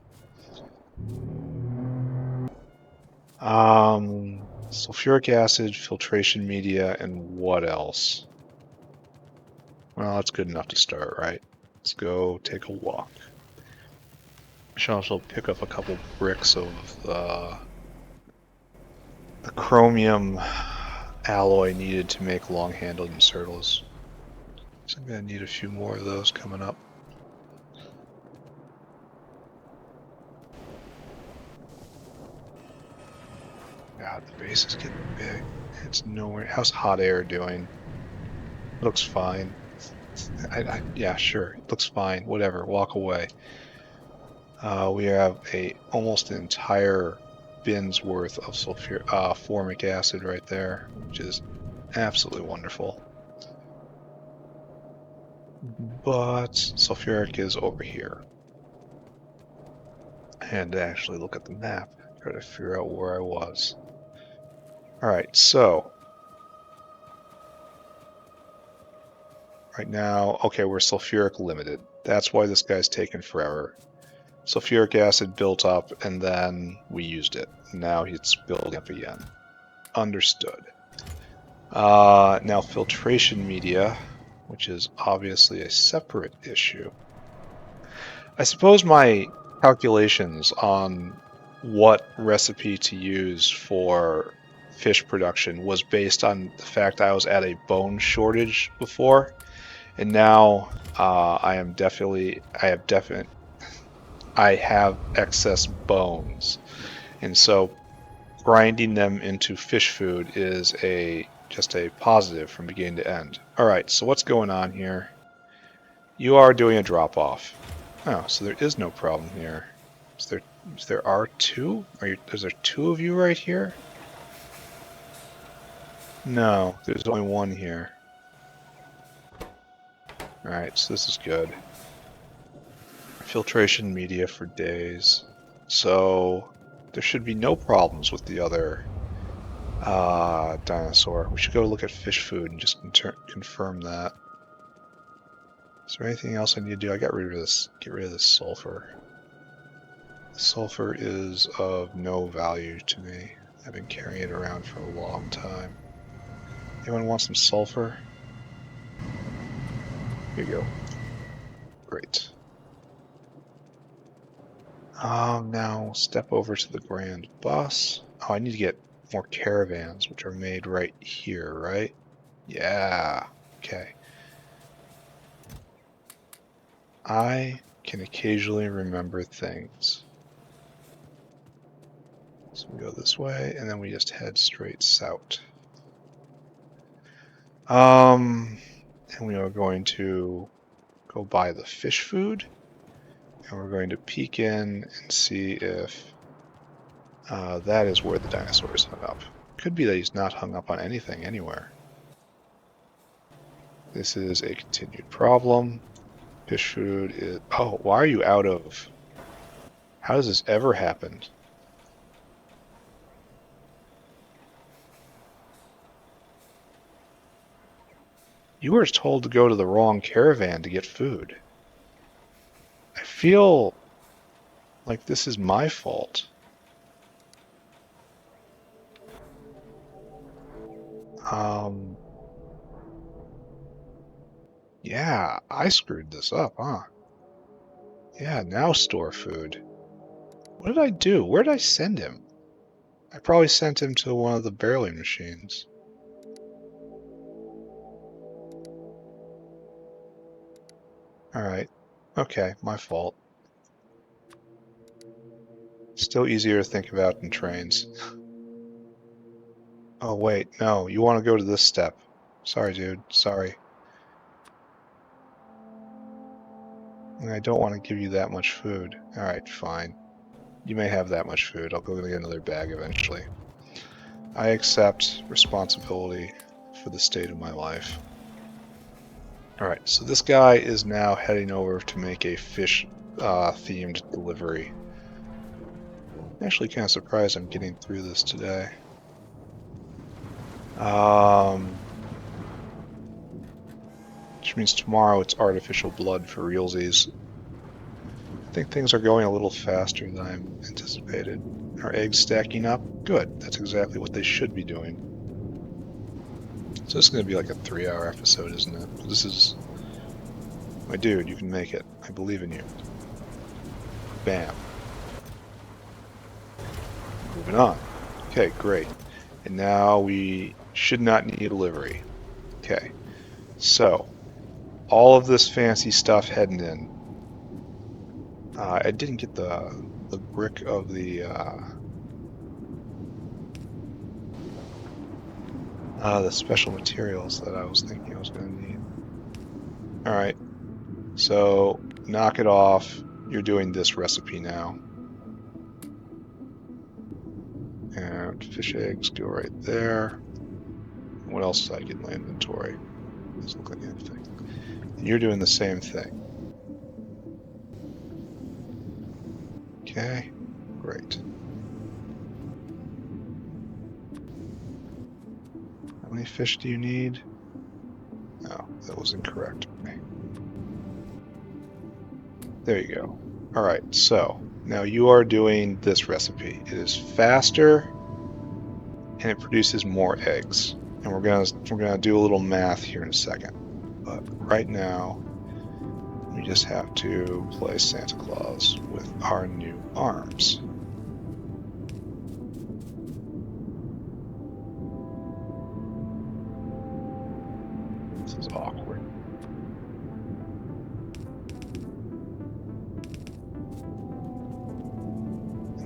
Sulfuric acid, filtration media, and what else? Well, that's good enough to start, right? Let's go take a walk. I should also pick up a couple bricks of the chromium alloy needed to make long-handled insertals. So I'm going to need a few more of those coming up. God, the base is getting big. It's nowhere. How's hot air doing? Looks fine. Yeah, sure. It looks fine. Whatever. Walk away. We have almost an entire bin's worth of formic acid right there, which is absolutely wonderful. But sulfuric is over here. I had to actually look at the map, try to figure out where I was. Alright, so right now, okay, we're sulfuric limited. That's why this guy's taken forever. Sulfuric acid built up, and then we used it. Now it's building up again. Understood. Now filtration media, which is obviously a separate issue. I suppose my calculations on what recipe to use for fish production was based on the fact I was at a bone shortage before, and now I have excess bones, and so grinding them into fish food is just a positive from beginning to end. All right, so what's going on here? You are doing a drop off. Oh, so there is no problem here. Is there are two? Is there two of you right here? No, there's only one here. Alright, so this is good. Filtration media for days. So there should be no problems with the other dinosaur. We should go look at fish food and just confirm that. Is there anything else I need to do? I got rid of this. Get rid of this sulfur. Sulfur is of no value to me. I've been carrying it around for a long time. Anyone want some sulfur? Here you go. Great. Now step over to the grand bus. Oh, I need to get more caravans, which are made right here, right? Yeah. Okay. I can occasionally remember things. So we go this way, and then we just head straight south. And we are going to go buy the fish food, and we're going to peek in and see if that is where the dinosaur is hung up. Could be that he's not hung up on anything anywhere. This is a continued problem. Fish food is... Oh, why are you out of... How does this ever happen? You were told to go to the wrong caravan to get food. I feel like this is my fault. Yeah, I screwed this up, huh? Yeah, now store food. What did I do? Where did I send him? I probably sent him to one of the barreling machines. Alright. Okay, my fault. Still easier to think about than trains. Oh, wait, no, you want to go to this step. Sorry, dude, sorry. I don't want to give you that much food. Alright, fine. You may have that much food. I'll go get another bag eventually. I accept responsibility for the state of my life. Alright, so this guy is now heading over to make a fish-themed delivery. I'm actually kind of surprised I'm getting through this today. Which means tomorrow it's artificial blood for realsies. I think things are going a little faster than I anticipated. Are eggs stacking up? Good. That's exactly what they should be doing. So this is going to be like a 3-hour episode, isn't it? This is... My dude, you can make it. I believe in you. Bam. Moving on. Okay, great. And now we should not need a delivery. Okay. So, all of this fancy stuff heading in. I didn't get the brick of the special materials that I was thinking I was going to need. Alright, so knock it off. you're doing this recipe now. And fish eggs go right there. What else did I get in my inventory? Doesn't look like anything. And you're doing the same thing. Okay, great. How many fish do you need? No, that was incorrect. Okay. There you go. All right, so now you are doing this recipe. It is faster and it produces more eggs. And we're gonna do a little math here in a second. But right now, we just have to play Santa Claus with our new arms. This is awkward.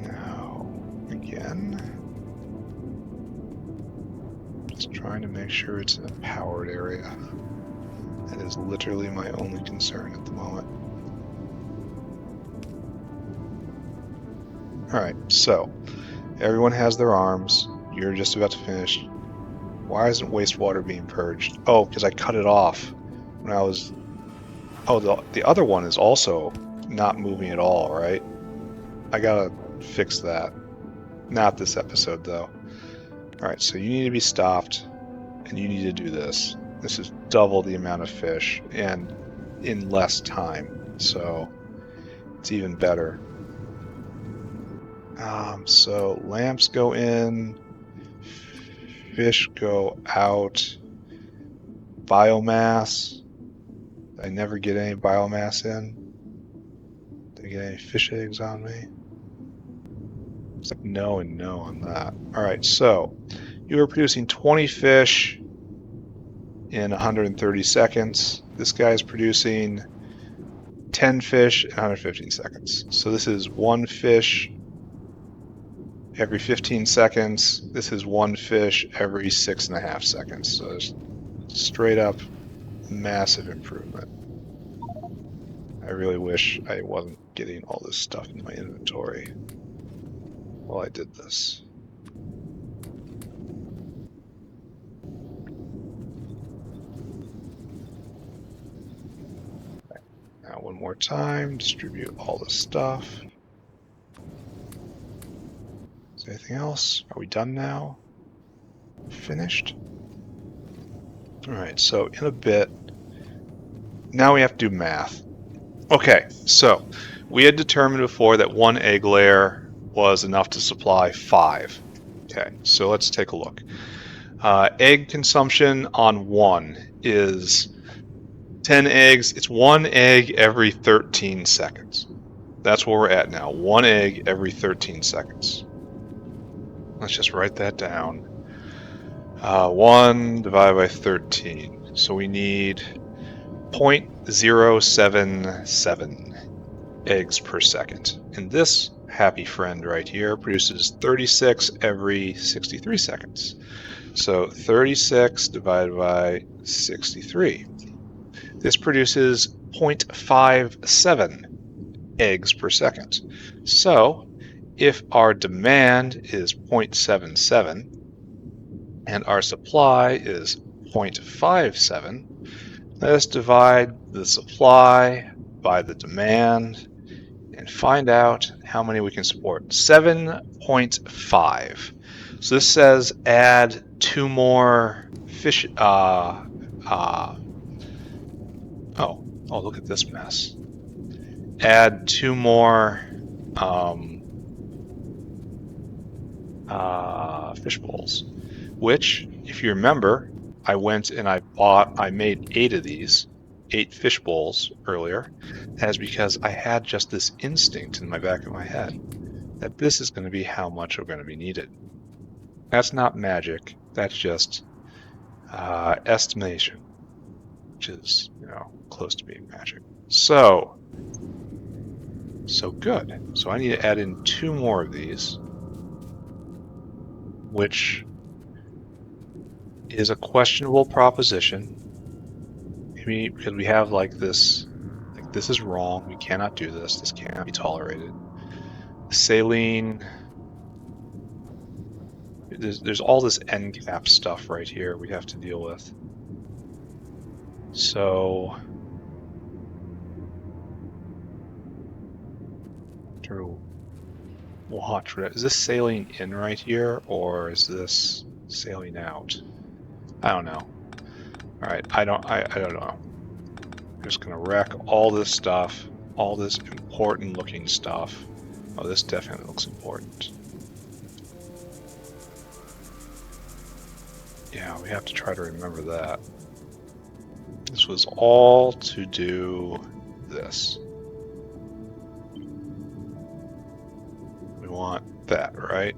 Now, again, just trying to make sure it's in a powered area. That is literally my only concern at the moment. Alright, so everyone has their arms. You're just about to finish. Why isn't wastewater being purged? Oh, because I cut it off when I was... Oh, the other one is also not moving at all, right? I gotta fix that. Not this episode, though. Alright, so you need to be stopped, and you need to do this. This is double the amount of fish, and in less time, so it's even better. So lamps go in, fish go out, biomass. I never get any biomass in. Did I get any fish eggs on me? It's like no and no on that. Alright, so you are producing 20 fish in 130 seconds. This guy is producing 10 fish in 115 seconds. So this is one fish every 15 seconds. This is one fish every 6.5 seconds. So it's straight up massive improvement. I really wish I wasn't getting all this stuff in my inventory while I did this. Now one more time, distribute all this stuff. Is there anything else? Are we done now? Finished? Alright, so in a bit, now we have to do math. Okay, so we had determined before that one egg layer was enough to supply 5. Okay, so let's take a look. Egg consumption on 1 is 10 eggs. It's 1 egg every 13 seconds. That's where we're at now. 1 egg every 13 seconds. Let's just write that down. 1 divided by 13. So we need 0.077 eggs per second. And this happy friend right here produces 36 every 63 seconds. So 36 divided by 63. This produces 0.57 eggs per second. So if our demand is 0.77 and our supply is 0.57, let us divide the supply by the demand and find out how many we can support. 7.5. So this says add 2 more fish. Oh, look at this mess. Add 2 more fish bowls, which, if you remember, I went and I made 8 of these, 8 fish bowls earlier. That's because I had just this instinct in my back of my head that this is going to be how much are going to be needed. That's not magic. That's just estimation, which is, close to being magic. So good. So I need to add in 2 more of these, which is a questionable proposition. Maybe because we have like This is wrong. We cannot do this. This cannot be tolerated. Saline. There's all this end cap stuff right here we have to deal with. So to watch. Is this sailing in right here, or is this sailing out? I don't know. All right, I don't know. I'm just gonna wreck all this stuff, all this important looking stuff. Oh, this definitely looks important. Yeah, we have to try to remember that. This was all to do this. We want that, right?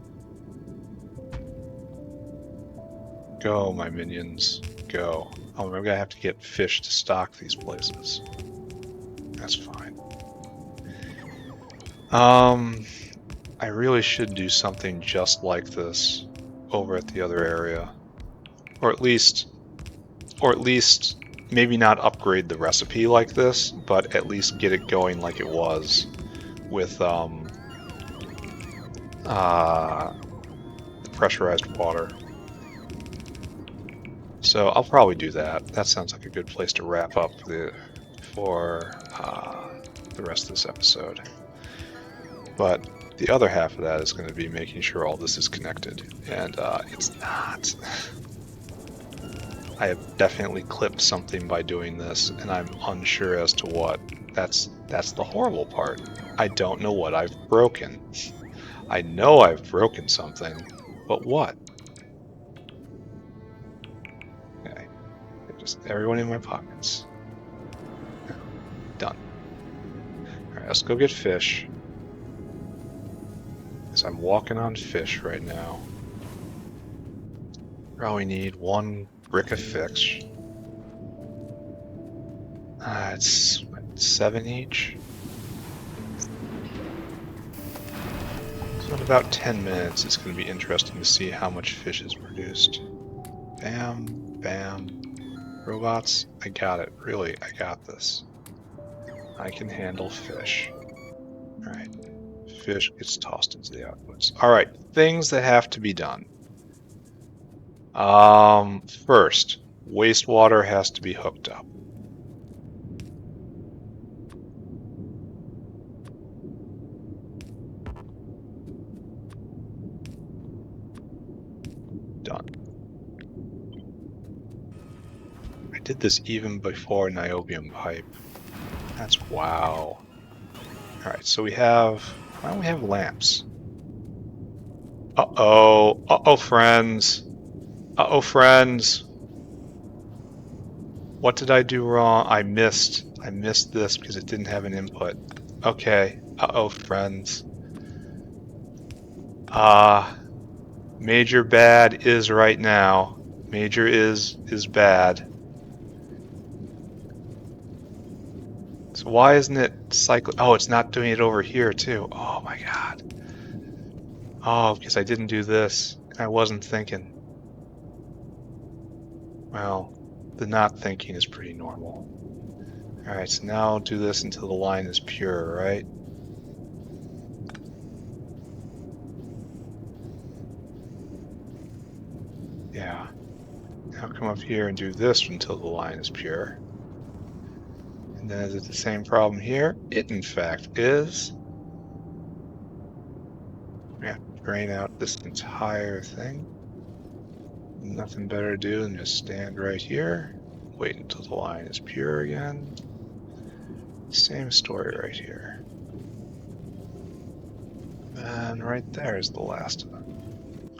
Go, my minions, go. Oh, we're gonna have to get fish to stock these places. That's fine. I really should do something just like this over at the other area. Or at least maybe not upgrade the recipe like this, but at least get it going like it was with the pressurized water. So I'll probably do that. That sounds like a good place to wrap up for the rest of this episode. But the other half of that is going to be making sure all this is connected, and it's not. I have definitely clipped something by doing this, and I'm unsure as to what. That's the horrible part. I don't know what I've broken. I know I've broken something, but what? Okay, just everyone in my pockets. Done. Alright, let's go get fish. Because I'm walking on fish right now. Probably need one brick of fish. It's what, 7 each. So in about 10 minutes, it's going to be interesting to see how much fish is produced. Bam, bam. Robots, I got it. Really, I got this. I can handle fish. Alright. Fish gets tossed into the outputs. Alright, things that have to be done. First, wastewater has to be hooked up. Done. I did this even before niobium pipe. That's wow. Alright, so we have... Why don't we have lamps? Uh-oh. Uh-oh, friends. Uh-oh, friends. What did I do wrong? I missed this because it didn't have an input. Okay. Uh-oh, friends. Major bad is right now. Major is bad. So why isn't it cycling? Oh, it's not doing it over here too. Oh my god. Oh, because I didn't do this. I wasn't thinking. Well, the not thinking is pretty normal. Alright, so now I'll do this until the line is pure, right? Yeah. Now come up here and do this until the line is pure. And then is it the same problem here? It in fact is. We have to drain out this entire thing. Nothing better to do than just stand right here, wait until the line is pure again. Same story right here. And right there is the last of them.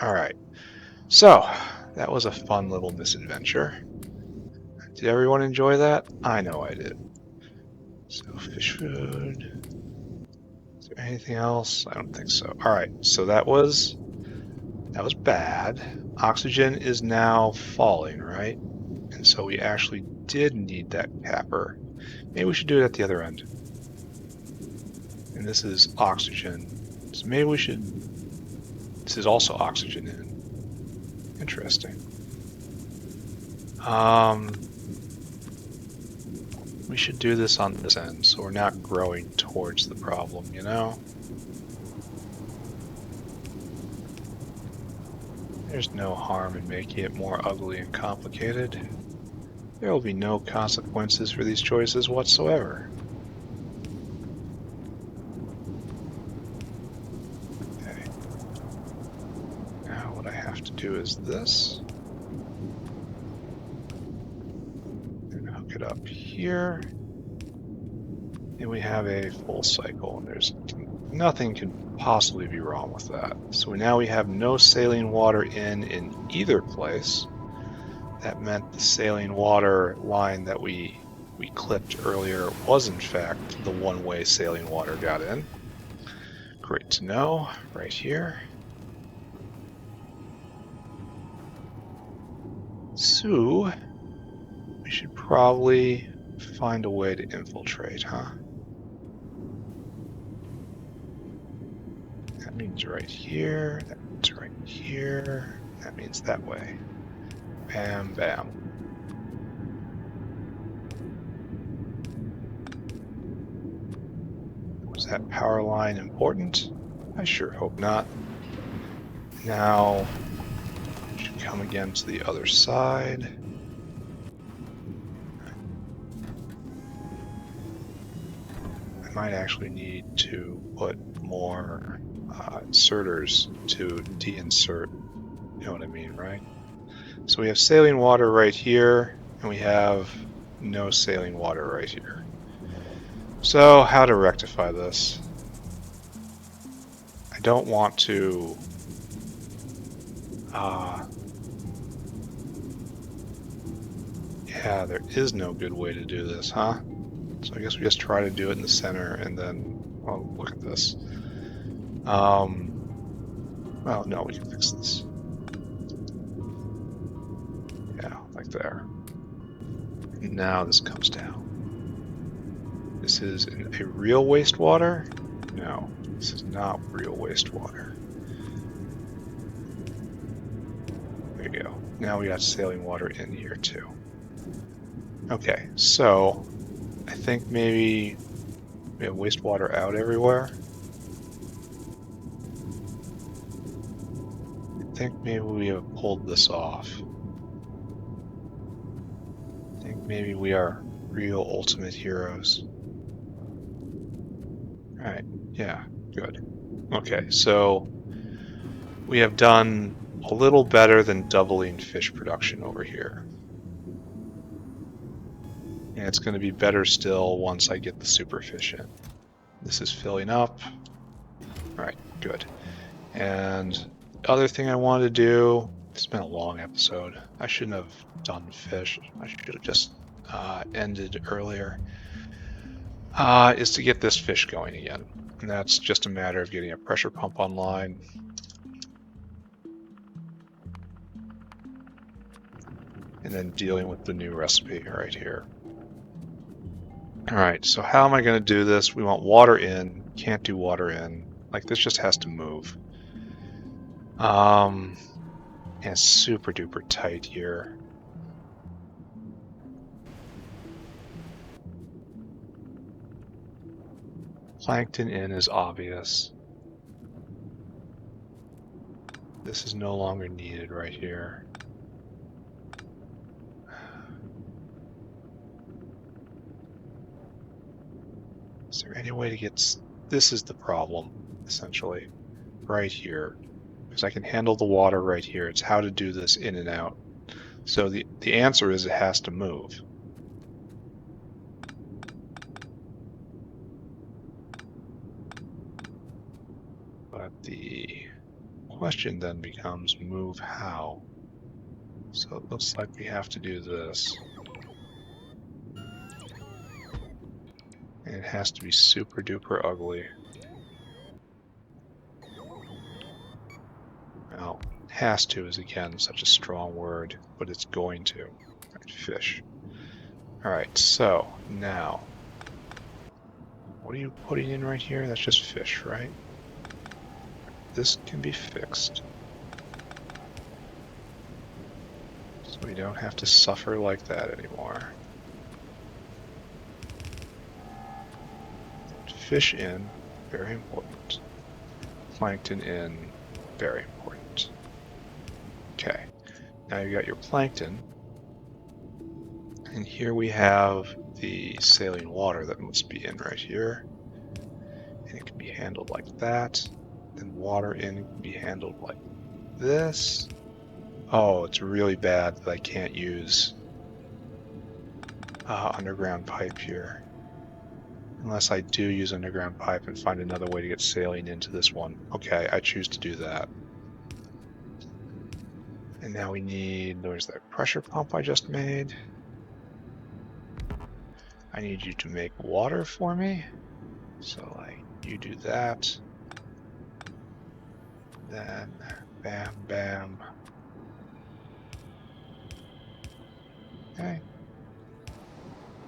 Alright, so that was a fun little misadventure. Did everyone enjoy that? I know I did. So fish food. Is there anything else? I don't think so. Alright, so that was bad. Oxygen is now falling, right? And so we actually did need that capper. Maybe we should do it at the other end. And this is oxygen. So maybe we should... This is also oxygen in. Interesting. We should do this on this end, so we're not growing towards the problem, you know? There's no harm in making it more ugly and complicated. There will be no consequences for these choices whatsoever. Okay. Now what I have to do is this. And hook it up here. And we have a full cycle, and there's nothing can possibly be wrong with that. So now we have no saline water in either place. That meant the saline water line that we clipped earlier was in fact the one-way saline water got in. Great to know, right here. So we should probably find a way to infiltrate, huh? That means right here, that means right here, that means that way. Bam, bam. Was that power line important? I sure hope not. Now, we should come again to the other side. I might actually need to put more inserters to de-insert, you know what I mean, right? So we have saline water right here, and we have no saline water right here. So how to rectify this? I don't want to yeah, there is no good way to do this, huh? So I guess we just try to do it in the center, and then, oh, look at this. Well, no, we can fix this. Yeah, like there. Now this comes down. This is a real wastewater? No, this is not real wastewater. There you go. Now we got saline water in here too. Okay, so I think maybe we have wastewater out everywhere. I think maybe we have pulled this off. I think maybe we are real ultimate heroes. Alright, yeah, good. Okay, so we have done a little better than doubling fish production over here. And it's going to be better still once I get the superfish in. This is filling up. Alright, good. And the other thing I wanted to do, it's been a long episode. I shouldn't have done fish. I should have just ended earlier. Is to get this fish going again. And that's just a matter of getting a pressure pump online. And then dealing with the new recipe right here. Alright, so how am I going to do this? We want water in, can't do water in. Like, this just has to move. And it's super duper tight here. Plankton in is obvious. This is no longer needed right here. Is there any way to get... This is the problem, essentially, right here. Because I can handle the water right here. It's how to do this in and out. So the answer is it has to move. But the question then becomes, move how? So it looks like we have to do this. And it has to be super duper ugly. Well, has to is again such a strong word, but it's going to. Right, fish. Alright, so now, what are you putting in right here? That's just fish, right? This can be fixed. So we don't have to suffer like that anymore. fish in, very important. Plankton in, very important. Okay, now you got your plankton. And here we have the saline water that must be in right here. And it can be handled like that. Then water in can be handled like this. Oh, it's really bad that I can't use underground pipe here. Unless I do use underground pipe and find another way to get saline into this one. Okay, I choose to do that. And now we need, there's that pressure pump I just made. I need you to make water for me. So like, you do that. Then, bam, bam. Okay.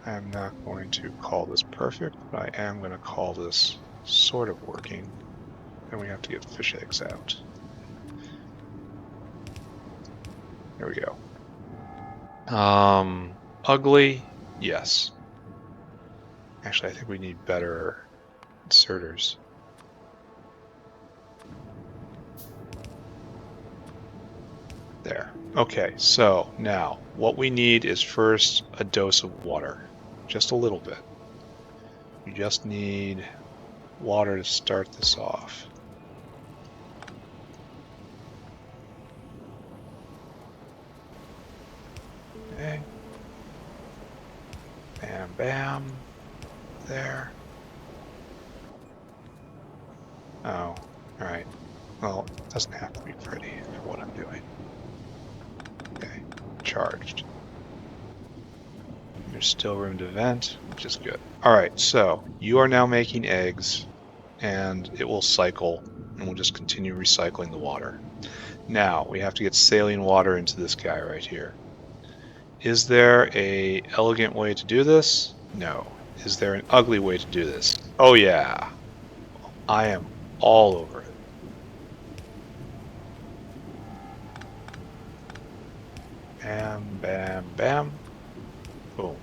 I'm not going to call this perfect, but I am going to call this sort of working. And we have to get fish eggs out. There we go. Ugly, yes. Actually, I think we need better inserters. There. Okay, so now what we need is first a dose of water. Just a little bit. You just need water to start this off. Okay. Bam, bam. There. Oh, alright. Well, it doesn't have to be pretty for what I'm doing. Okay, charged. There's still room to vent, which is good. Alright, so you are now making eggs, and it will cycle, and we'll just continue recycling the water. Now, we have to get saline water into this guy right here. Is there an elegant way to do this? No. Is there an ugly way to do this? Oh yeah. I am all over it. Bam, bam, bam. Boom.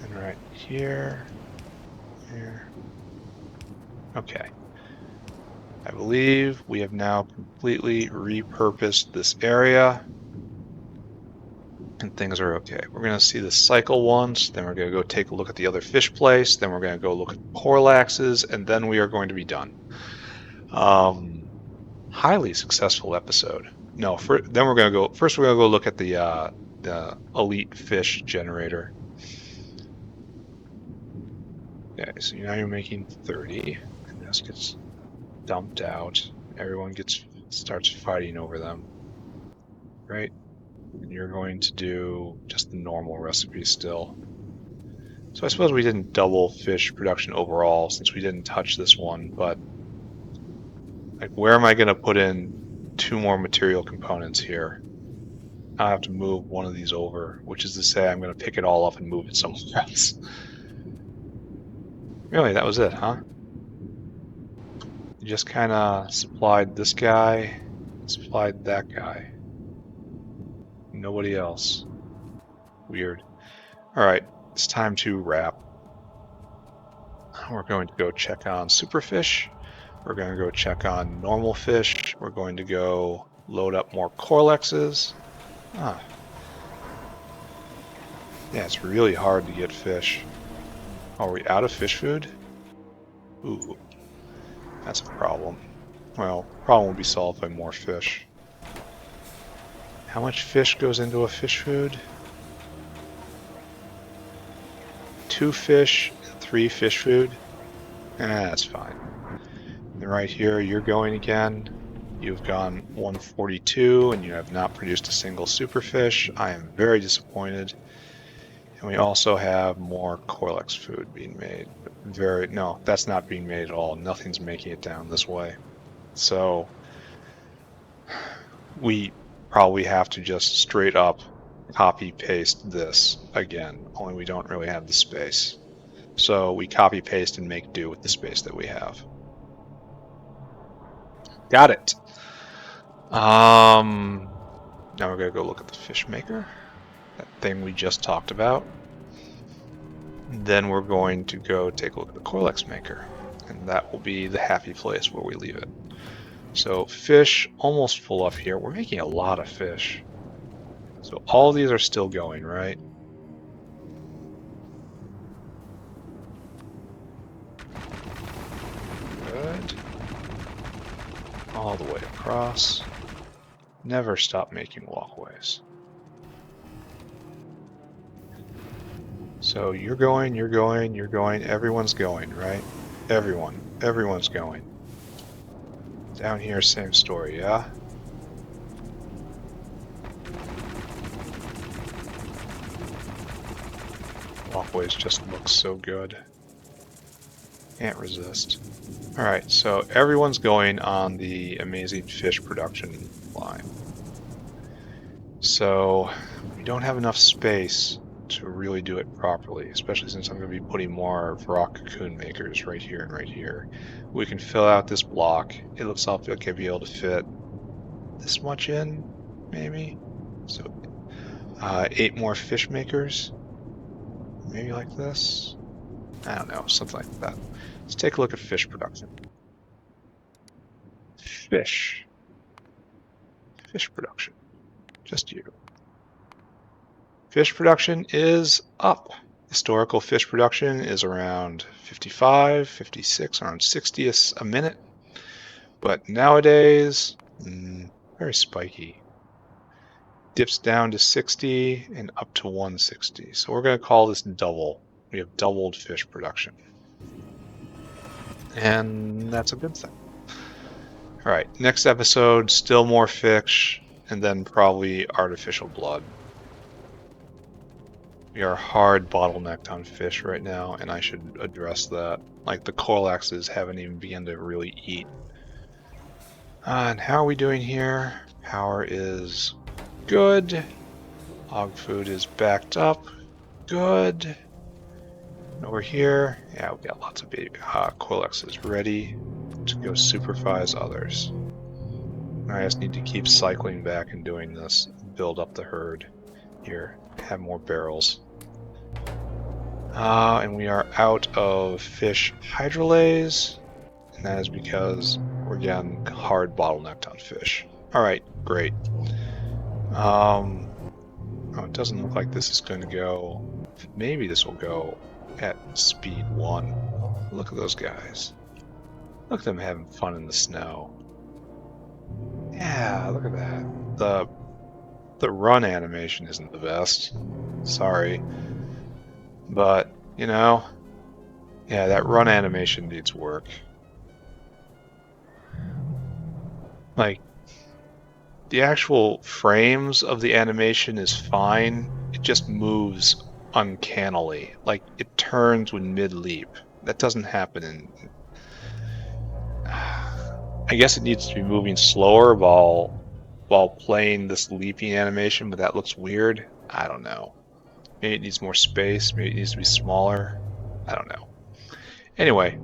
And right here. Here. Okay. I believe we have now completely repurposed this area. And things are okay. We're going to see this cycle once, then we're going to go take a look at the other fish place, then we're going to go look at Korlexes, and then we are going to be done. Highly successful episode. No, then we're going to go. First, we're going to go look at the elite fish generator. Okay, so now you're making 30, and this gets dumped out. Everyone starts fighting over them, right? And you're going to do just the normal recipe still. So I suppose we didn't double fish production overall since we didn't touch this one, but like, where am I going to put in 2 more material components here? I have to move one of these over, which is to say I'm going to pick it all up and move it somewhere else. Really, that was it, huh? You just kind of supplied this guy, supplied that guy. Nobody else. Weird. Alright, it's time to wrap. We're going to go check on superfish. We're going to go check on normal fish. We're going to go load up more Korlexes. Ah. Yeah, it's really hard to get fish. Are we out of fish food? Ooh. That's a problem. Well, problem will be solved by more fish. How much fish goes into a fish food? 2 fish, 3 fish food? That's fine. And right here, you're going again. You've gone 142, and you have not produced a single superfish. I am very disappointed. And we also have more Korlex food being made. No, that's not being made at all. Nothing's making it down this way. So we probably have to just straight up copy paste this again, only we don't really have the space. So we copy paste and make do with the space that we have. Got it. Now we're gonna go look at the fish maker, that thing we just talked about. then we're going to go take a look at the Korlex maker, and that will be the happy place where we leave it. So fish almost full up here. We're making a lot of fish. So all these are still going, right? Good. All the way across. Never stop making walkways. So you're going, you're going, you're going, everyone's going, right? Everyone's going. Down here, same story, yeah? Walkways just look so good. Can't resist. Alright, so everyone's going on the amazing fish production line. So we don't have enough space to really do it properly, especially since I'm going to be putting more rock cocoon makers right here and right here. We can fill out this block. It looks like I'll be able to fit this much in, maybe. So 8 more fish makers, maybe like this. I don't know, something like that. Let's take a look at fish production. Fish production, just you. Fish production is up. Historical fish production is around 55, 56, around 60 a minute. But nowadays, very spiky. Dips down to 60 and up to 160. So we're going to call this double. We have doubled fish production. And that's a good thing. All right, next episode, still more fish, and then probably artificial blood. We are hard bottlenecked on fish right now, and I should address that. Like, the Korlexes haven't even begun to really eat. And how are we doing here? Power is good. Hog food is backed up. Good. Over here, yeah, we got lots of baby Korlexes ready to go supervise others. I just need to keep cycling back and doing this, build up the herd here, have more barrels. And we are out of fish hydrolase, and that is because we're again hard bottlenecked on fish. Alright, great. Oh, it doesn't look like this is going to go. Maybe this will go at speed 1. Look at those guys. Look at them having fun in the snow. Yeah, look at that. The run animation isn't the best. Sorry. But, you know, yeah, that run animation needs work. Like, the actual frames of the animation is fine. It just moves uncannily. Like, it turns when mid-leap. That doesn't happen in... I guess it needs to be moving slower while playing this leaping animation, but that looks weird. I don't know. Maybe it needs more space. Maybe it needs to be smaller. I don't know. Anyway,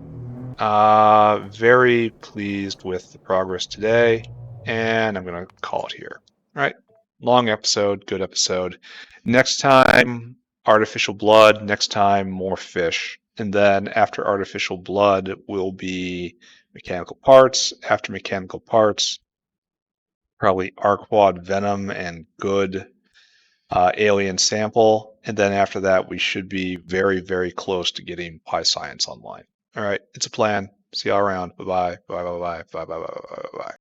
very pleased with the progress today, and I'm going to call it here. All right, long episode, good episode. Next time, artificial blood. Next time, more fish. And then after artificial blood will be mechanical parts. After mechanical parts, probably Arquad Venom and good alien sample. And then after that, we should be very, very close to getting Pi Science online. All right, it's a plan. See y'all around. Bye-bye. Bye-bye. Bye-bye. Bye-bye. Bye-bye.